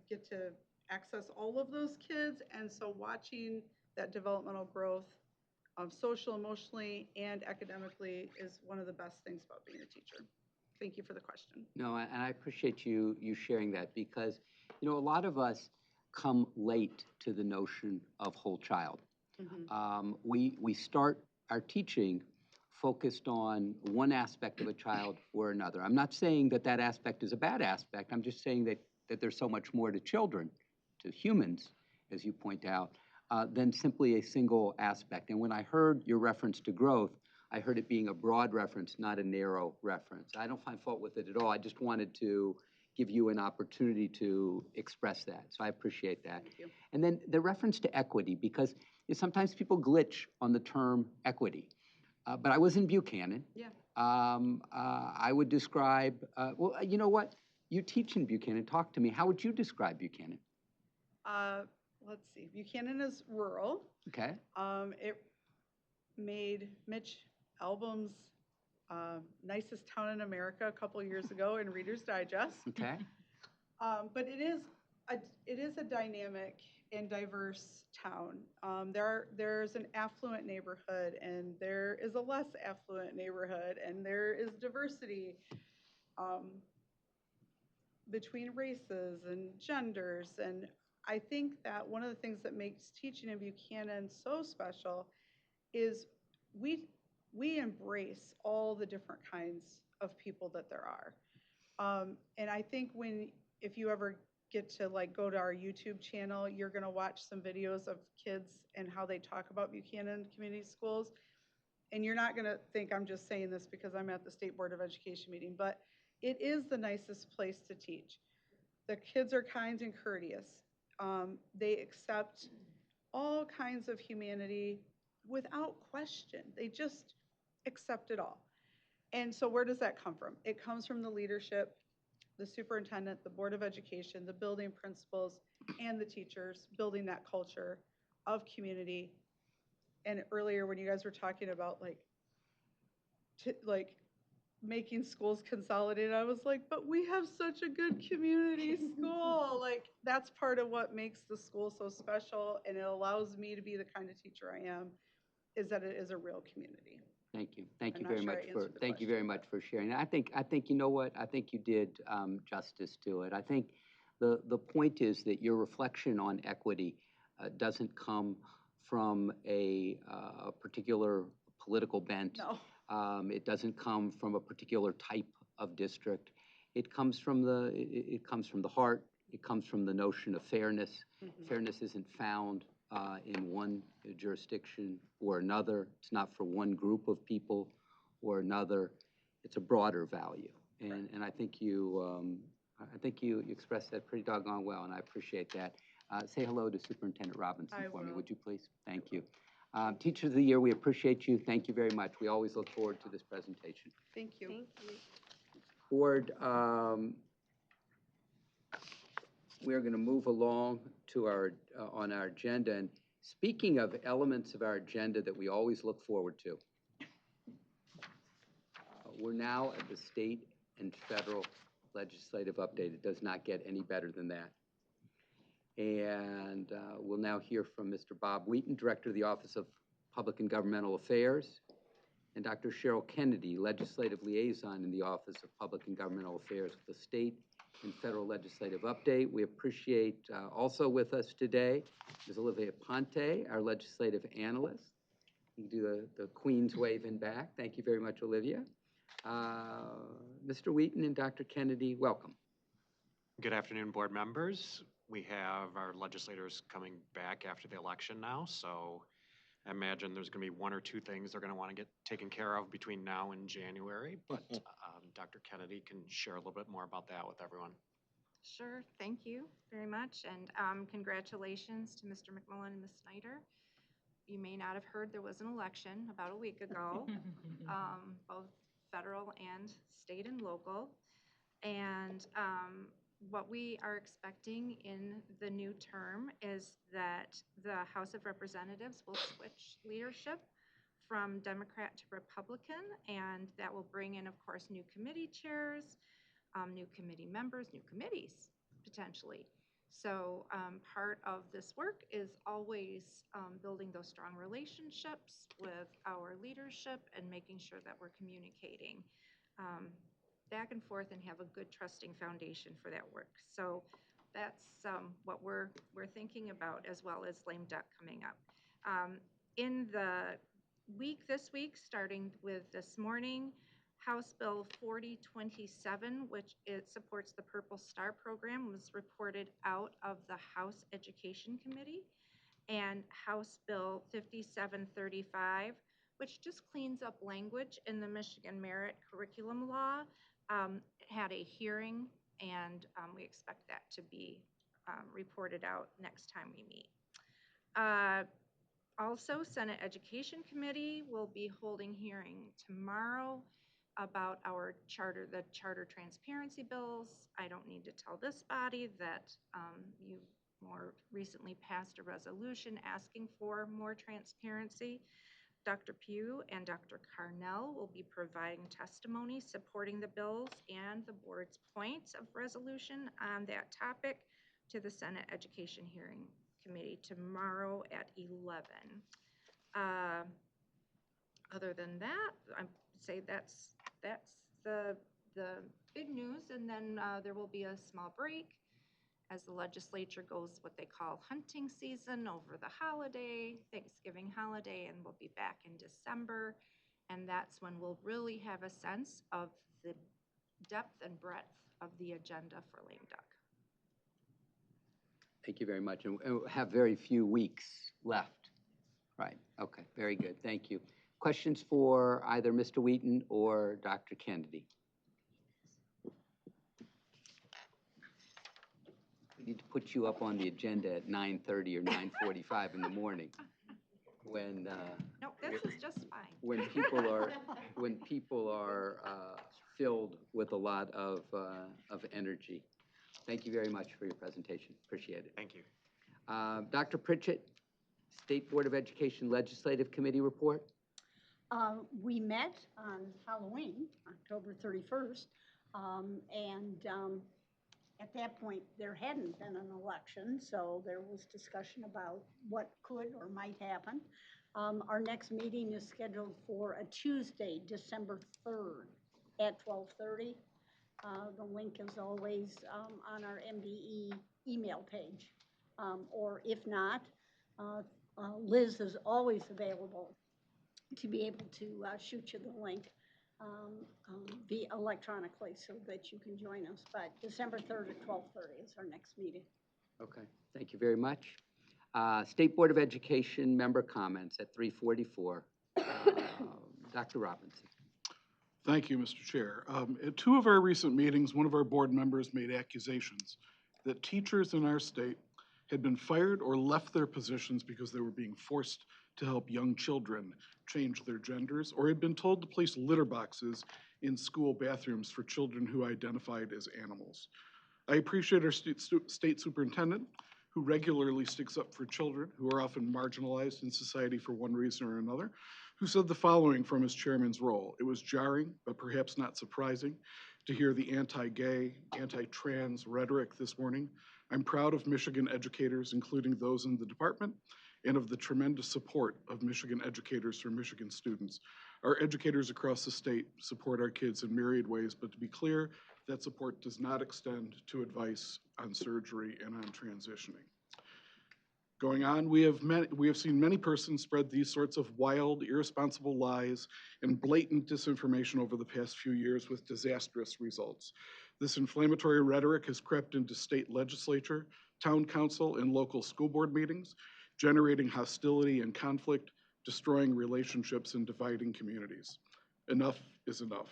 get to access all of those kids. And so watching that developmental growth, social, emotionally, and academically is one of the best things about being a teacher. Thank you for the question. No, and I appreciate you sharing that because, you know, a lot of us come late to the notion of whole child. We start our teaching focused on one aspect of a child or another. I'm not saying that that aspect is a bad aspect. I'm just saying that there's so much more to children, to humans, as you point out, than simply a single aspect. And when I heard your reference to growth, I heard it being a broad reference, not a narrow reference. I don't find fault with it at all. I just wanted to give you an opportunity to express that. So I appreciate that. Thank you. And then the reference to equity, because sometimes people glitch on the term equity. But I was in Buchanan. Yeah. I would describe, well, you know what? You teach in Buchanan. Talk to me. How would you describe Buchanan? Let's see. Buchanan is rural. Okay. It made Mitch Albom's nicest town in America a couple years ago in Reader's Digest. Okay. But it is a dynamic and diverse town. There's an affluent neighborhood, and there is a less affluent neighborhood, and there is diversity between races and genders. And I think that one of the things that makes teaching in Buchanan so special is we embrace all the different kinds of people that there are. And I think if you ever get to like go to our YouTube channel, you're going to watch some videos of kids and how they talk about Buchanan Community Schools. And you're not going to think I'm just saying this because I'm at the State Board of Education meeting, but it is the nicest place to teach. The kids are kind and courteous. They accept all kinds of humanity without question. They just accept it all. And so where does that come from? It comes from the leadership, the superintendent, the Board of Education, the building principals, and the teachers building that culture of community. And earlier when you guys were talking about like making schools consolidated, I was like, but we have such a good community school. Like that's part of what makes the school so special, and it allows me to be the kind of teacher I am, is that it is a real community. Thank you. Thank you I'm not very sure I much answered the thank you very much for sharing. I think you know what? I think you did justice to it. I think the point is that your reflection on equity doesn't come from a particular political bent. No. It doesn't come from a particular type of district. It comes from the heart. It comes from the notion of fairness. Mm-hmm. Fairness isn't found in one jurisdiction or another. It's not for one group of people or another. It's a broader value, and I think you expressed that pretty doggone well, and I appreciate that. Say hello to Superintendent Robinson for me, would you please? Thank you. Teachers of the Year, we appreciate you. Thank you very much. We always look forward to this presentation. Thank you. Thank you. Board, we're going to move along to on our agenda. And speaking of elements of our agenda that we always look forward to, we're now at the state and federal legislative update. It does not get any better than that. And we'll now hear from Mr. Bob Wheaton, Director of the Office of Public and Governmental Affairs, and Dr. Cheryl Kennedy, Legislative Liaison in the Office of Public and Governmental Affairs with the state and federal legislative update. We appreciate also with us today is Olivia Ponte, our legislative analyst. You can do the Queen's wave in back. Thank you very much, Olivia. Mr. Wheaton and Dr. Kennedy, welcome. Good afternoon, board members. We have our legislators coming back after the election now, so I imagine there's going to be one or two things they're going to want to get taken care of between now and January, but Dr. Kennedy can share a little bit more about that with everyone. Sure, thank you very much, and congratulations to Mr. McMullen and Ms. Snyder. You may not have heard there was an election about a week ago, both federal and state and local, and what we are expecting in the new term is that the House of Representatives will switch leadership from Democrat to Republican, and that will bring in, of course, new committee chairs, new committee members, new committees, potentially. So part of this work is always building those strong relationships with our leadership and making sure that we're communicating back and forth and have a good trusting foundation for that work. So that's what we're thinking about, as well as lame duck coming up. In the this week, starting with this morning, House Bill 4027, which it supports the Purple Star program, was reported out of the House Education Committee, and House Bill 5735, which just cleans up language in the Michigan Merit Curriculum Law, had a hearing, and we expect that to be reported out next time we meet. Also, Senate Education Committee will be holding hearing tomorrow about the charter transparency bills. I don't need to tell this body that you more recently passed a resolution asking for more transparency. Dr. Pugh and Dr. Carnell will be providing testimony supporting the bills and the board's points of resolution on that topic to the Senate Education Hearing Committee tomorrow at 11. Other than that, I'd say that's the big news, and then there will be a small break as the legislature goes what they call hunting season over the holiday, Thanksgiving holiday, and we'll be back in December. And that's when we'll really have a sense of the depth and breadth of the agenda for lame duck. Thank you very much. And we'll have very few weeks left. Right. Okay. Very good. Thank you. Questions for either Mr. Wheaton or Dr. Kennedy? We need to put you up on the agenda at 9:30 or 9:45 in the morning, when no, this is just fine. When people are filled with a lot of energy. Thank you very much for your presentation. Appreciate it. Thank you. Dr. Pritchett, State Board of Education Legislative Committee report. We met on Halloween, October 31st, and at that point, there hadn't been an election, so there was discussion about what could or might happen. Our next meeting is scheduled for a Tuesday, December 3rd at 12:30. The link is always on our MDE email page, or if not, Liz is always available to be able to shoot you the link via electronically so that you can join us. But December 3rd at 12:30 is our next meeting. Okay, thank you very much. State Board of Education member comments at 3:44. Dr. Robinson. Thank you, Mr. Chair. At two of our recent meetings, one of our board members made accusations that teachers in our state had been fired or left their positions because they were being forced to help young children change their genders, or had been told to place litter boxes in school bathrooms for children who identified as animals. I appreciate our state superintendent, who regularly sticks up for children who are often marginalized in society for one reason or another, who said the following from his chairman's role. It was jarring, but perhaps not surprising, to hear the anti-gay, anti-trans rhetoric this morning. I'm proud of Michigan educators, including those in the department, and of the tremendous support of Michigan educators for Michigan students. Our educators across the state support our kids in myriad ways, but to be clear, That support does not extend to advice on surgery and on transitioning. Going on, we have seen many persons spread these sorts of wild, irresponsible lies and blatant disinformation over the past few years with disastrous results. This inflammatory rhetoric has crept into state legislature, town council, and local school board meetings, generating hostility and conflict, destroying relationships and dividing communities. Enough is enough.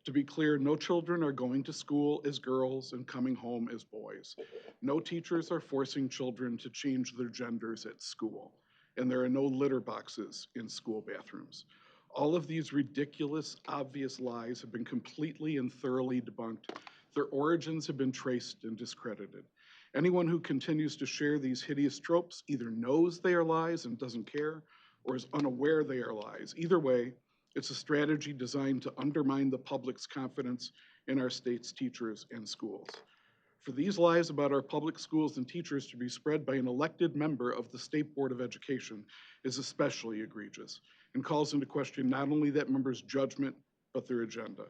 To be clear, no children are going to school as girls and coming home as boys. No teachers are forcing children to change their genders at school, and there are no litter boxes in school bathrooms. All of these ridiculous, obvious lies have been completely and thoroughly debunked. Their origins have been traced and discredited. Anyone who continues to share these hideous tropes either knows they are lies and doesn't care, or is unaware they are lies. Either way, it's a strategy designed to undermine the public's confidence in our state's teachers and schools. For these lies about our public schools and teachers to be spread by an elected member of the State Board of Education is especially egregious and calls into question not only that member's judgment, but their agenda.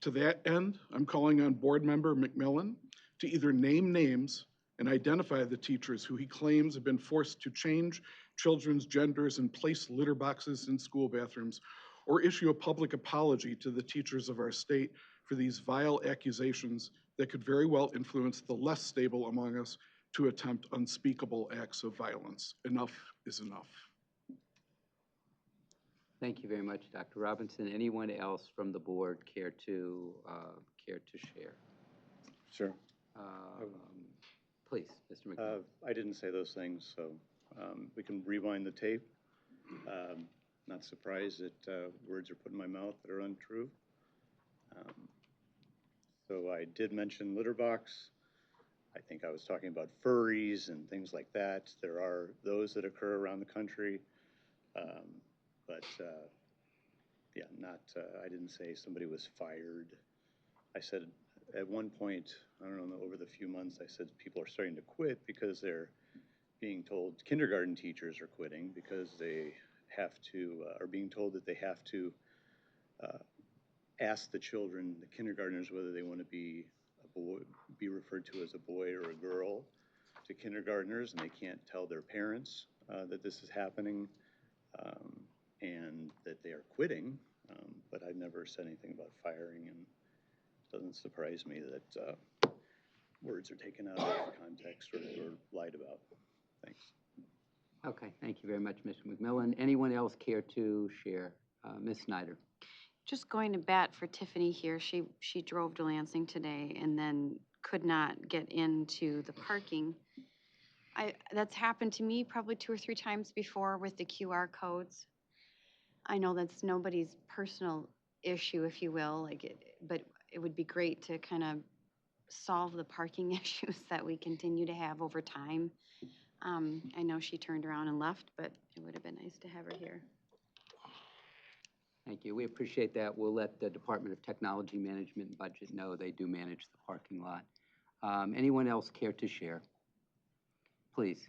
To that end, I'm calling on Board Member McMillan to either name names and identify the teachers who he claims have been forced to change children's genders and place litter boxes in school bathrooms, or issue a public apology to the teachers of our state for these vile accusations that could very well influence the less stable among us to attempt unspeakable acts of violence. Enough is enough. Thank you very much, Dr. Robinson. Anyone else from the board care to share? Sure. Please, Mr. McMillan. I didn't say those things, so we can rewind the tape. Not surprised that words are put in my mouth that are untrue. So I did mention litter box. I think I was talking about furries and things like that. There are those that occur around the country, but yeah, I didn't say somebody was fired. I said at one point, I don't know, over the few months, I said people are starting to quit because they're being told, kindergarten teachers are quitting because they have to, are being told that they have to ask the children, the kindergartners, whether they want to be a boy, be referred to as a boy or a girl to kindergartners, and they can't tell their parents that this is happening and that they are quitting. But I've never said anything about firing, and it doesn't surprise me that words are taken out of context or lied about. Thanks. Okay, thank you very much, Mr. McMillan. Anyone else care to share? Ms. Snyder. Just going to bat for Tiffany here. She drove to Lansing today and then could not get into the parking. That's happened to me probably 2 or 3 times before with the QR codes. I know that's nobody's personal issue, if you will, but it would be great to kind of solve the parking issues that we continue to have over time. I know she turned around and left, but it would have been nice to have her here. Thank you. We appreciate that. We'll let the Department of Technology Management and Budget know they do manage the parking lot. Anyone else care to share? Please.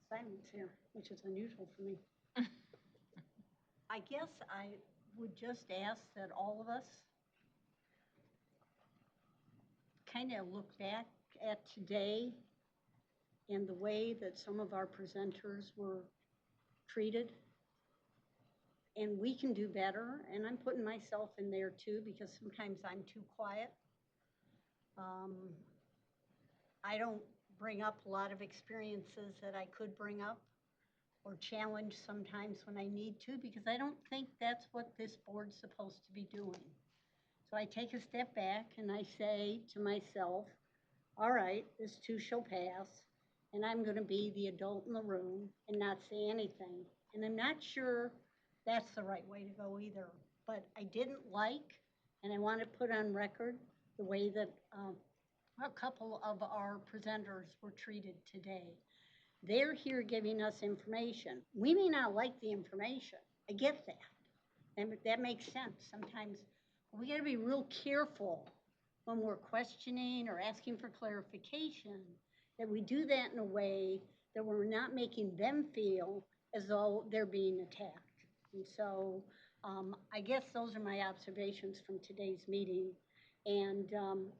Silence here, which is unusual for me. I guess I would just ask that all of us kind of look back at today and the way that some of our presenters were treated. And we can do better, and I'm putting myself in there too, because sometimes I'm too quiet. I don't bring up a lot of experiences that I could bring up or challenge sometimes when I need to, because I don't think that's what this board's supposed to be doing. So I take a step back and I say to myself, all right, this too shall pass, and I'm going to be the adult in the room and not say anything. And I'm not sure that's the right way to go either. But I didn't like, and I want to put on record, the way that a couple of our presenters were treated today. They're here giving us information. We may not like the information. I get that. And that makes sense. Sometimes we got to be real careful when we're questioning or asking for clarification, that we do that in a way that we're not making them feel as though they're being attacked. And so I guess those are my observations from today's meeting. And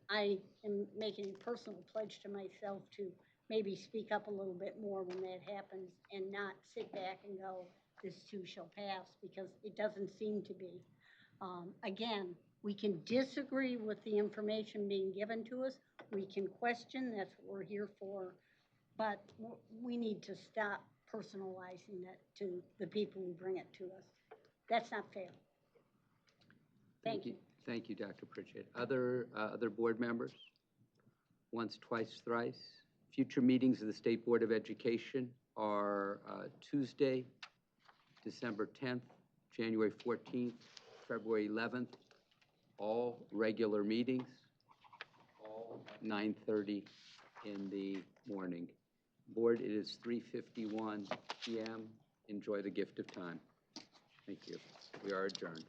I am making a personal pledge to myself to maybe speak up a little bit more when that happens and not sit back and go, this too shall pass, because it doesn't seem to be. Again, we can disagree with the information being given to us. We can question, that's what we're here for. But we need to stop personalizing it to the people who bring it to us. That's not fair. Thank you. Thank you, Dr. Pritchett. Other board members? Once, twice, thrice. Future meetings of the State Board of Education are Tuesday, December 10th, January 14th, February 11th, all regular meetings, all at 9:30 in the morning. Board, it is 3:51 p.m. Enjoy the gift of time. Thank you. We are adjourned.